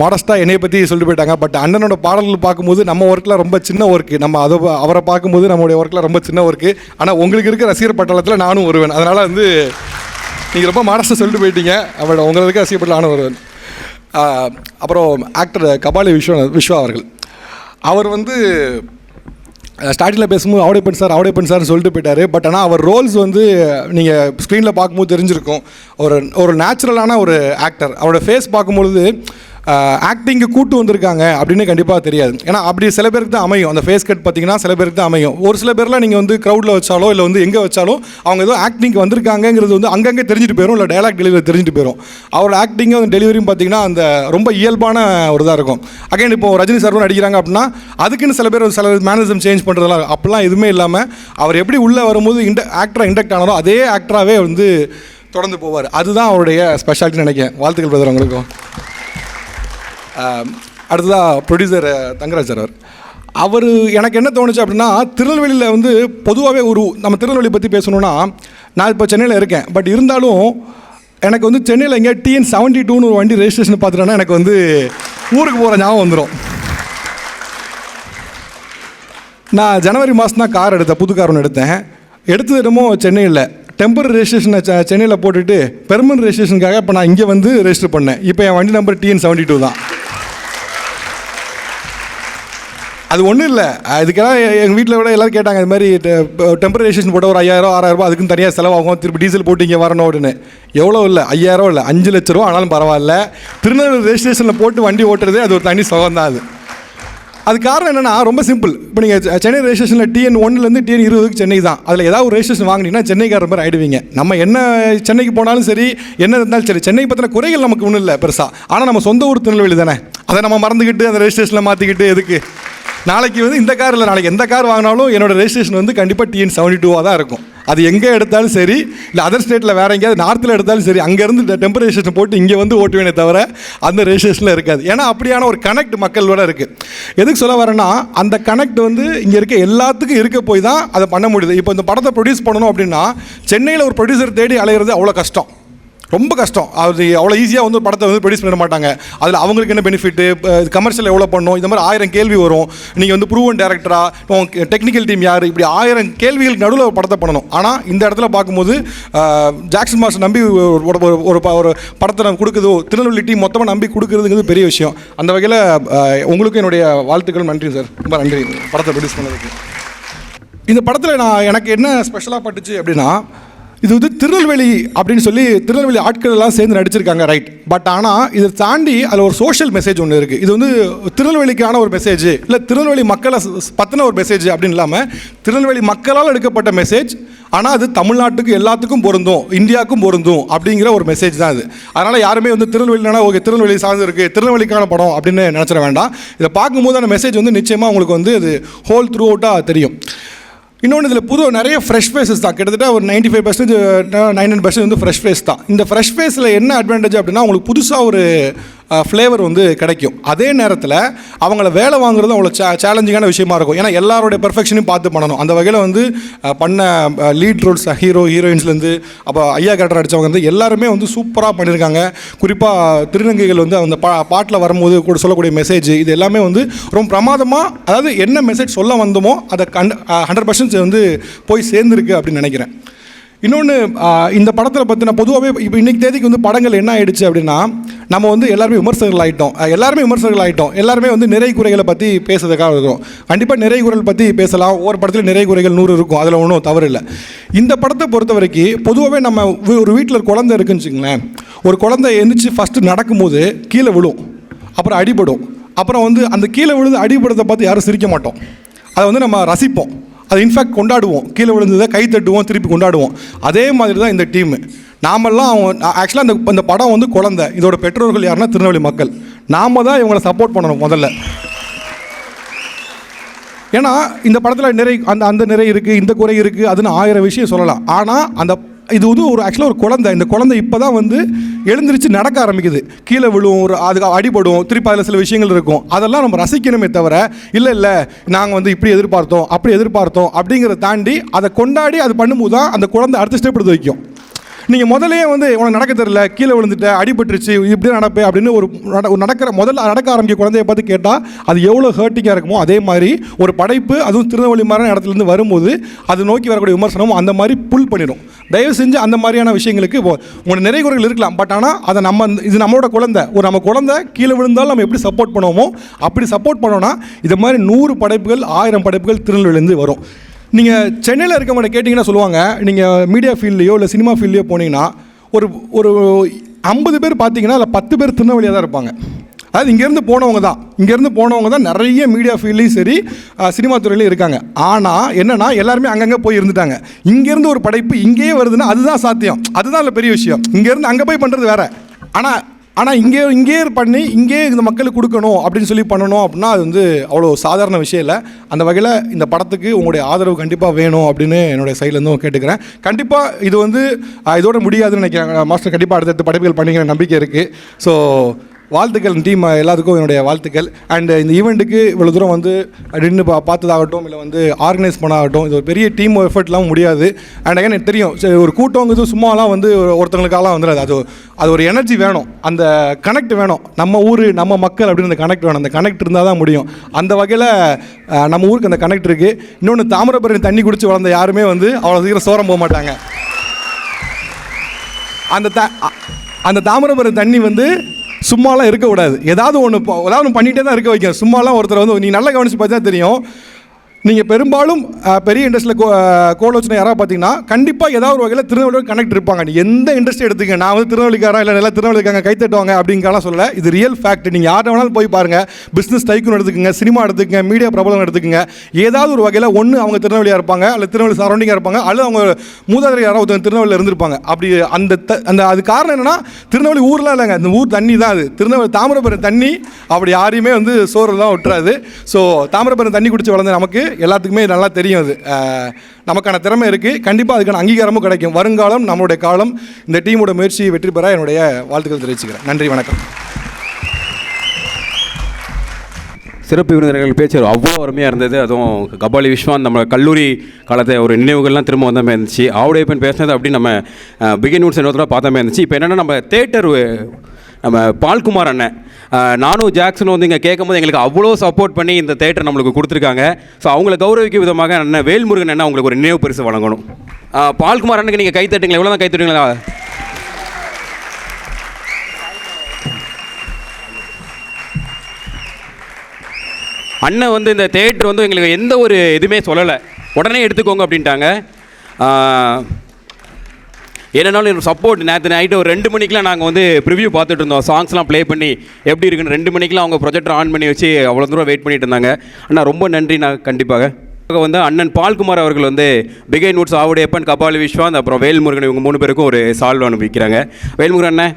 மாடஸ்ட்டாக என்னையை பற்றி சொல்லிட்டு போயிட்டாங்க. பட் அண்ணனோட பாடல்கள் பார்க்கும்போது நம்ம ஒர்க்கில் ரொம்ப சின்ன ஒர்க்கு, நம்ம அவரை பார்க்கும்போது நம்மளுடைய ஒர்க்கில் ரொம்ப சின்ன ஒர்க்கு. ஆனால் உங்களுக்கு இருக்க ரசிகர் பட்டாளத்தில் நானும் வருவேன். அதனால் வந்து நீங்கள் ரொம்ப மாடஸ்ட்டாக சொல்லிட்டு போயிட்டீங்க. அவரோட உங்களுக்கு ரசிகர் பட்டாளம் நானும் வருவேன். அப்புறம் ஆக்டர் கபாலி விஸ்வா அவர்கள், அவர் வந்து ஸ்டார்டிங்கில் பேசும்போது அவடைப்பன் சார்னு சொல்லிட்டு போயிட்டார். பட் ஆனால் அவர் ரோல்ஸ் வந்து நீங்கள் ஸ்க்ரீனில் பார்க்கும்போது தெரிஞ்சிருக்கும். ஒரு நேச்சுரலான ஒரு ஆக்டர். அவரோட ஃபேஸ் பார்க்கும்பொழுது ஆக்டிங்கு கூட்டு வந்திருக்காங்க அப்படின்னு கண்டிப்பாக தெரியாது. ஏன்னா அப்படி சில பேருக்கு தான் அமையும். அந்த ஃபேஸ் கட் பார்த்திங்கன்னா சில பேருக்கு தான் அமையும். ஒரு சில பேர்லாம் நீங்கள் வந்து க்ரௌடில் வச்சாலோ இல்லை வந்து எங்கே வச்சாலும் அவங்க ஏதோ ஆக்டிங்க்கு வந்திருக்காங்கிறது வந்து அங்கங்கே தெரிஞ்சுட்டு போயிடும், இல்லை டைலாக் டெலிவரி தெரிஞ்சுட்டு போயிடும். அவரோட ஆக்டிங்கும் அந்த டெலிவரியும் பார்த்திங்கன்னா அந்த ரொம்ப இயல்பான ஒரு இதாக இருக்கும். அகைன் இப்போ ரஜினி சார் நடிக்கிறாங்க அப்படின்னா அதுக்குன்னு சில மேனரிசம் சேஞ்ச் பண்ணுறதுலாம் அப்படிலாம் எதுவுமே இல்லாமல் அவர் எப்படி உள்ளே வரும்போது ஆக்டராக இண்டக்ட் ஆனாரோ அதே ஆக்டராகவே வந்து தொடர்ந்து போவார். அதுதான் அவருடைய ஸ்பெஷாலிட்டின்னு நினைக்கிறேன். வாழ்த்துக்கள் பிரதர் உங்களுக்கும். அடுத்ததாக ப்ரொடியூசர் தங்கராஜ் சார், அவர் எனக்கு என்ன தோணுச்சு அப்படின்னா, திருநெல்வேலியில் வந்து பொதுவாகவே நம்ம திருநெல்வேலி பற்றி பேசணுன்னா, நான் இப்போ சென்னையில் இருக்கேன். பட் இருந்தாலும் எனக்கு வந்து சென்னையில் எங்கேயா TN72 ஒரு வண்டி ரெஜிஸ்ட்ரேஷன் பார்த்துட்டோன்னா எனக்கு வந்து ஊருக்கு போகிற ஞாபகம் வந்துடும். நான் ஜனவரி மாதம் தான் கார் எடுத்தேன், புது கார் ஒன்று எடுத்தது என்னமோ சென்னையில் டெம்பரரி ரெஜிஸ்ட்ரேஷனை சென்னையில் போட்டுட்டு பெர்மனன்ட் ரெஜிஸ்ட்ரேஷனுக்காக இப்போ நான் இங்கே வந்து ரெஜிஸ்டர் பண்ணேன். இப்போ என் வண்டி நம்பர் TN72 தான். அது ஒன்றும் இல்லை, இதுக்கெல்லாம் எங்கள் வீட்டில் விட எல்லோரும் கேட்டாங்க, இது மாதிரி டெம்பரரி ரெஜிஸ்ட்ரேஷன் போட்டால் ஒரு 5000 6000 அதுக்குன்னு தனியாக செலவாகும், திருப்பி டீசல் போட்டு இங்கே வரணும் அப்படின்னு. எவ்வளோ இல்லை, 5000 இல்லை, 5 லட்ச ரூபா ஆனாலும் பரவாயில்ல. திருநெல்வேலி ரெஜிஸ்ட்ரேஷனில் போட்டு வண்டி ஓட்டுறதே அது ஒரு தனி சுகம் தான். அது காரணம் என்னென்னா ரொம்ப சிம்பிள். இப்போ நீங்கள் சென்னை ரெஜிஸ்ட்ரேஷனில் TN 1லேருந்து TN 20க்கு சென்னை தான். அதில் ஏதாவது ஒரு ரெஜிஸ்ட்ரேஷன் வாங்கினீங்கன்னா சென்னைக்கார மாதிரி ஆகிடுவீங்க. நம்ம என்ன சென்னைக்கு போனாலும் சரி, என்ன இருந்தாலும் சரி, சென்னை பற்றின குறைகள் நமக்கு ஒன்றும் இல்லை பெருசாக. ஆனால் நம்ம சொந்த ஊர் திருநெல்வேலி தானே, அதை நம்ம மறந்துக்கிட்டு அந்த ரெஜிஸ்ட்ரேஷனில் மாற்றிக்கிட்டு எதுக்கு? நாளைக்கு வந்து இந்த கார் இல்லை, நாளைக்கு எந்த கார் வாங்கினாலும் என்னோட ரெஜிஸ்ட்ரேஷன் வந்து கண்டிப்பாக TN 72 தான் இருக்கும். அது எங்கே எடுத்தாலும் சரி, இல்லை அதர் ஸ்டேட்டில் வேறு எங்கேயாவது நார்த்தில் எடுத்தாலும் சரி, அங்கேருந்து டெம்பரரி ரெஜிஸ்ட்ரேஷன் போட்டு இங்கே வந்து ஓட்டுவேனே தவிர அந்த ரெஜிஸ்ட்ரேஷனில் இருக்காது. ஏன்னா அப்படியான ஒரு கனெக்ட் மக்களோட இருக்குது. எதுக்கு சொல்ல வரேன்னா, அந்த கனெக்ட் வந்து இங்கே இருக்க எல்லாத்துக்கும் இருக்க போய் தான் அதை பண்ண முடியுது. இப்போ இந்த படத்தை ப்ரொடியூஸ் பண்ணணும் அப்படின்னா சென்னையில் ஒரு ப்ரொடியூசர் தேடி அலையிறது அவ்வளோ கஷ்டம், ரொம்ப கஷ்டம். அது அவ்வளோ ஈஸியாக வந்து படத்தை வந்து ப்ரொடியூஸ் பண்ண மாட்டாங்க. அதில் அவங்களுக்கு என்ன பெனிஃபிட்டு, கமர்ஷியல் எவ்வளோ பண்ணணும், இந்த மாதிரி 1000 கேள்வி வரும். நீங்கள் வந்து ப்ரூவன் டேரக்டரா, டெக்னிக்கல் டீம் யார், இப்படி 1000 கேள்விகளுக்கு நடுவில் படத்தை பண்ணணும். ஆனால் இந்த இடத்துல பார்க்கும்போது ஜாக்சன் மாஸ்டர் நம்பி ஒரு படத்தை நம்ம கொடுக்குது, திருநெல்வேலி டீம் மொத்தமாக நம்பி கொடுக்குறதுங்கிறது பெரிய விஷயம். அந்த வகையில் உங்களுக்கும் என்னுடைய வாழ்த்துக்கள். நன்றி சார், ரொம்ப நன்றி படத்தை ப்ரொடியூஸ் பண்ணதுக்கு. இந்த படத்தில் எனக்கு என்ன ஸ்பெஷலாக பட்டுச்சு அப்படின்னா, இது வந்து திருநெல்வேலி அப்படின்னு சொல்லி திருநெல்வேலி ஆட்கள் எல்லாம் சேர்ந்து நடிச்சிருக்காங்க, ரைட். பட் ஆனால் இதை தாண்டி அதில் ஒரு சோஷியல் மெசேஜ் ஒன்று இருக்குது. இது வந்து திருநெல்வேலிக்கான ஒரு மெசேஜ், இல்லை திருநெல்வேலி மக்களை பற்றின ஒரு மெசேஜ் அப்படின்னு இல்லாமல் திருநெல்வேலி மக்களால் எடுக்கப்பட்ட மெசேஜ். ஆனால் அது தமிழ்நாட்டுக்கு எல்லாத்துக்கும் பொருந்தும், இந்தியாவுக்கும் பொருந்தும் அப்படிங்கிற ஒரு மெசேஜ் தான் அது. அதனால் யாருமே வந்து திருநெல்வேலினா ஓகே திருநெல்வேலி சார்ந்து இருக்குது, திருநெல்வேலிக்கான படம் அப்படின்னு நினச்சிட வேண்டாம். இதை பார்க்கும்போது அந்த மெசேஜ் வந்து நிச்சயமாக உங்களுக்கு வந்து அது ஹோல் த்ரூ அவுட்டாக தெரியும். இன்னொன்று இதில் புது நிறைய ஃப்ரெஷ் ஃபேஸஸ் தான், கிட்டத்தட்ட ஒரு 95% 99% வந்து ஃப்ரெஷ் ஃபேஸ் தான். இந்த ஃப்ரெஷ் ஃபேஸில் என்ன அட்வான்டேஜ் அப்படின்னா, உங்களுக்கு புதுசாக ஒரு ஃப்ளேவர் வந்து கிடைக்கும். அதே நேரத்தில் அவங்கள வேலை வாங்குறது அவ்வளோ சேலஞ்சிங்கான விஷயமா இருக்கும். ஏன்னா எல்லாருடைய பெர்ஃபெக்ஷனையும் பார்த்து பண்ணணும். அந்த வகையில் வந்து பண்ண லீட் ரோல்ஸ் ஹீரோயின்ஸ்லேருந்து அப்போ ஐயா கேரக்டர் அடித்தவங்க வந்து எல்லாருமே வந்து சூப்பராக பண்ணியிருக்காங்க. குறிப்பாக திருநங்கைகள் வந்து அந்த பாட்டில் வரும்போது கூட சொல்லக்கூடிய மெசேஜ், இது எல்லாமே வந்து ரொம்ப பிரமாதமாக, அதாவது என்ன மெசேஜ் சொல்ல வந்தோமோ அதை 100% வந்து போய் சேர்ந்துருக்கு அப்படின்னு நினைக்கிறேன். இன்னொன்று, இந்த படத்தில் பற்றின பொதுவாகவே இப்போ இன்றைக்கி தேதிக்கு வந்து படங்கள் என்ன ஆகிடுச்சு அப்படின்னா, நம்ம வந்து எல்லாருமே விமர்சகர்கள் ஆகிட்டோம். எல்லாருமே வந்து நிறை குறைகளை பற்றி பேசுறதுக்காக இருக்கும். கண்டிப்பாக நிறை குறைகள் பற்றி பேசலாம். ஒவ்வொரு படத்துலையும் நிறை குறைகள் 100 இருக்கும், அதில் ஒன்றும் தவறு இல்லை. இந்த படத்தை பொறுத்த வரைக்கும் பொதுவாகவே நம்ம ஒரு வீட்டில் ஒரு குழந்தை இருக்குன்னு வச்சுங்களேன், ஒரு குழந்தை எழுந்திரிச்சு ஃபஸ்ட்டு நடக்கும்போது கீழே விழும், அப்புறம் அடிபடும். அப்புறம் வந்து அந்த கீழே விழுந்து அடிபடுறதை பார்த்து யாரும் சிரிக்க மாட்டோம், அதை வந்து நம்ம ரசிப்போம், அதை இன்ஃபேக்ட் கொண்டாடுவோம். கீழே விழுந்ததை கை தட்டுவோம், திருப்பி கொண்டாடுவோம். அதே மாதிரி தான் இந்த டீமு. நாமெல்லாம் ஆக்சுவலாக இந்த படம் வந்து குழந்தை, இதோட பெற்றோர்கள் யாருன்னா திருநெல்வேலி மக்கள். நாம் தான் இவங்களை சப்போர்ட் பண்ணணும் முதல்ல. ஏன்னா இந்த படத்தில் அந்த நிறை இருக்குது, இந்த குறை இருக்குது, அதுன்னு 1000 விஷயம் சொல்லலாம். ஆனால் இது வந்து ஒரு ஆக்சுவலாக ஒரு குழந்தை. இந்த குழந்தை இப்போ தான் வந்து எழுந்திரிச்சு நடக்க ஆரம்பிக்குது. கீழே விழுவும், அதுக்கு அடிபடும், திருப்பி அதில் சில விஷயங்கள் இருக்கும். அதெல்லாம் நம்ம ரசிக்கணுமே தவிர, இல்லை நாங்கள் வந்து இப்படி எதிர்பார்த்தோம் அப்படி எதிர்பார்த்தோம் அப்படிங்கிறத தாண்டி அதை கொண்டாடி அது பண்ணும்போது தான் அந்த குழந்தை அடுத்த ஸ்டெப் எடுத்து வைக்கும். நீங்கள் முதலே வந்து உனக்கு நடக்க தெரியல, கீழே விழுந்துட்ட, அடிபட்டுருச்சு, இப்படி நடப்பேன் அப்படின்னு ஒரு முதல்ல நடக்க ஆரம்பிக்க குழந்தைய பார்த்து கேட்டால் அது எவ்வளோ ஹர்ட்டிங்காக இருக்குமோ, அதே மாதிரி ஒரு படைப்பு, அதுவும் திருநெல்வேலி மாதிரியான இடத்துலேருந்து வரும்போது அது நோக்கி வரக்கூடிய விமர்சனமும் அந்த மாதிரி புல் பண்ணிடும். தயவு செஞ்சு அந்த மாதிரியான விஷயங்களுக்கு உங்களோட நிறைய குறைகள் இருக்கலாம். பட் ஆனால் அதை இது நம்மளோட குழந்தை, நம்ம குழந்தை கீழே விழுந்தாலும் நம்ம எப்படி சப்போர்ட் பண்ணுவோமோ அப்படி சப்போர்ட் பண்ணோன்னா இது மாதிரி 100 படைப்புகள் 1000 படைப்புகள் திருநெல்வேலியிலேருந்து வரும். நீங்கள் சென்னையில் இருக்கவங்க கேட்டிங்கன்னா சொல்லுவாங்க, நீங்கள் மீடியா ஃபீல்ட்லையோ இல்லை சினிமா ஃபீல்ட்லையோ போனீங்கன்னா ஒரு 50 பேர் பார்த்தீங்கன்னா அதில் 10 பேர் திருநெல்வேலியாக தான் இருப்பாங்க. அதாவது இங்கேருந்து போனவங்க தான் நிறைய மீடியா ஃபீல்ட்லேயும் சரி சினிமா துறையிலையும் இருக்காங்க. ஆனால் என்னென்னா எல்லாருமே அங்கங்கே போய் இருந்துட்டாங்க. இங்கேருந்து ஒரு படைப்பு இங்கேயே வருதுன்னா அதுதான் சாத்தியம், அதுதான் இல்லை பெரிய விஷயம். இங்கேருந்து அங்கே போய் பண்ணுறது வேறு. ஆனால் இங்கே பண்ணி இங்கே இந்த மக்களுக்கு கொடுக்கணும் அப்படின்னு சொல்லி பண்ணணும் அப்படின்னா அது வந்து அவ்வளோ சாதாரண விஷயம் இல்லை. அந்த வகையில் இந்த படத்துக்கு உங்களுடைய ஆதரவு கண்டிப்பாக வேணும் அப்படின்னு என்னுடைய சைட்லேருந்தும் கேட்டுக்கிறேன். கண்டிப்பாக இது வந்து இதோட முடியாதுன்னு நினைக்கிறேன். மாஸ்டர் கண்டிப்பாக அடுத்தடுத்து படைப்புகள் பண்ணிக்கிற நம்பிக்கை இருக்குது. ஸோ வாழ்த்துக்கள் டீம் எல்லாத்துக்கும் என்னுடைய வாழ்த்துக்கள். அண்ட் இந்த ஈவெண்ட்டுக்கு இவ்வளோ தூரம் வந்து நின்று பார்த்ததாகட்டும், இல்லை வந்து ஆர்கனைஸ் பண்ணாகட்டும், இது ஒரு பெரிய டீம் எஃபர்ட்லாம் முடியாது. அண்ட் அகைன் எனக்கு தெரியும், ஒரு கூட்டங்கிறது சும்மாலாம் வந்து ஒருத்தங்களுக்காலாம் வந்துடாது. அது ஒரு எனர்ஜி வேணும், அந்த கனெக்ட் வேணும். நம்ம ஊர் நம்ம மக்கள் அப்படின்னு அந்த கனெக்ட் வேணும். அந்த கனெக்ட் இருந்தால் தான் முடியும். அந்த வகையில் நம்ம ஊருக்கு அந்த கனெக்ட் இருக்குது. இன்னொன்று, தாமிரபரணி தண்ணி குடிச்சு வளர்ந்த யாருமே வந்து அவ்வளோ சீக்கிரம் சோரம் போக மாட்டாங்க. அந்த தாமிரபரணி தண்ணி வந்து சும்மாலாம் இருக்கக்கூடாது. ஏதாவது ஒன்று பண்ணிகிட்டே தான் இருக்க வைக்கும். சும்மாலாம் ஒருத்தர் வந்து நீ நல்லா கவனித்து பார்த்தா தெரியும், நீங்கள் பெரும்பாலும் பெரிய இண்டஸ்ட்ரியில் கோலோச்சனை யாராவது பார்த்தீங்கன்னா கண்டிப்பாக ஏதாவது ஒரு வகையில் திருநெல்வேலியோட கனெக்ட் இருப்பாங்க. நீ எந்த இண்டஸ்ட்ரி எடுத்துக்க, நான் வந்து திருநெல்வேலிக்காரன் இல்லை நல்லா திருநெல்வேலிக்காங்க கைத்தட்டுவாங்க அப்படிங்கிறலாம் சொல்ல, இது ரியல் ஃபேக்ட். நீங்கள் யாரை வேணாலும் போய் பாருங்கள், பிஸ்னஸ் டைக்கூன் எடுத்துக்கங்க, சினிமா எடுத்துக்கங்க, மீடியா பிரபலம் எடுத்துக்கங்க, ஏதாவது ஒரு வகையில் ஒன்று அவங்க திருநெல்வேலியாக இருப்பாங்க, அல்லது திருநெல்வேலி சரௌண்டிங்காக இருப்பாங்க, அல்லது அவங்க மூதாதையர் யாராவது திருநெல்வேலியில் இருந்திருப்பாங்க. அப்படி அந்த அது காரணம் என்னென்னா, திருநெல்வேலி ஊர்லாம் இல்லைங்க, இந்த ஊர் தண்ணி தான். அது திருநெல்வேலி தாமிரபரணி தண்ணி அப்படி யாரையுமே வந்து சோறுலாம் விட்டுறாது. ஸோ தாமிரபரணி தண்ணி குடிச்சு வளர்ந்த நமக்கு எல்லாத்துக்குமே நல்லா தெரியும். அது நமக்கான திறமை இருக்குது, கண்டிப்பாக அதுக்கான அங்கீகாரமும் கிடைக்கும். வருங்காலம் நம்மளுடைய காலம். இந்த டீமோட முயற்சி வெற்றி பெற என்னுடைய வாழ்த்துக்கள் தெரிவிச்சுக்கிறேன். நன்றி, வணக்கம். சிறப்பு விருந்தினர்கள் பேச்சு அவ்வளோ அருமையாக இருந்தது. அதுவும் கபாலி விஸ்வான் நம்ம கல்லூரி காலத்தை ஒரு நினைவுகள்லாம் திரும்ப வந்த மாதிரி இருந்துச்சு. ஆவுடையப்பன் பேசினது அப்படி நம்ம பிகின் நோட்ஸ் இன்னொருத்தர பார்த்த மாதிரி இருந்துச்சு. இப்போ என்னென்னா, நம்ம தேட்டர் நம்ம பால்குமார் அண்ணன் நானும் ஜாக்சனும் வந்து இங்கே கேட்கும்போது எங்களுக்கு அவ்வளோ சப்போர்ட் பண்ணி இந்த தேட்டர் நம்மளுக்கு கொடுத்துருக்காங்க. ஸோ அவங்கள கௌரவிக்கும் விதமாக அண்ணன் வேல்முருகன் அண்ணன் அவங்களுக்கு ஒரு நினைவு பரிசு வழங்கணும். பால்குமார் அண்ணனுக்கு நீங்கள் கைத்தட்டுங்களா? எவ்வளோ தான் கைத்தட்டுங்களா? அண்ணன் வந்து இந்த தேட்டர் வந்து எங்களுக்கு எந்த ஒரு இதுவுமே சொல்லலை, உடனே எடுத்துக்கோங்க அப்படின்ட்டாங்க. என்னன்னாலும் சப்போர்ட். நேற்று நைட்டு ஒரு 2 மணிக்கெலாம் நாங்கள் வந்து ப்ரிவ்யூ பார்த்துட்டு இருந்தோம், சாங்ஸ்லாம் ப்ளே பண்ணி எப்படி இருக்குன்னு. 2 மணிக்கெலாம் அவங்க ப்ரொஜெக்டர் ஆன் பண்ணி வச்சு அவ்வளோ தூரம் வெயிட் பண்ணிட்டு இருந்தாங்க. அண்ணா ரொம்ப நன்றி. நான் கண்டிப்பாக வந்து அண்ணன் பால்குமார் அவர்கள் வந்து பிகை நோட்ஸ் ஆவுடையப்பன், கபாலி விஸ்வாந்த், அப்புறம் வேல்முருகன் இவங்க 3 பேருக்கும் ஒரு சால்வ் அனுப்பிக்கிறாங்க. வேல்முருகன் அண்ணன்.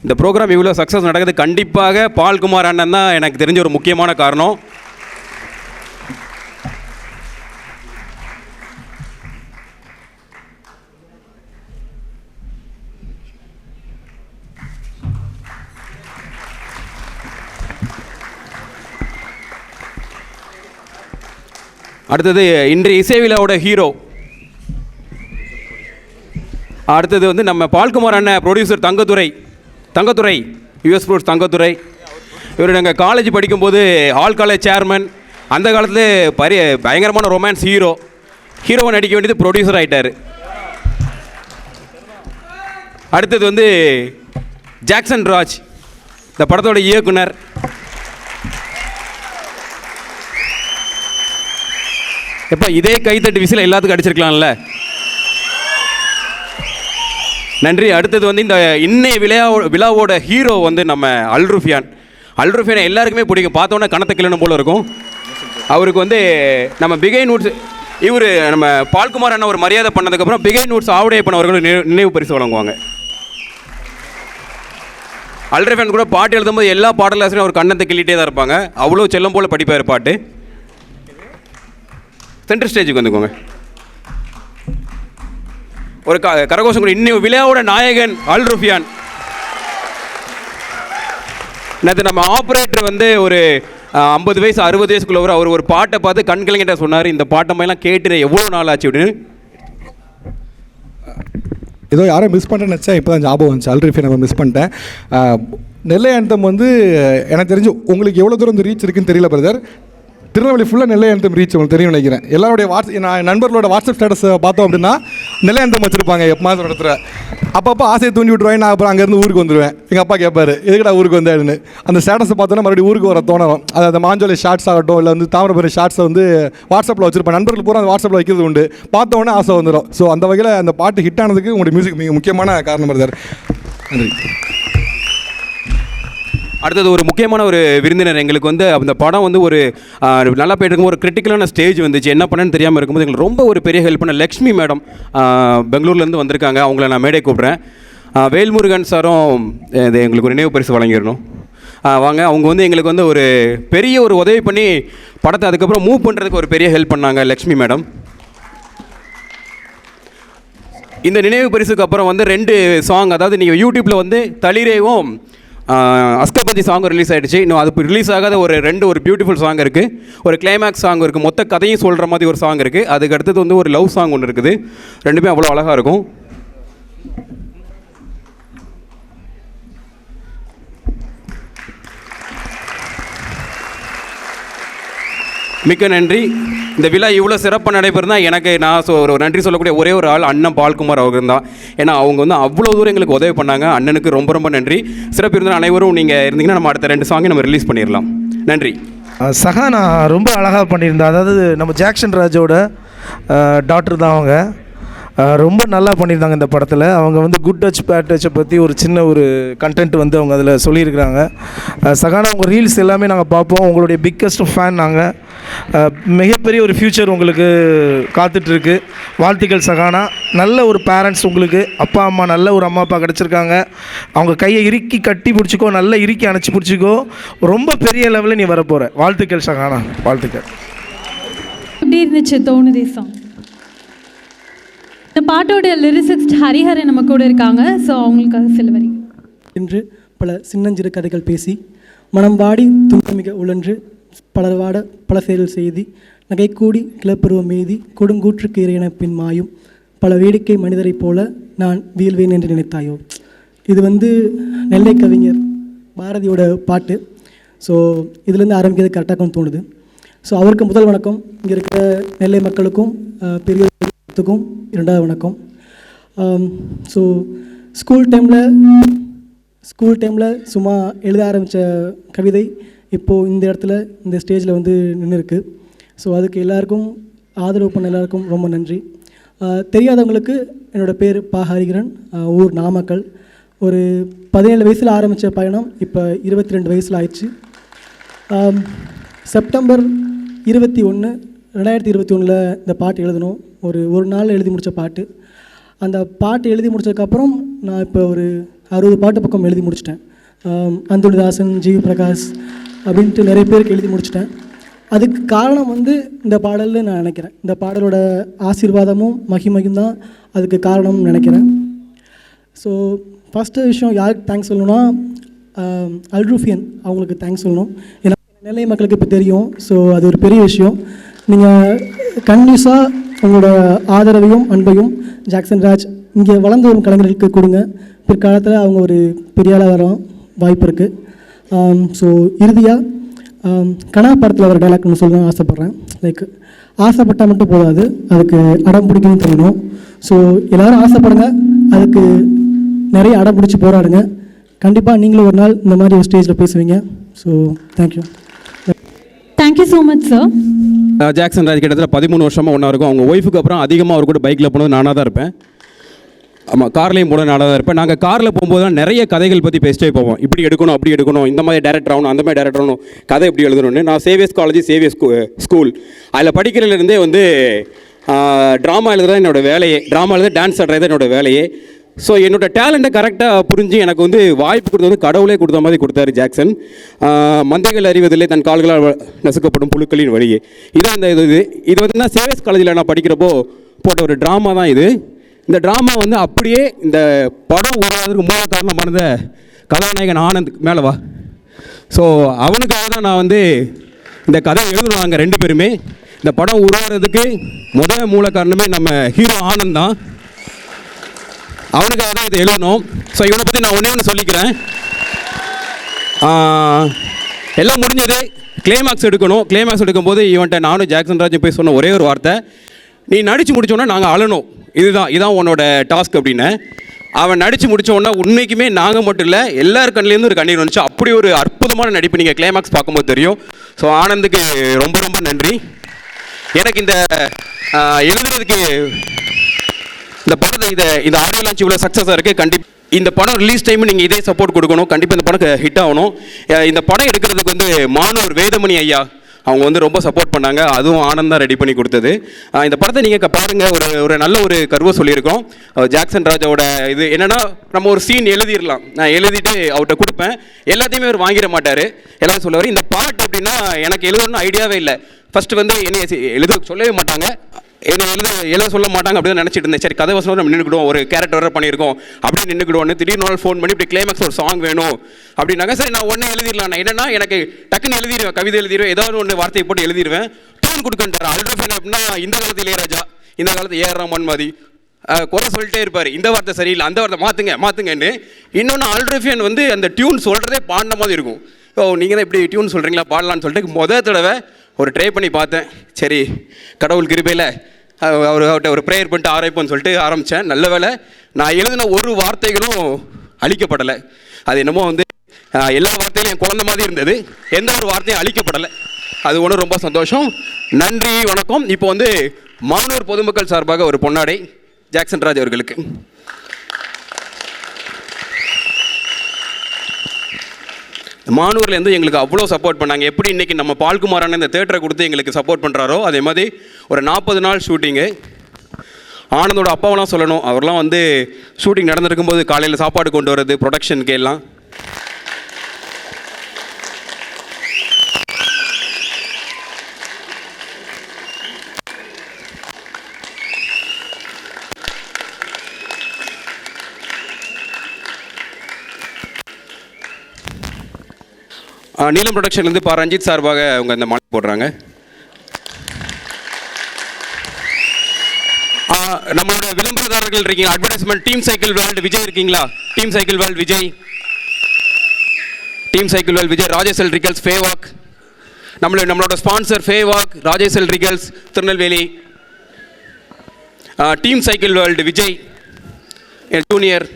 இந்த ப்ரோக்ராம் இவ்வளோ சக்ஸஸ் நடக்குது கண்டிப்பாக பால்குமார் அண்ணன் தான் எனக்கு தெரிஞ்ச ஒரு முக்கியமான காரணம். அடுத்தது இன்றைய இசை விழாவோட ஹீரோ. அடுத்தது வந்து நம்ம பால்குமார் அண்ணன் producer Thangathurai US fruits Thangathurai. இவர் நாங்கள் காலேஜ் படிக்கும்போது ஆல் காலேஜ் சேர்மன். அந்த காலத்தில் பயங்கரமான ரொமான்ஸ் ஹீரோவை நடிக்க வேண்டியது ப்ரொடியூசர் ஆகிட்டார். அடுத்தது வந்து ஜாக்சன் ராஜ், இந்த படத்தோட இயக்குனர். எப்போ இதே கைத்தட்டு விசில் எல்லாத்துக்கும் அடிச்சிருக்கலாம்ல. நன்றி. அடுத்தது வந்து இந்த இன்னைய விழாவோட ஹீரோ வந்து நம்ம அல்ருஃபியான் எல்லாருக்குமே பிடிக்கும். பார்த்தோன்னே கணத்தை கிளணும் போல இருக்கும். அவருக்கு வந்து நம்ம பிகை நோட்ஸ் இவர் நம்ம பால்குமார் அண்ணன் ஒரு மரியாதை பண்ணதுக்கப்புறம் பிகை நோட்ஸ் ஆவுடையப்பன் அவர்கள் நினைவு பரிசு வழங்குவாங்க. அல்ருஃபியான் கூட பாட்டு எழுதும்போது எல்லா பாடலாசிரியரும் அவர் கண்ணத்தை கிள்ளிட்டே தான் இருப்பாங்க. அவ்வளோ செல்லம் போல் படிப்பார் பாட்டு. சென்ட்ரல் ஸ்டேஜுக்கு வந்துக்கோங்க. ஒரு கரகோஷம் கூட இன்னும் விழாவோட நாயகன் அல்ருஃபியான். நேற்று நம்ம ஆப்ரேட்டர் வந்து ஒரு 50 வயசு 60 வயசுக்குள்ளவர். அவர் ஒரு பாட்டை பார்த்து கண்கலங்கிட்ட சொன்னார், இந்த பாட்டை மாதிரிலாம் கேட்டு எவ்வளோ நாள் ஆச்சு அப்படின்னு. ஏதோ யாரும் மிஸ் பண்ணுறேன்னு நினச்சா இப்போ தான் ஞாபகம் வந்துச்சு. அல்ருஃபியான் நம்ம மிஸ் பண்ணிட்டேன். நெல்லை ஆந்தம் வந்து எனக்கு தெரிஞ்சு உங்களுக்கு எவ்வளோ தூரம் இந்த ரீச் இருக்குன்னு தெரியல பிரதர். திருநெல்வேலி ஃபுல்லாக நெல்லை ஆந்தம் ரீச் உங்களுக்கு தெரியும் நினைக்கிறேன். எல்லாருடைய நான் நண்பர்களோட வாட்ஸ்அப் ஸ்டேட்டஸ் பார்த்தோம் அப்படின்னா நெல்லை ஆந்தம் வச்சுருப்பாங்க எப்போது இடத்துல. அப்பப்போ ஆசையை தூண்டி விட்டுருவேன். நான் அப்புறம் அங்கேருந்து ஊருக்கு வந்துடுவேன். எங்கள் அப்பா கேட்பாரு, எதுக்கடா ஊருக்கு வந்தாருன்னு. அந்த ஸ்டேட்டஸை பார்த்தோன்னா மறுபடியும் ஊருக்கு வர தோணும். அது அந்த மாஞ்சோலை ஷார்ட்ஸ் ஆகட்டும், இல்லை வந்து தாமிரபரணி ஷார்ட்ஸை வந்து வாட்ஸ்அப்பில் வச்சுருப்பேன். நண்பர்கள் பூரா அந்த வாட்ஸ்அப்பில் வைக்கிறது உண்டு. பார்த்தோன்னே ஆசை வந்துடும். ஸோ அந்த வகையில் அந்த பாட்டு ஹிட் ஆனதுக்கு உங்களுடைய மியூசிக் மிக முக்கியமான காரணம் பிரதர். நன்றி. அடுத்தது ஒரு முக்கியமான ஒரு விருந்தினர். எங்களுக்கு வந்து அந்த படம் வந்து ஒரு நல்லா போய்ட்டு இருக்கும்போது ஒரு கிரிட்டிக்கலான ஸ்டேஜ் வந்துச்சு. என்ன பண்ணேன்னு தெரியாமல் இருக்கும்போது எங்களுக்கு ரொம்ப ஒரு பெரிய ஹெல்ப் பண்ண லக்ஷ்மி மேடம் பெங்களூர்லேருந்து வந்திருக்காங்க. அவங்கள நான் மேடை கூப்பிட்றேன். வேல்முருகன் சாரும் இது எங்களுக்கு ஒரு நினைவு பரிசு வழங்கிடணும். வாங்க. அவங்க வந்து எங்களுக்கு வந்து ஒரு பெரிய ஒரு உதவி பண்ணி படத்தை அதுக்கப்புறம் மூவ் பண்ணுறதுக்கு ஒரு பெரிய ஹெல்ப் பண்ணாங்க லக்ஷ்மி மேடம். இந்த நினைவு பரிசுக்கு அப்புறம் வந்து 2 சாங், அதாவது நீங்கள் யூடியூப்பில் வந்து தளிரேவும் அஸ்கபதி சாங் ரிலீஸ் ஆகிடுச்சு. இன்னும் அது ரிலீஸ் ஆகாத ஒரு பியூட்டிஃபுல் சாங் இருக்குது. ஒரு கிளைமேக்ஸ் சாங் இருக்குது. மொத்த கதையும் சொல்கிற மாதிரி ஒரு சாங் இருக்குது. அதுக்கு அடுத்தது வந்து ஒரு லவ் சாங் ஒன்று இருக்குது. ரெண்டுமே அவ்வளோ அழகாக இருக்கும். மிக்க நன்றி. இந்த விழா இவ்வளோ சிறப்பாக நடைபெறுனா எனக்கு நான் ஒரு நன்றி சொல்லக்கூடிய ஒரே ஒரு ஆள் அண்ணன் பால்குமார் அவர்கள் தான். ஏன்னா அவங்க வந்து அவ்வளோ தூரம் எங்களுக்கு உதவி பண்ணாங்க. அண்ணனுக்கு ரொம்ப ரொம்ப நன்றி. சிறப்பு இருந்தால் அனைவரும் நீங்கள் இருந்தீங்கன்னா நம்ம அடுத்த 2 சாங்கை நம்ம ரிலீஸ் பண்ணிடலாம். நன்றி. சஹானா ரொம்ப அழகாக பண்ணியிருந்தா. அதாவது நம்ம ஜாக்சன் ராஜோட டாக்டர் தான் அவங்க. ரொம்ப நல்லா பண்ணியிருந்தாங்க இந்த படத்தில். அவங்க வந்து குட் டச் பேட் டச்சை பற்றி ஒரு சின்ன ஒரு கண்டென்ட் வந்து அவங்க அதில் சொல்லியிருக்கிறாங்க. சகானா உங்கள் ரீல்ஸ் எல்லாமே நாங்கள் பார்ப்போம். உங்களுடைய பிக்கஸ்ட் ஃபேன் நாங்கள். மிகப்பெரிய ஒரு ஃப்யூச்சர் உங்களுக்கு காத்துட்ருக்கு. வாழ்த்துக்கள் சகானா. நல்ல ஒரு பேரண்ட்ஸ் உங்களுக்கு, அப்பா அம்மா நல்ல ஒரு அம்மா அப்பா கிடச்சிருக்காங்க. அவங்க கையை இறுக்கி கட்டி பிடிச்சிக்கோ, நல்லா இறுக்கி அணைச்சி பிடிச்சிக்கோ. ரொம்ப பெரிய லெவலில் நீ வரப்போகிற. வாழ்த்துக்கள் சகானா, வாழ்த்துக்கள். எப்படி இருந்துச்சு தோணுதே சாங்? இந்த பாட்டோட லிரிசிஸ்ட் ஹரிஹரன் நம்ம கூட இருக்காங்க. ஸோ அவங்களுக்காக சில வரி. என்று பல சின்னஞ்சிறு கதைகள் பேசி மனம் வாடி துன்பமிக உழன்று பலர்வாட பல செயல் செய்தி நகை கூடி கிளப்பருவ மீதி கொடுங்கூற்றுக்கு இறையன பின் மாயும் பல வேடிக்கை மனிதரைப் போல நான் வீழ்வேன் என்று நினைத்தாயோ. இது வந்து நெல்லை கவிஞர் பாரதியோட பாட்டு. ஸோ இதுலேருந்து ஆரம்பிக்கிறது கரெக்டாக தோணுது. ஸோ அவருக்கு முதல் வணக்கம். இங்கே இருக்கிற நெல்லை மக்களுக்கும் பெரியவர்களுக்கும் 2வது வணக்கம். ஸோ ஸ்கூல் டைமில் சும்மா எழுத ஆரம்பித்த கவிதை இப்போது இந்த இடத்துல இந்த ஸ்டேஜில் வந்து நின்று இருக்கு. ஸோ அதுக்கு எல்லாருக்கும் ஆதரவு பண்ண எல்லாருக்கும் ரொம்ப நன்றி. தெரியாதவங்களுக்கு என்னோடய பேர் பா ஹரிகரன், ஊர் நாமக்கல். ஒரு 17 வயசில் ஆரம்பித்த பயணம் இப்போ 22 வயசில் ஆயிடுச்சு. செப்டம்பர் 21, 2021 இந்த பாட்டு எழுதணும். ஒரு நாள் எழுதி முடித்த பாட்டு. அந்த பாட்டு எழுதி முடித்ததுக்கப்புறம் நான் இப்போ ஒரு 60 பாட்டு பக்கம் எழுதி முடிச்சிட்டேன். அந்தோணிதாசன், ஜி பிரகாஷ் அப்படின்ட்டு நிறைய பேருக்கு எழுதி முடிச்சிட்டேன். அதுக்கு காரணம் வந்து இந்த பாடல்னு நான் நினைக்கிறேன். இந்த பாடலோட ஆசீர்வாதமும் மகிமையும் தான் அதுக்கு காரணம்னு நினைக்கிறேன். ஸோ ஃபஸ்ட்டு விஷயம் யாருக்கு தேங்க்ஸ் சொல்லணும்னா அல்ரூஃபியன் அவங்களுக்கு தேங்க்ஸ் சொல்லணும். ஏன்னா நெல்லை மக்களுக்கு இப்போ தெரியும். ஸோ அது ஒரு பெரிய விஷயம். நீங்கள் கண்டிப்பாக உங்களோட ஆதரவையும் அன்பையும் ஜாக்சன் ராஜ் இங்கே வளர்ந்து வரும் கலைஞர்களுக்கு கொடுங்க. பிற்காலத்தில் அவங்க ஒரு பெரிய ஆளாக வர வாய்ப்பு இருக்குது. ஸோ இறுதியாக கனா படத்தில் வர டைலாக் ஒன்று சொல்லணும்னு ஆசைப்பட்றேன். லைக் ஆசைப்பட்டால் மட்டும் போதாது, அதுக்கு அடம் பிடிக்கணும்னு தெரியணும். ஸோ எல்லோரும் ஆசைப்படுங்க, அதுக்கு நிறைய அடம் பிடிச்சி போராடுங்க. கண்டிப்பாக நீங்களும் ஒரு நாள் இந்த மாதிரி ஒரு ஸ்டேஜில் பேசுவீங்க. So thank you. Thank you so much sir. Jackson Raj கிட்டத்தட்ட 13 வருஷமாக ஒன்றா இருக்கும். அவங்க ஒய்ஃபுக்கு அப்புறம் அதிகமாக அவர் கூட பைக்கில் போனது நானாக தான் இருப்பேன். ஆமாம், கார்லேயும் போன நானாக தான் இருப்பேன். நாங்கள் காரில் போகும்போது தான் நிறைய கதைகள் பற்றி பேசிட்டே போவோம். இப்படி எடுக்கணும், அப்படி எடுக்கணும், இந்த மாதிரி டேரக்டர் ஆகணும், அந்த மாதிரி டேரக்டர் ஆகணும், கதை எப்படி எழுதணும்னு. நான் சேவியர்ஸ் காலேஜ், சேவியர்ஸ் ஸ்கூல் அதில் படிக்கிறதுலேருந்தே வந்து ட்ராமா எழுதுறது என்னோடய வேலையே. ட்ராமா எழுத, டான்ஸ் ஆடுறது என்னோடய வேலையே. ஸோ என்னோட டேலண்ட்டை கரெக்டாக புரிஞ்சு எனக்கு வந்து வாய்ப்பு கொடுத்தது வந்து கடவுளே கொடுத்த மாதிரி கொடுத்தாரு ஜாக்சன். மந்தைகள் அறிவதில்லை தன் கால்களால் நசுக்கப்படும் புழுக்களின் வழியே. இதான் இந்த இது வந்து நான் சேவியர்ஸ் காலேஜில் நான் படிக்கிறப்போ போட்ட ஒரு ட்ராமா தான் இது. இந்த ட்ராமா வந்து அப்படியே இந்த படம் உருவாகிறதுக்கு மூல காரணமானத கதாநாயகன் ஆனந்த் மேலே வா. ஸோ அவனுக்காக தான் நான் வந்து இந்த கதை எழுதணும். நாங்கள் 2 பேருமே இந்த படம் உருவாகிறதுக்கு மூல காரணமே நம்ம ஹீரோ ஆனந்த் தான். அவனுக்காக தான் இதை எழுதணும். ஸோ இவனை பற்றி நான் ஒன்று சொல்லிக்கிறேன். எல்லாம் முடிஞ்சது, கிளைமாக்ஸ் எடுக்கணும். கிளைமாக்ஸ் எடுக்கும்போது இவன்ட்ட நானும் ஜாக்சன் ராஜும் போய் சொன்ன ஒரே ஒரு வார்த்தை, நீ நடித்து முடித்தோன்னா நாங்கள் அழணும், இதான் உன்னோட டாஸ்க் அப்படின்னு. அவன் நடித்து முடித்தோன்னா உண்மைக்குமே நாங்கள் மட்டும் இல்லை, எல்லார் கண்ணிலேருந்து ஒரு கண்ணீர் வந்துச்சு. அப்படி ஒரு அற்புதமான நடிப்பு நீங்கள் கிளைமாக்ஸ் பார்க்கும்போது தெரியும். ஸோ ஆனந்துக்கு ரொம்ப ரொம்ப நன்றி. எனக்கு இந்த எழுதுறதுக்கு இந்த படத்தை இந்த ஆடியோ லான்ச் இவ்வளோ சக்ஸஸாக இருக்குது. கண்டிப்பாக இந்த படம் ரிலீஸ் டைம் நீங்கள் இதே சப்போர்ட் கொடுக்கணும். கண்டிப்பாக இந்த படம் ஹிட் ஆகணும். இந்த படம் எடுக்கிறதுக்கு வந்து மானூர் வேதமணி ஐயா அவங்க வந்து ரொம்ப சப்போர்ட் பண்ணாங்க. அதுவும் ஆனந்த் தான் ரெடி பண்ணி கொடுத்தது. இந்த படத்தை நீங்கள் பாருங்கள். ஒரு நல்ல ஒரு கருவை சொல்லியிருக்கோம். ஜாக்சன் ராஜாவோட இது என்னென்னா, நம்ம ஒரு சீன் எழுதிடலாம், நான் எழுதிட்டு அவர்கிட்ட கொடுப்பேன். எல்லாத்தையுமே அவர் வாங்கிட மாட்டார். எல்லாரும் சொல்லுவார், இந்த பாட்டு அப்படின்னா எனக்கு எழுதணும்னு ஐடியாவே இல்லை. ஃபஸ்ட்டு வந்து என்னை எழுத சொல்லவே மாட்டாங்க, என்ன எழுத சொல்ல மாட்டாங்க அப்படின்னு நினச்சிட்டு இருந்தேன். சரி, கதை வசனம் நம்ம நின்றுக்கிடுவோம், ஒரு கேரக்டர் பண்ணியிருக்கோம் அப்படின்னு நின்றுக்கிடுவோன்னு திடீர்னு நாள் ஃபோன் பண்ணி இப்படி கிளைமேக்ஸ் ஒரு சாங் வேணும் அப்படின்னாங்க. சரி, நான் ஒன்றே எழுதிடலாம். நான் என்னன்னா, எனக்கு டக்குன்னு எழுதிடுவேன், கவிதை எழுதிடுவேன், ஏதாவது ஒன்று வார்த்தையை போட்டு எழுதிடுவேன். டோன் கொடுக்கன்றார். அல்ரூஃபியன் அப்படின்னா இந்த காலத்து இளையராஜா, இந்த காலத்து ஏஆர் ரஹ்மான் மாதிரி குறை சொல்லிட்டே இருப்பார், இந்த வார்த்தை சரியில்லை, அந்த வார்த்தை மாற்றுங்கன்னு. இன்னொன்று, அல்ரூஃபியன் வந்து அந்த டியூன் சொல்கிறதே பாடின மாதிரி இருக்கும். ஓ, நீங்கள் தான் இப்படி டியூன் சொல்கிறீங்களா, பாடலான்னு சொல்லிட்டு முதல் தடவை ஒரு ட்ரை பண்ணி பார்த்தேன். சரி கடவுள் கிருபையில் அவர்கிட்ட ஒரு ப்ரேயர் பண்ணிட்டு ஆரம்பிப்போன்னு சொல்லிட்டு ஆரம்பித்தேன். நல்ல வேளை நான் எழுதின ஒரு வார்த்தைகளும் அழிக்கப்படலை. அது என்னமோ வந்து எல்லா வார்த்தையும் என் குழந்தை மாதிரி இருந்தது, எந்த ஒரு வார்த்தையும் அழிக்கப்படலை. அது ஒன்று ரொம்ப சந்தோஷம். நன்றி, வணக்கம். இப்போ வந்து மானூர் பொதுமக்கள் சார்பாக ஒரு பொன்னாடை ஜாக்சன் ராஜ் அவர்களுக்கு. மானூர்லேருந்து எங்களுக்கு அவ்வளோ சப்போர்ட் பண்ணாங்க. எப்படி இன்றைக்கி நம்ம பால்குமாரான இந்த தேட்டரை கொடுத்து எங்களுக்கு சப்போர்ட் பண்ணுறாரோ அதே மாதிரி ஒரு 40 நாள் ஷூட்டிங்கு. ஆனந்தோட அப்பாவெல்லாம் சொல்லணும், அவர்லாம் வந்து ஷூட்டிங் நடந்திருக்கும்போது காலையில் சாப்பாடு கொண்டு வர்றது ப்ரொடக்ஷனுக்கு எல்லாம். நீலம் ப்ரொடக்ஷன்லேருந்து ரஞ்சித் சார்பாக அவங்க இந்த மாலை போடுறாங்க. நம்மளோட விளம்பரதாரர்கள் இருக்கீங்க, advertisement team cycle world Vijay இருக்கீங்களா? Team cycle world Vijay, team cycle world Vijay, Rajesh electricals, ஃபேவாக், நம்மளோட ஸ்பான்சர் ஃபேவாக், Rajesh electricals Tirunelveli, team cycle world Vijay junior,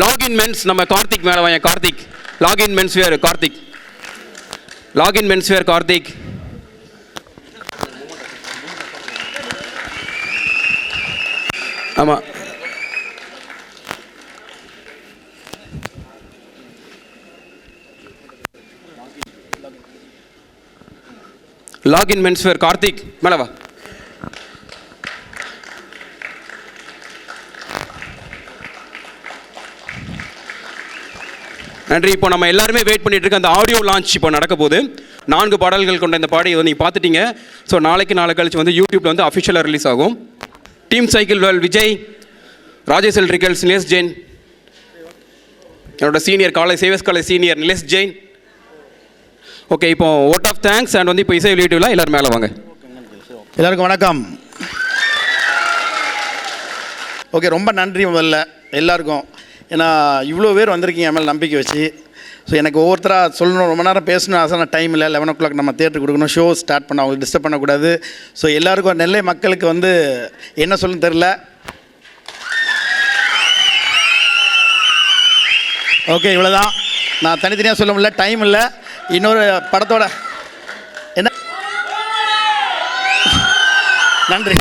login mens நம்ம கார்த்திக் மேலே வாங்க, Karthik login mens wear Karthik, login mens wear Karthik, ஆமாம் லாகின் மென்ஸ் வேர் கார்த்திக் மேலே வா. நன்றி. இப்போ நம்ம எல்லாருமே வெயிட் பண்ணிட்டு இருக்க அந்த ஆடியோ லான்ச் இப்போ நடக்க போகுது. 4 பாடல்கள் கொண்ட இந்த பாடி நீங்கள் பார்த்துட்டீங்க. ஸோ நாளை கழிச்சு வந்து யூடியூப்பில் வந்து அஃபிஷியலாக ரிலீஸ் ஆகும். Team cycle world Vijay, Rajesh electricals Nilesh Jain, என்னோட சீனியர் காலேஜ் சேவஸ் college senior Nilesh Jain. Okay, இப்போ ஓட் ஆஃப் தேங்க்ஸ் அண்ட் வந்து இப்போ இசை வெளியீட்டுல எல்லோரும் மேலே வாங்க. எல்லாருக்கும் வணக்கம். ஓகே, ரொம்ப நன்றி முதல்ல எல்லாருக்கும். ஏன்னா இவ்வளோ பேர் வந்திருக்கீங்க என் மேலே நம்பிக்கை வச்சு. ஸோ எனக்கு ஒவ்வொருத்தராக சொல்லணும், ரொம்ப நேரம் பேசணும் ஆசை, நான் டைம் இல்லை. 11 o'clock நம்ம தேட்டர் கொடுக்கணும், ஷோ ஸ்டார்ட் பண்ண, அவங்களுக்கு டிஸ்டர்ப் பண்ணக்கூடாது. ஸோ எல்லாருக்கும் நெல்லை மக்களுக்கு வந்து என்ன சொல்லணும்னு தெரில. ஓகே, இவ்வளோதான். நான் தனித்தனியாக சொல்ல முடியல, டைம் இல்லை. இன்னொரு படத்தோட என்ன நன்றி.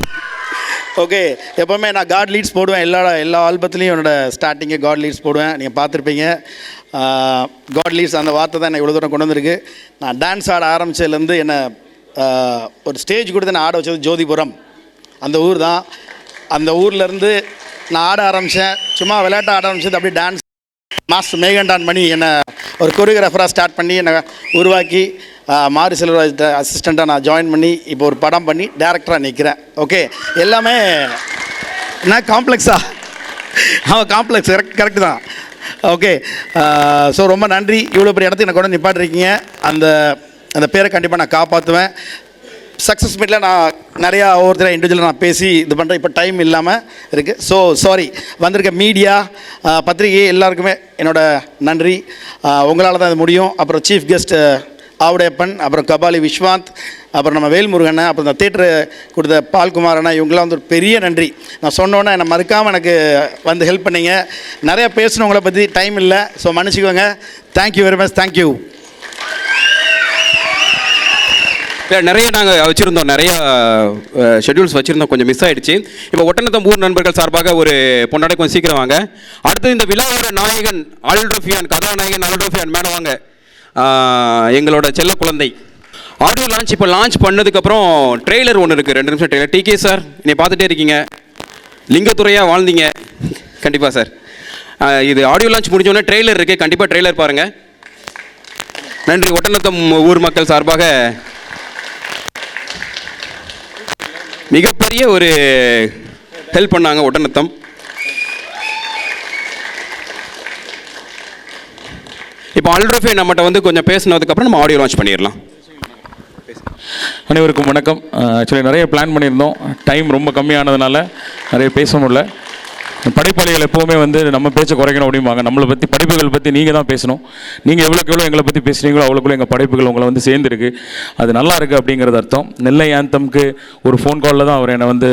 ஓகே, எப்போவுமே நான் காட் லீட்ஸ் போடுவேன், எல்லா ஆல்பத்துலேயும் என்னோடய ஸ்டார்டிங்கே காட் லீட்ஸ் போடுவேன். நீங்கள் பார்த்துருப்பீங்க. காட் லீட்ஸ் அந்த வார்த்தை தான் என்னை இவ்வளோ தூரம் கொண்டு வந்திருக்கு. நான் டான்ஸ் ஆட ஆரம்பித்ததுலேருந்து என்னை ஒரு ஸ்டேஜ் கொடுத்து நான் ஆட வச்சது ஜோதிபுரம், அந்த ஊர் தான். அந்த ஊர்லேருந்து நான் ஆட ஆரம்பித்தேன். சும்மா விளையாட்ட ஆட ஆரம்பிச்சது, அப்படியே டான்ஸ் மாஸ்டர் மேகண்டான் மணி என்னை ஒரு கொரியோகிராஃபராக ஸ்டார்ட் பண்ணி என்னை உருவாக்கி மாரி செல்வராஜ் அசிஸ்டண்ட்டாக நான் ஜாயின் பண்ணி இப்போ ஒரு படம் பண்ணி டேரக்டராக நிற்கிறேன். ஓகே, எல்லாமே என்ன காம்ப்ளெக்ஸா? அவன் காம்ப்ளெக்ஸ் கரெக்டு தான். ஓகே, ஸோ ரொம்ப நன்றி. இவ்வளோ பெரிய இடத்துக்கு எனக்கு கூட நிப்பாட்டிருக்கீங்க. அந்த பேரை கண்டிப்பாக நான் காப்பாற்றுவேன். சக்ஸஸ் மீட்டில் நான் நிறையா ஒவ்வொருத்தர இண்டிவிஜுவலாக நான் பேசி இது பண்ணுறேன். இப்போ டைம் இல்லாமல் இருக்குது. So sorry. வந்திருக்க மீடியா, பத்திரிகை எல்லாருக்குமே என்னோட நன்றி. உங்களால் தான் இது முடியும். அப்புறம் சீஃப் கெஸ்ட் ஆவுடையப்பன், அப்புறம் கபாலி விஸ்வாந்த், அப்புறம் நம்ம வேல்முருகனை, அப்புறம் இந்த தேட்டரு கொடுத்த பால்குமாரனை, இவங்களாம் வந்து ஒரு பெரிய நன்றி. நான் சொன்னோன்னே என்னை மறுக்காமல் எனக்கு வந்து ஹெல்ப் பண்ணிங்க. நிறையா பேசணுவங்களை பற்றி டைம் இல்லை, ஸோ மன்னிச்சிக்கோங்க. Thank you very much. தேங்க்யூ. நிறைய நாங்கள் வச்சுருந்தோம், நிறையா ஷெட்யூல்ஸ் வச்சுருந்தோம், கொஞ்சம் மிஸ் ஆகிடுச்சு. இப்போ ஒட்டநத்தம் ஊர் நண்பர்கள் சார்பாக ஒரு பொன்னாடை கொஞ்சம் சீக்கிரம் வாங்க. அடுத்து இந்த விழாவோட நாயகன் ஆல்ட்ரோஃபியான், கதாநாயகன் ஆல்ட்ரோஃபியான் மேலே வாங்க. எங்களோட செல்ல குழந்தை. ஆடியோ லான்ச் இப்போ லான்ச் பண்ணதுக்கப்புறம் ட்ரெய்லர் ஒன்று இருக்குது, 2 நிமிஷம் ட்ரெய்லர். டிகே சார், நீ பார்த்துட்டே இருக்கீங்க, லிங்கத்துறையாக வாழ்ந்தீங்க. கண்டிப்பாக சார், இது ஆடியோ லான்ச் முடிஞ்சோடனே ட்ரெய்லர் இருக்குது, கண்டிப்பாக ட்ரெய்லர் பாருங்கள். நன்றி. ஒட்டநத்தம் ஊர் மக்கள் சார்பாக மிகப்பெரிய ஒரு ஹெல்ப் பண்ணாங்க ஒட்டநத்தம். இப்போ ஆல்ட்ரோஃபே நம்மகிட்ட வந்து கொஞ்சம் பேசினதுக்கப்புறம் நம்ம ஆடியோ லான்ச் பண்ணிடலாம். அனைவருக்கும் வணக்கம். ஆக்சுவலி நிறைய பிளான் பண்ணியிருந்தோம், டைம் ரொம்ப கம்மியானதுனால நிறைய பேச முடியல. படைப்பாளிகள் எப்போவுமே வந்து நம்ம பேச்சை குறைக்கணும் அப்படிம்பாங்க. நம்மளை பற்றி படைப்புகள் பற்றி நீங்கள் தான் பேசணும். நீங்கள் எவ்வளோக்கு எவ்வளோ எங்களை பற்றி பேசுகிறீங்களோ அவ்வளோக்குள்ள எங்கள் படைப்புகள் உங்களை வந்து சேர்ந்துருக்கு. அது நல்லா இருக்குது அப்படிங்கிறது அர்த்தம். நெல்லை ஆந்தம்க்கு ஒரு ஃபோன் காலில் தான் அவர் என்னை வந்து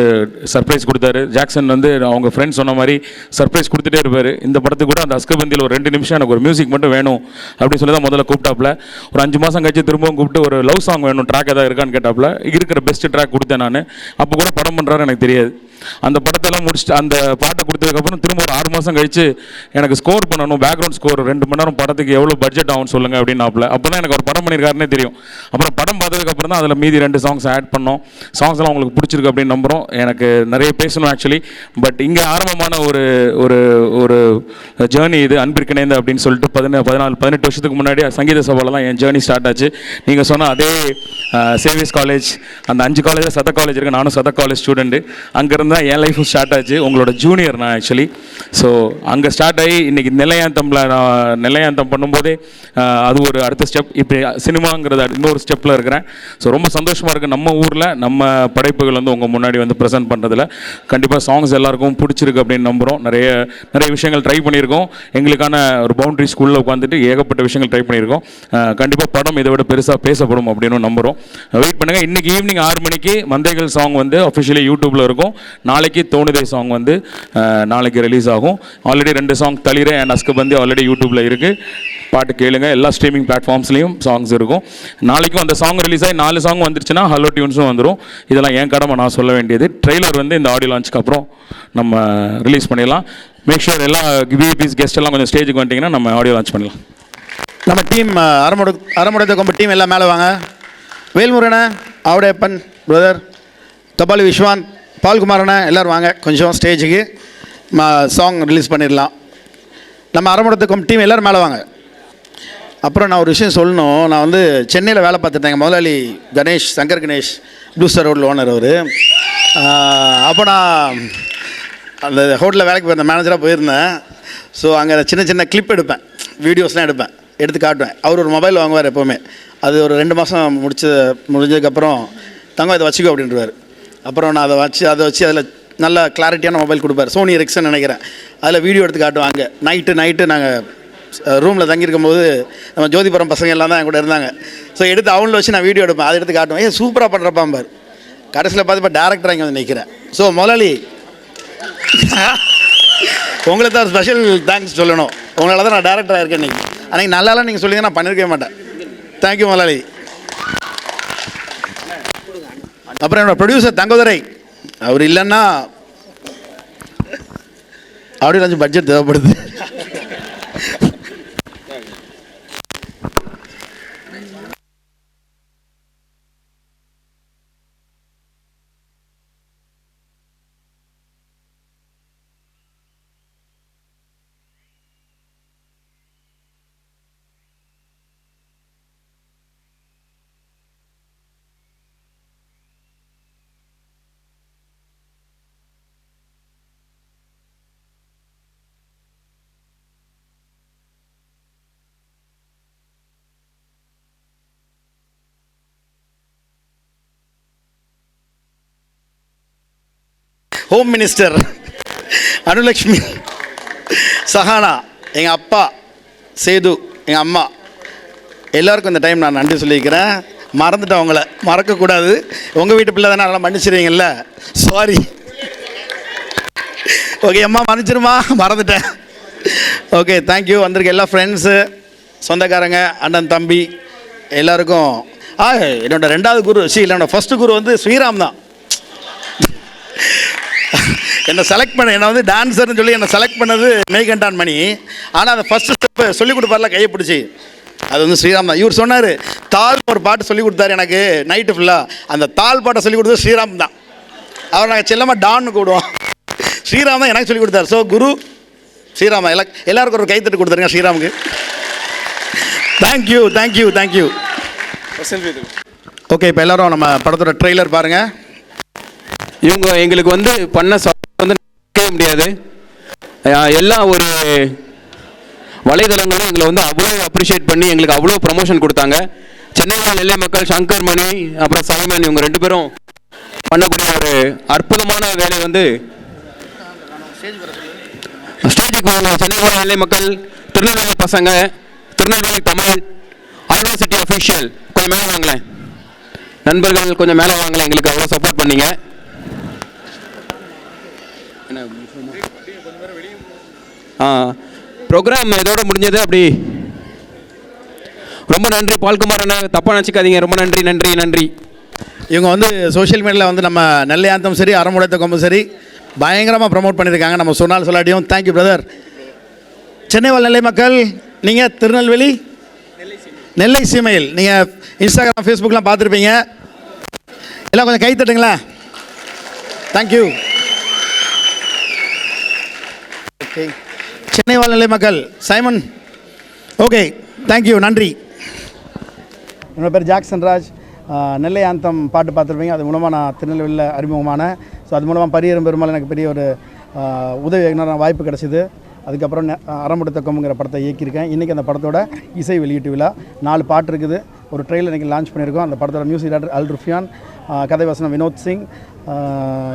சர்ப்ரைஸ் கொடுத்தாரு. ஜாக்சன் வந்து அவங்க ஃப்ரெண்ட் சொன்ன மாதிரி சர்ப்ரைஸ் கொடுத்துட்டே இருப்பார். இந்த படத்துக்கு கூட அந்த அஸ்கபந்தியில் ஒரு 2 நிமிஷம் எனக்கு ஒரு மியூசிக் மட்டும் வேணும் அப்படின்னு சொல்லி தான் முதல்ல கூப்பிட்டாப்புல. ஒரு 5 மாதம் கழிச்சு திரும்பவும் கூப்பிட்டு ஒரு லவ் சாங் வேணும், ட்ராக் ஏதாவது இருக்கான்னு கேட்டாப்புல. இருக்கிற பெஸ்ட் ட்ராக் கொடுத்தேன் நான். அப்போ கூட படம் பண்ணுறாரு எனக்கு தெரியாது. அந்த படத்தெல்லாம் முடிச்சுட்டு அந்த பாட்டை கொடுத்ததுக்கப்புறம் திரும்ப ஒரு 6 மாதம் கழிச்சு எனக்கு ஸ்கோர் பண்ணணும், பேக்ரவுண்ட் ஸ்கோர் 2 மணி நேரம் படத்துக்கு எவ்வளோ பட்ஜெட் ஆகும்னு சொல்லுங்கள் அப்படின்னாப்புல. அப்போ தான் எனக்கு ஒரு படம் பண்ணியிருக்காருன்னே தெரியும். அப்புறம் படம் பார்த்ததுக்கப்புறம் தான் அதில் மீதி 2 சாங்ஸ் ஆட் பண்ணோம். சாங்ஸ்லாம் உங்களுக்கு பிடிச்சிருக்கு அப்படின்னு நம்புகிறோம். எனக்கு நிறைய பேசணும் ஆக்சுவலி. பட் இங்கே ஆரம்பமான ஒரு ஒரு ஒரு ஜேர்னி இது அன்பிற்கிணைந்து அப்படின்னு சொல்லிட்டு 18 வருஷத்துக்கு முன்னாடி சங்கீத சபாவில் தான் என் ஜேர்னி ஸ்டார்ட் ஆச்சு. நீங்கள் சொன்ன அதே சேவியர்ஸ் காலேஜ், அந்த 5 காலேஜில் சதக் காலேஜ் இருக்குது. நானும் சதக் காலேஜ் ஸ்டூடெண்ட்டு. அங்கேருந்து தான் என் லைஃபும் ஸ்டார்ட் ஆச்சு. உங்களோட ஜூனியர் நான் ஆக்சுவலி. ஸோ அங்கே ஸ்டார்ட் ஆகி இன்றைக்கி நெல்லையாந்தம் பண்ணும்போதே அது ஒரு அடுத்த ஸ்டெப். இப்போ சினிமாங்கிறது இன்னொரு ஸ்டெப்பில் இருக்கிறேன். ஸோ ரொம்ப சந்தோஷமாக இருக்குது. நம்ம ஊரில் நம்ம படைப்புகள் வந்து உங்கள் முன்னாடி வந்து ப்ரெசென்ட் பண்ணுறதுல கண்டிப்பாக சாங்ஸ் எல்லாருக்கும் பிடிச்சிருக்கு அப்படின்னு நம்புகிறோம். நிறைய விஷயங்கள் ட்ரை பண்ணியிருக்கோம். எங்களுக்கான ஒரு பவுண்டரி ஸ்கூலில் உட்காந்துட்டு ஏகப்பட்ட விஷயங்கள் ட்ரை பண்ணியிருக்கோம். கண்டிப்பாக படம் இதை விட பெருசாக பேசப்படும் அப்படின்னு நம்புகிறோம். வெயிட் பண்ணுங்கள். இன்றைக்கி ஈவினிங் 6 மணிக்கு மந்தைகள் சாங் வந்து அஃபிஷியலி யூடியூப்பில் இருக்கும். நாளைக்கு தோணுதே சாங் வந்து நாளைக்கு ரிலீஸ் ஆகும். ஆல்ரெடி 2 சாங் தளிரே அண்ட் அஸ்கபந்தி ஆல்ரெடி யூடியூப்பில் இருக்குது. பாட்டு கேளுங்க. எல்லா ஸ்ட்ரீமிங் பிளாட்ஃபார்ம்ஸ்லேயும் சாங்ஸ் இருக்கும். நாளைக்கும் அந்த சாங் ரிலீஸ் ஆகி 4 சாங் வந்துருச்சுன்னா ஹலோ டியூன்ஸும் வந்துடும். இதெல்லாம் என் கடமை, நான் சொல்ல வேண்டியது. ட்ரெய்லர் வந்து இந்த ஆடியோ லான்ச்சுக்கு அப்புறம் நம்ம ரிலீஸ் பண்ணிடலாம். மேக் ஷூர் எல்லா விஐபிஸ் கெஸ்ட் எல்லாம் கொஞ்சம் ஸ்டேஜுக்கு வந்துட்டிங்கன்னா நம்ம ஆடியோ லான்ச் பண்ணலாம். நம்ம டீம் அறமுடைத்த கொம்பு டீம் எல்லாம் மேலே வாங்க. வேல்முருகனை, ஆவுடையப்பன் பிரதர், கபாலி விஸ்வாந்த், பால்குமாரனை எல்லோரும் வாங்க கொஞ்சம் ஸ்டேஜுக்கு. சாங் ரிலீஸ் பண்ணிடலாம். நம்ம அறமுடைத்த கொம்பு டீம் எல்லோரும் மேலே வாங்க. அப்புறம் நான் ஒரு விஷயம் சொல்லணும். நான் வந்து சென்னையில் வேலை பார்த்துட்டேன். முதலாளி கணேஷ், சங்கர் கணேஷ், ப்ளூ ஸ்டார் ரோட்டில் ஓனர் அவர். அப்போ நான் அந்த ஹோட்டலில் வேலைக்கு போயிருந்தேன், மேனேஜராக போயிருந்தேன். ஸோ அங்கே சின்ன கிளிப் எடுப்பேன், வீடியோஸ்லாம் எடுத்து காட்டுவேன். அவர் ஒரு மொபைல் வாங்குவார் எப்போவுமே. அது ஒரு 2 மாதம் முடிஞ்சதுக்கப்புறம் தங்கம் இதை வச்சுக்கோ அப்படின்றவார். அப்புறம் நான் அதை வச்சு அதில் நல்ல கிளாரிட்டியான மொபைல் கொடுப்பார். சோனி எரிக்சன் நினைக்கிறேன். அதில் வீடியோ எடுத்து காட்டுவாங்க. நைட்டு நாங்கள் ரூமில் தங்கியிருக்கும் போது நம்ம ஜோதிபுரம் பசங்க எல்லாம் தான் என் கூட இருந்தாங்க. ஸோ எடுத்து அவங்கள வச்சு நான் வீடியோ எடுப்பேன். அதை எடுத்து காட்டுவேன். சூப்பராக பண்ணுறப்பாம்பார். கடைசியில் பார்த்து இப்போ டேரக்டராக இங்கே வந்து நிற்கிறேன். ஸோ முதலாளி உங்களுக்கு தான் ஸ்பெஷல் தேங்க்ஸ் சொல்லணும். உங்களால் தான் நான் டேரக்டராக இருக்கேன் இன்றைக்கி. அன்றைக்கி நல்லாலாம் நீங்கள் சொல்லிங்க நான் பண்ணியிருக்கவே மாட்டேன். தேங்க்யூ முதலாளி. அப்புறம் என்னோடய ப்ரொடியூசர் தங்கதுரை, அவர் இல்லைன்னா அப்படியே கொஞ்சம் பட்ஜெட் தேவைப்படுது. ஹோம் மினிஸ்டர் அனுலக்ஷ்மி, சஹானா, எங்கள் அப்பா சேது, எங்கள் அம்மா எல்லாருக்கும் இந்த டைம் நான் நன்றி சொல்லிக்கிறேன். மறந்துட்டேன், உங்களை மறக்கக்கூடாது. உங்கள் வீட்டு பிள்ளை தானே, நல்லா மன்னிச்சிருவீங்கல்ல? சாரி. ஓகே அம்மா, மன்னிச்சிருமா, மறந்துட்டேன். Okay, thank you. வந்திருக்க எல்லா ஃப்ரெண்ட்ஸு, சொந்தக்காரங்க, அண்ணன் தம்பி எல்லாருக்கும். என்னோடய 2வது குரு என்னோடய ஃபஸ்ட்டு குரு வந்து ஸ்ரீராம் தான். என்னை செலக்ட் பண்ண, என்னை வந்து டான்ஸர்னு சொல்லி என்னை செலக்ட் பண்ணது மெய்கண்டான் மணி. ஆனால் அந்த ஃபஸ்ட்டு ஸ்டெப்பு சொல்லிக் கொடுப்பார்ல கையை பிடிச்சி, அது வந்து ஸ்ரீராம் தான். இவர் சொன்னார், தால் ஒரு பாட்டு சொல்லிக் கொடுத்தாரு எனக்கு நைட்டு ஃபுல்லாக. அந்த தால் பாட்டை சொல்லிக் கொடுத்தது ஸ்ரீராம் தான். அவர் நாங்கள் செல்லமாக டான்னு கூடுவோம். ஸ்ரீராம் தான் எனக்கு சொல்லிக் கொடுத்தாரு. ஸோ குரு ஸ்ரீராமா. எல்லாருக்கும் ஒரு கைத்தட்டு கொடுத்துருங்க ஸ்ரீராமுக்கு. Thank you thank you thank you. ஓகே, இப்போ எல்லோரும் நம்ம படத்தோட ட்ரெய்லர் பாருங்கள். இவங்க எங்களுக்கு வந்து பண்ண வந்து முடியாது. எல்லா ஒரு வலைதளங்களும் எங்களை வந்து அவ்வளோ அப்ரிஷியேட் பண்ணி எங்களுக்கு அவ்வளோ ப்ரமோஷன் கொடுத்தாங்க. சென்னையில் நெல்லை மக்கள், சங்கர் மணி, அப்புறம் சைமன், இவங்க 2 பேரும் பண்ணக்கூடிய ஒரு அற்புதமான வேலை வந்து மேடைக்கு சென்னை நிலை மக்கள், திருநெல்வேலி பசங்க, திருநெல்வேலி தமிழ், யூனிவர்சிட்டி அஃபீஷியல் கொஞ்சம் மேலே வாங்களேன். நண்பர்கள் கொஞ்சம் மேலே வாங்களேன், எங்களுக்கு அவ்வளோ சப்போர்ட் பண்ணீங்க. ப்ரோக்ராம் இதோட முடிஞ்சது. அப்படி ரொம்ப நன்றி பால்குமார் அண்ணா, தப்பாக நினச்சிக்காதீங்க. ரொம்ப நன்றி நன்றி நன்றி. இவங்க வந்து சோஷியல் மீடியாவில் வந்து நம்ம நெல்லை ஆந்தம் சரி, அறமுடைத்த கொம்பு சரி பயங்கரமாக ப்ரமோட் பண்ணியிருக்காங்க. நம்ம சொன்னால் சொல்லாட்டியும் தேங்க்யூ பிரதர். சென்னை வாழ் நெல்லை மக்கள், நீங்கள் திருநெல்வேலி நெல்லை சீமையில் நீங்கள் இன்ஸ்டாகிராம் ஃபேஸ்புக்கெலாம் பார்த்துருப்பீங்க. எல்லாம் கொஞ்சம் கை தட்டுங்களா. தேங்க்யூ. ஓகே, சென்னை வாழ் நெல்லை மக்கள், சைமன். ஓகே, தேங்க்யூ, நன்றி. என்னோட பேர் ஜாக்சன் ராஜ். நெல்லை ஆந்தம் பாட்டு பார்த்துருப்பீங்க. அது மூலமாக நான் திருநெல்வேலியில் அறிமுகமான. ஸோ அது மூலமாக பரியரும் பெருமாள் எனக்கு பெரிய ஒரு உதவி இயக்குனர் வாய்ப்பு கிடச்சிது. அதுக்கப்புறம் அறமுடைத்த கொம்புங்கிற படத்தை இயக்கியிருக்கேன். இன்றைக்கி அந்த படத்தோட இசை வெளியீட்டு விழா. 4 பாட்டு இருக்குது. ஒரு ட்ரெயிலர் இன்றைக்கி லான்ச் பண்ணியிருக்கோம். அந்த படத்தோட மியூசிக் டைரக்டர் அல் ருஃபியான், கதை வசனம் வினோத் சிங்,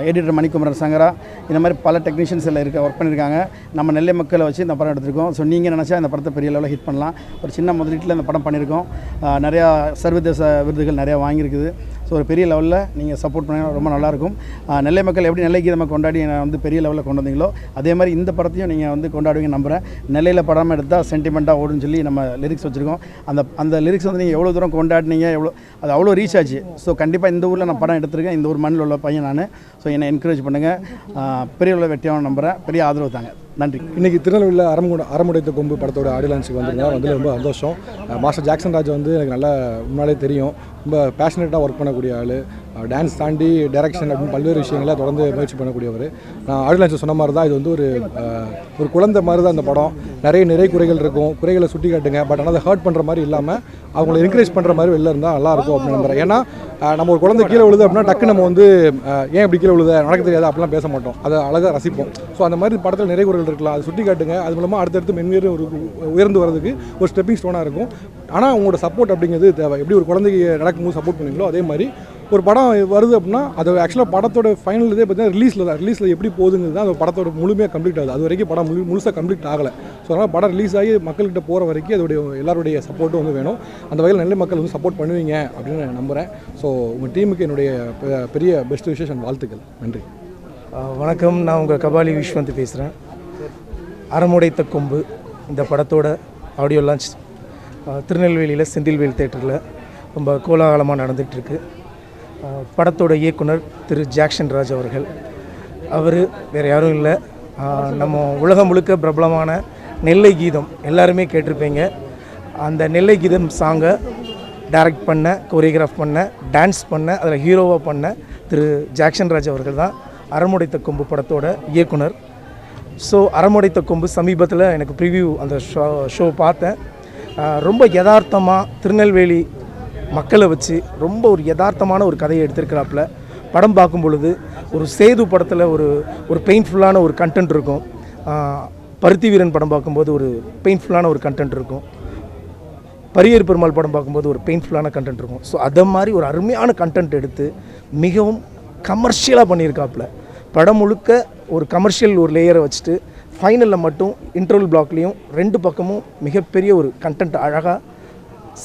எடிட்டர் மணிக்குமரன் சங்கரா, இந்த மாதிரி பல டெக்னீஷியன்ஸ் எல்லாம் ஒர்க் பண்ணியிருக்காங்க. நம்ம நெல்லை மக்களை வச்சு இந்த படம் எடுத்திருக்கோம். ஸோ நீங்கள் நினச்சா இந்த படத்தை பெரிய லெவலில் ஹிட் பண்ணலாம். ஒரு சின்ன முதலீட்டில் இந்த படம் பண்ணியிருக்கோம். நிறையா சர்வதேச விருதுகள் நிறையா வாங்கியிருக்குது. ஸோ ஒரு பெரிய லெவலில் நீங்கள் சப்போர்ட் பண்ணிங்கன்னா ரொம்ப நல்லாயிருக்கும். நெல்லை மக்கள் எப்படி நெல்லை கீதமாக கொண்டாடி வந்து பெரிய லெவலில் கொண்டு வந்தீங்களோ அதே மாதிரி இந்த படத்தையும் நீங்கள் வந்து கொண்டாடுவீங்க நம்புகிறேன். நெல்லையில் படம் எடுத்தால் சென்டிமெண்ட்டாக ஓடுன்னு சொல்லி நம்ம லிரிக்ஸ் வச்சுருக்கோம். அந்த லிரிக்ஸ் வந்து நீங்கள் எவ்வளோ தூரம் கொண்டாடினீங்க, அது அவ்வளோ ரீச் ஆச்சு. ஸோ கண்டிப்பாக இந்த ஊரில் நான் படம் எடுத்திருக்கேன். இந்த ஒரு மண்ணில் உள்ள பையன் நான். ஸோ என்னை என்கரேஜ் பண்ணுங்கள். பெரிய உள்ள வெற்றியாக நம்புகிறேன். பெரிய ஆதரவு தாங்க. நன்றி. இன்றைக்கி திருநெல்வேலியில் அறமுடைத்த கொம்பு படத்தோட ஆடியோ லான்ச்சுக்கு வந்திருந்தேன். வந்து ரொம்ப சந்தோஷம். மாஸ்டர் ஜாக்சன் ராஜ் வந்து எனக்கு நல்லா முன்னாலே தெரியும். ரொம்ப பேஷனேட்டாக ஒர்க் பண்ணக்கூடிய ஆள். டான்ஸ் தாண்டி டைரக்ஷன் அப்படின்னு பல்வேறு விஷயங்களை தொடர்ந்து முயற்சி பண்ணக்கூடியவர். நான் ஆடியோ லான்ச் சொன்ன மாதிரி தான் இது வந்து ஒரு குழந்தை மாதிரி தான் இந்த படம். நிறைய குறைகள் இருக்கும். குறைகளை சுட்டி காட்டுங்க. பட் ஆனால் அதை ஹர்ட் பண்ணுற மாதிரி இல்லாமல் அவங்கள என்கரேஜ் பண்ணுற மாதிரி வெளில இருந்தால் நல்லாயிருக்கும் அப்படின்னு நம்புகிறேன். ஏன்னா நம்ம ஒரு குழந்தை கீழே விழுது அப்படின்னா டக்கு நம்ம வந்து ஏன் இப்படி கீழே விழுத நடக்க தெரியாது அப்படிலாம் பேச மாட்டோம். அதை அழகாக ரசிப்போம். ஸோ அந்த மாதிரி படத்தில் நிறைய குறைகள் இருக்கலாம். அதை சுட்டி காட்டுங்க. அது மூலமாக அடுத்தடுத்து மென்மேலும் உயர்ந்து வரதுக்கு ஒரு ஸ்டெப்பிங் ஸ்டோனாக இருக்கும். ஆனால் உங்களோட சப்போர்ட் அப்படிங்கிறது தேவை. எப்படி ஒரு குழந்தைக்கு நடக்கும்போது சப்போர்ட் பண்ணுவீங்களோ அதே மாதிரி ஒரு படம் வருது அப்படின்னா அது ஆக்சுவலாக படத்தோட ஃபைனல் இதே பார்த்தீங்கன்னா ரிலீஸில் எப்படி போகுதுங்கிறது தான் அந்த படத்தோட முழுமையாக கம்ப்ளீட் ஆகுது. அது வரைக்கும் படம் முழுசாக கம்ப்ளீட் ஆகலை. ஸோ அதனால் படம் ரிலீஸ் ஆகி மக்கள்கிட்ட போகிற வரைக்கும் அதோடைய எல்லாருடைய சப்போர்ட்டும் வந்து வேணும். அந்த வகையில் நெல்லை மக்கள் வந்து சப்போர்ட் பண்ணுவீங்க அப்படின்னு நான் நம்புகிறேன். ஸோ உங்கள் டீமுக்கு என்னுடைய பெரிய பெஸ்ட் விஷஸ் அண்ட் வாழ்த்துக்கள். நன்றி. வணக்கம், நான் உங்கள் கபாலி விஸ்வந்த் பேசுகிறேன். அறமுடைத்த கொம்பு இந்த படத்தோட ஆடியோ லான்ச் திருநெல்வேலியில் செந்தில்வேல் தேட்டரில் ரொம்ப கோலாகலமாக நடந்துகிட்ருக்கு. படத்தோட இயக்குனர் திரு ஜாக்சன் ராஜ் அவர்கள். அவர் வேறு யாரும் இல்லை, நம்ம உலகம் முழுக்க பிரபலமான நெல்லை கீதம் எல்லாருமே கேட்டிருப்பீங்க. அந்த நெல்லை கீதம் சாங்கை டைரக்ட் பண்ண, கோரியோகிராஃப் பண்ண, டான்ஸ் பண்ண, அதில் ஹீரோவாக பண்ண திரு ஜாக்சன் ராஜ் அவர்கள் தான் அறமுடைத்த கொம்பு படத்தோட இயக்குனர். ஸோ அறமுடைத்த கொம்பு சமீபத்தில் எனக்கு ப்ரிவ்யூ அந்த ஷோ பார்த்தேன். ரொம்ப யதார்த்தமாக திருநெல்வேலி மக்களை வச்சு ரொம்ப ஒரு யதார்த்தமான ஒரு கதையை எடுத்திருக்கிறாப்புல. படம் பார்க்கும் பொழுது ஒரு சேது படத்தில் ஒரு பெயின்ஃபுல்லான ஒரு கண்டென்ட் இருக்கும். பருத்தி வீரன் படம் பார்க்கும்போது ஒரு பெயின்ஃபுல்லான ஒரு கண்டென்ட் இருக்கும். பரியர் பெருமாள் படம் பார்க்கும்போது ஒரு பெயின்ஃபுல்லான கண்டென்ட் இருக்கும். ஸோ அதை மாதிரி ஒரு அருமையான கண்டென்ட் எடுத்து மிகவும் கமர்ஷியலாக பண்ணியிருக்காப்புல. படம் முழுக்க ஒரு கமர்ஷியல் ஒரு லேயரை வச்சுட்டு ஃபைனலில் மட்டும் இன்டர்வல் பிளாக்லேயும் 2 பக்கமும் மிகப்பெரிய ஒரு கண்டென்ட் அழகாக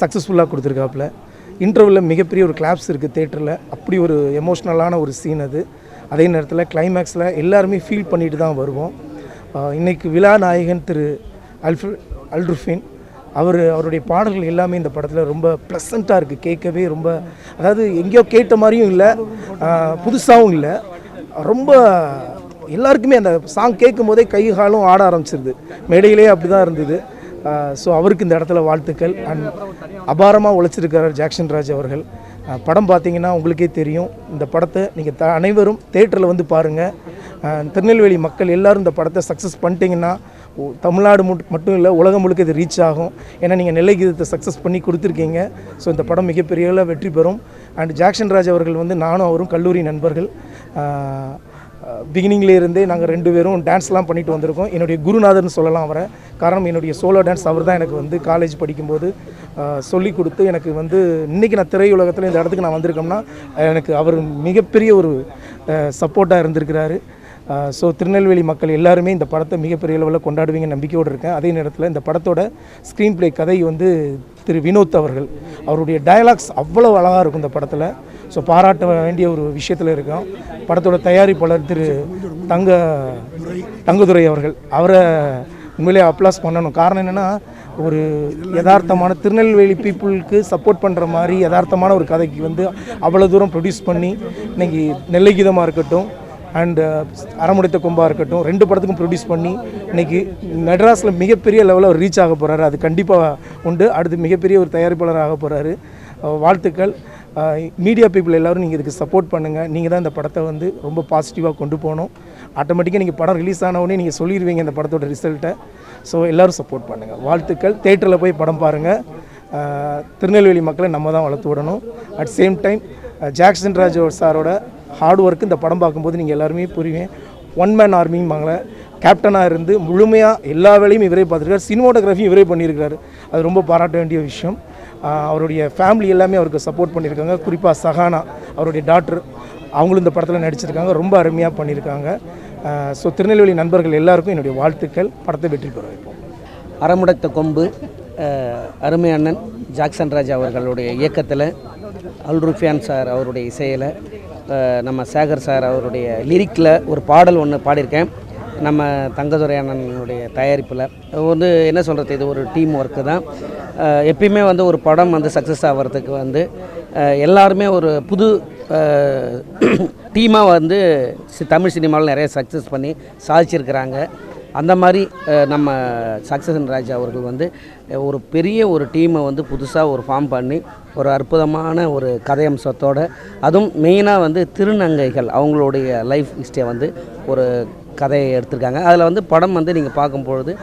சக்ஸஸ்ஃபுல்லாக கொடுத்துருக்காப்புல. இன்டர்வலில் மிகப்பெரிய ஒரு கிளாப்ஸ் இருக்குது தேட்டரில். அப்படி ஒரு எமோஷ்னலான ஒரு சீன் அது. அதே நேரத்தில் கிளைமேக்ஸில் எல்லாருமே ஃபீல் பண்ணிட்டு தான் வருவோம். இன்றைக்கி விழா நாயகன் திரு அல் ருஃபின் அவருடைய பாடல்கள் எல்லாமே இந்த படத்தில் ரொம்ப ப்ளசண்ட்டாக இருக்குது. கேட்கவே ரொம்ப, அதாவது எங்கேயோ கேட்ட மாதிரியும் இல்லை, புதுசாகவும் இல்லை, ரொம்ப எல்லாருக்குமே அந்த சாங் கேட்கும் போதே கை காலும் ஆட ஆரம்பிச்சிருது. மேடையிலே அப்படி தான் இருந்தது. ஸோ அவருக்கு இந்த இடத்துல வாழ்த்துக்கள். அண்ட் அபாரமாக உழைச்சிருக்கிறார் ஜாக்சன் ராஜ் அவர்கள். படம் பார்த்தீங்கன்னா உங்களுக்கே தெரியும். இந்த படத்தை நீங்கள் அனைவரும் தேட்டரில் வந்து பாருங்கள். திருநெல்வேலி மக்கள் எல்லோரும் இந்த படத்தை சக்ஸஸ் பண்ணிட்டீங்கன்னா தமிழ்நாடு மட்டும் இல்லை, உலகம் முழுக்க இது ரீச் ஆகும். ஏன்னா நீங்கள் நெல்லை கீதத்தை சக்ஸஸ் பண்ணி கொடுத்துருக்கீங்க. ஸோ இந்த படம் மிகப்பெரிய அளவில் வெற்றி பெறும். அண்ட் ஜாக்சன் ராஜ் அவர்கள் வந்து நானும் அவரும் கல்லூரி நண்பர்கள். பிகினிங்லேருந்தே நாங்கள் 2 பேரும் டான்ஸ்லாம் பண்ணிட்டு வந்திருக்கோம். என்னுடைய குருநாதர்னு சொல்லலாம் அவரை. காரணம் என்னுடைய சோலோ டான்ஸ் அவர் தான் எனக்கு வந்து காலேஜ் படிக்கும்போது சொல்லி கொடுத்து எனக்கு வந்து இன்றைக்கி நான் திரையுலகத்தில் இந்த இடத்துக்கு நான் வந்திருக்கோம்னா எனக்கு அவர் மிகப்பெரிய ஒரு சப்போர்ட்டாக இருந்திருக்கிறாரு. ஸோ திருநெல்வேலி மக்கள் எல்லாருமே இந்த படத்தை மிகப்பெரிய அளவில் கொண்டாடுவீங்க நம்பிக்கையோடு இருக்கேன். அதே நேரத்தில் இந்த படத்தோட ஸ்க்ரீன் ப்ளே கதை வந்து திரு வினோத் அவர்கள், அவருடைய டயலாக்ஸ் அவ்வளோ அழகாக இருக்கும் இந்த படத்தில். ஸோ பாராட்ட வேண்டிய ஒரு விஷயத்தில் இருக்கோம். படத்தோட தயாரிப்பாளர் திரு தங்கதுரை அவர்கள், அவரை உண்மையிலே அப்ளாஸ் பண்ணணும். காரணம் என்னென்னா, ஒரு யதார்த்தமான திருநெல்வேலி பீப்புளுக்கு சப்போர்ட் பண்ணுற மாதிரி யதார்த்தமான ஒரு கதைக்கு வந்து அவ்வளோ தூரம் ப்ரொடியூஸ் பண்ணி இன்றைக்கி நெல்லை கீதமாக இருக்கட்டும் அண்டு அரமுடைத்த கொம்பாக இருக்கட்டும் 2 படத்துக்கும் ப்ரொடியூஸ் பண்ணி இன்றைக்கி மெட்ராஸில் மிகப்பெரிய லெவலில் அவர் ரீச் ஆக போகிறாரு. அது கண்டிப்பாக உண்டு. அடுத்து மிகப்பெரிய ஒரு தயாரிப்பாளர் ஆக போகிறாரு. வாழ்த்துக்கள். மீடியா பீப்புள் எல்லோரும் நீங்கள் இதுக்கு சப்போர்ட் பண்ணுங்கள். நீங்கள் தான் இந்த படத்தை வந்து ரொம்ப பாசிட்டிவாக கொண்டு போகணும். ஆட்டோமேட்டிக்காக நீங்கள் படம் ரிலீஸ் ஆனவுடனே நீங்கள் சொல்லிடுவீங்க இந்த படத்தோட ரிசல்ட்டை. ஸோ எல்லோரும் சப்போர்ட் பண்ணுங்கள். வாழ்த்துக்கள். தேட்டரில் போய் படம் பாருங்கள். திருநெல்வேலி மக்களை நம்ம தான் வளர்த்து விடணும். At same time Jackson Raj சாரோட ஹார்ட் ஒர்க்கு இந்த படம் பார்க்கும்போது நீங்கள் எல்லாருமே புரியுவேன். ஒன் மேன் ஆர்மிங்பாங்கள, கேப்டனாக இருந்து முழுமையாக எல்லா வேலையும் இவரே பார்த்துருக்காரு. சினிமாட்டோகிராஃபியும் இவரே பண்ணியிருக்காரு. அது ரொம்ப பாராட்ட வேண்டிய விஷயம். அவருடைய ஃபேமிலி எல்லாமே அவருக்கு சப்போர்ட் பண்ணியிருக்காங்க. குறிப்பாக சஹானா அவருடைய டாக்டர், அவங்களும் இந்த படத்தில் நடிச்சிருக்காங்க. ரொம்ப அருமையாக பண்ணியிருக்காங்க. ஸோ திருநெல்வேலி நண்பர்கள் எல்லாருக்கும் என்னுடைய வாழ்த்துக்கள். படத்தை வெற்றி பெற வைப்போம். அறமுடைத்த கொம்பு அருமை அண்ணன் ஜாக்சன் ராஜ் அவர்களுடைய இயக்கத்தில், அல்ருஃபியான் சார் அவருடைய இசையில், நம்ம சேகர் சார் அவருடைய லிரிக்கில் ஒரு பாடல் ஒன்று பாடியிருக்கேன். நம்ம தங்கதுரை அண்ணனுடைய தயாரிப்பில் வந்து என்ன சொல்கிறது, இது ஒரு டீம் ஒர்க்கு தான். எப்பயுமே வந்து ஒரு படம் வந்து சக்ஸஸ் ஆகிறதுக்கு வந்து எல்லாருமே ஒரு புது டீமாக வந்து தமிழ் சினிமாவில் நிறைய சக்ஸஸ் பண்ணி சாதிச்சிருக்கிறாங்க. அந்த மாதிரி நம்ம ஜாக்சன் ராஜ் அவர்கள் வந்து ஒரு பெரிய ஒரு டீமை வந்து புதுசாக ஒரு ஃபார்ம் பண்ணி ஒரு அற்புதமான ஒரு கதையம்சத்தோடு, அதுவும் மெயினாக வந்து திருநங்கைகள் அவங்களுடைய லைஃப் ஹிஸ்டரியை வந்து ஒரு கதையை எடுத்திருக்காங்க. அதில் வந்து படம் வந்து நீங்கள் பார்க்கும்பொழுது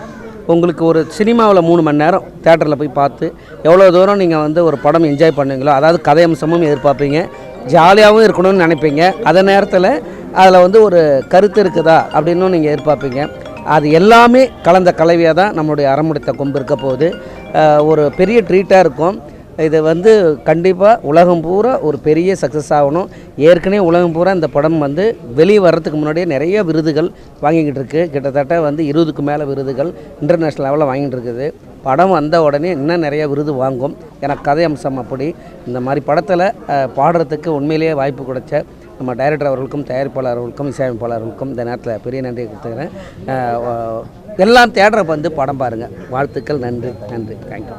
உங்களுக்கு ஒரு சினிமாவில் 3 மணி நேரம் தேட்டரில் போய் பார்த்து எவ்வளோ தூரம் நீங்கள் வந்து ஒரு படம் என்ஜாய் பண்ணுவீங்களோ, அதாவது கதையம்சமும் எதிர்பார்ப்பீங்க, ஜாலியாகவும் இருக்கணும்னு நினைப்பீங்க, அதே நேரத்தில் அதில் வந்து ஒரு கருத்து இருக்குதா அப்படின்னும் நீங்கள் எதிர்பார்ப்பீங்க. அது எல்லாமே கலந்த கலவையாக தான் நம்மளுடைய அறமுடைத்த கொம்பு இருக்க போகுது. ஒரு பெரிய ட்ரீட்டாக இருக்கும். இது வந்து கண்டிப்பாக உலகம் பூரா ஒரு பெரிய சக்ஸஸ் ஆகணும். ஏற்கனவே உலகம் பூரா இந்த படம் வந்து வெளியே வர்றதுக்கு முன்னாடியே நிறைய விருதுகள் வாங்கிக்கிட்டு இருக்குது. கிட்டத்தட்ட வந்து 20க்கு மேலே விருதுகள் இன்டர்நேஷ்னல் லெவலில் வாங்கிட்டு இருக்குது. படம் வந்த உடனே இன்னும் நிறைய விருது வாங்கும். எனக்கு கதை அம்சம் அப்படி. இந்த மாதிரி படத்தில் பாடுறதுக்கு உண்மையிலேயே வாய்ப்பு கிடைச்ச நம்ம டைரக்டர் அவர்களுக்கும், தயாரிப்பாளர் அவர்களுக்கும், இசையமைப்பாளர்களுக்கும் இந்த நேரத்தில் பெரிய நன்றியை கொடுத்துக்கிறேன். எல்லாம் தேட்டரை வந்து படம் பாருங்கள். வாழ்த்துக்கள். நன்றி. தேங்க்யூ.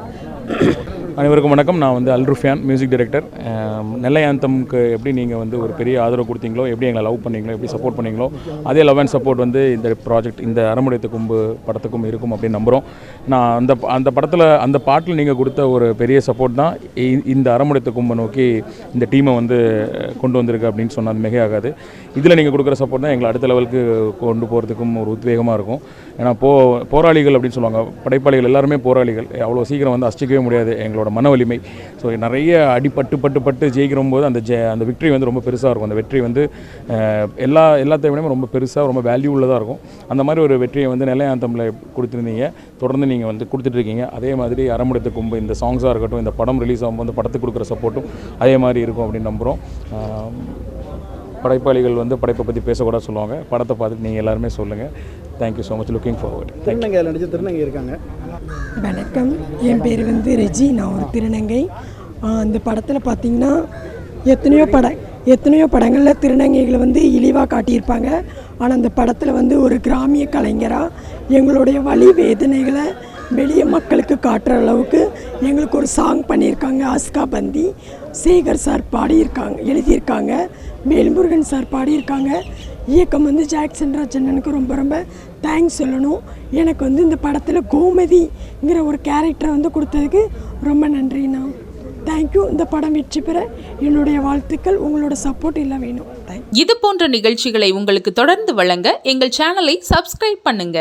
அனைவருக்கும் வணக்கம். நான் வந்து அல்ருஃபியான், மியூசிக் டைரக்டர். நெல்லை ஆந்தம்க்கு எப்படி நீங்கள் வந்து ஒரு பெரிய ஆதரவு கொடுத்தீங்களோ, எப்படி எங்களை லவ் பண்ணீங்களோ, எப்படி சப்போர்ட் பண்ணீங்களோ, அதே லவ் அண்ட் சப்போர்ட் வந்து இந்த ப்ராஜெக்ட், இந்த அறமுடைத்த கொம்பு படத்துக்கும் இருக்கும் அப்படின்னு நம்புகிறோம். நான் அந்த படத்தில் அந்த பாட்டில் நீங்கள் கொடுத்த ஒரு பெரிய சப்போர்ட் தான் இந்த அறமுடைத்த கொம்பை நோக்கி இந்த டீமை வந்து கொண்டு வந்திருக்கு அப்படின்னு சொன்னால் மிக ஆகாது. இதில் நீங்கள் கொடுக்குற சப்போர்ட் தான் எங்களை அடுத்த லெவலுக்கு கொண்டு போகிறதுக்கும் ஒரு உத்வேகமாக இருக்கும். ஏன்னா போராளிகள் அப்படின்னு சொல்லுவாங்க, படைப்பாளிகள் எல்லாருமே போராளிகள். அவ்வளோ சீக்கிரம் வந்து அஷ்டிக்கவே முடியாது எங்களோட மன வலிமை. ஸோ நிறைய அடிப்பட்டு ஜெயிக்கிற போது அந்த விக்ட்ரி வந்து ரொம்ப பெருசாக இருக்கும். அந்த வெற்றி வந்து எல்லாத்தையும் விட ரொம்ப பெருசாக, ரொம்ப வேல்யூ உள்ளதாக இருக்கும். அந்த மாதிரி ஒரு வெற்றியை வந்து நெல்லை ஆந்தமில் கொடுத்துருந்தீங்க. தொடர்ந்து நீங்கள் வந்து கொடுத்துட்ருக்கீங்க. அதே மாதிரி அறமுடைத்த கொம்பு இந்த சாங்ஸாக இருக்கட்டும், இந்த படம் ரிலீஸ் ஆகும்போது படத்துக்கு கொடுக்குற சப்போர்ட்டும் அதே மாதிரி இருக்கும் அப்படின்னு நம்புகிறோம். படைப்பாளிகள் வந்து படைப்பை பற்றி பேசக்கூடாது சொல்லுவாங்க. படத்தை பார்த்துட்டு நீங்கள் எல்லாருமே சொல்லுங்கள். Thank you so much. Looking forward. திருநங்கை இருக்காங்க. வணக்கம், என் பேர் வந்து ரெஜி. நான் ஒரு திருநங்கை. அந்த படத்தில் பார்த்திங்கன்னா எத்தனையோ படங்களில் திருநங்கைகளை வந்து இழிவாக காட்டியிருப்பாங்க. ஆனால் அந்த படத்தில் வந்து ஒரு கிராமிய கலைஞராக எங்களுடைய வலி வேதனைகளை வெளியே மக்களுக்கு காட்டுற அளவுக்கு எங்களுக்கு ஒரு சாங் பண்ணியிருக்காங்க. ஆஸ்கா பந்தி சேகர் சார் எழுதியிருக்காங்க. வேல்முருகன் சார் பாடியிருக்காங்க. இயக்கம் வந்து ஜாக்சன் ராஜ் அண்ணனுக்கு ரொம்ப தேங்க்ஸ் சொல்லணும். எனக்கு வந்து இந்த படத்தில் கோமதிங்கிற ஒரு கேரக்டரை வந்து கொடுத்ததுக்கு ரொம்ப நன்றிண்ணா. தேங்க்யூ. இந்த படம் வெற்றி பெற என்னுடைய வாழ்த்துக்கள். உங்களோட சப்போர்ட் எல்லாம் வேணும். இது போன்ற நிகழ்ச்சிகளை உங்களுக்கு தொடர்ந்து வழங்க எங்கள் சேனலை சப்ஸ்கிரைப் பண்ணுங்க.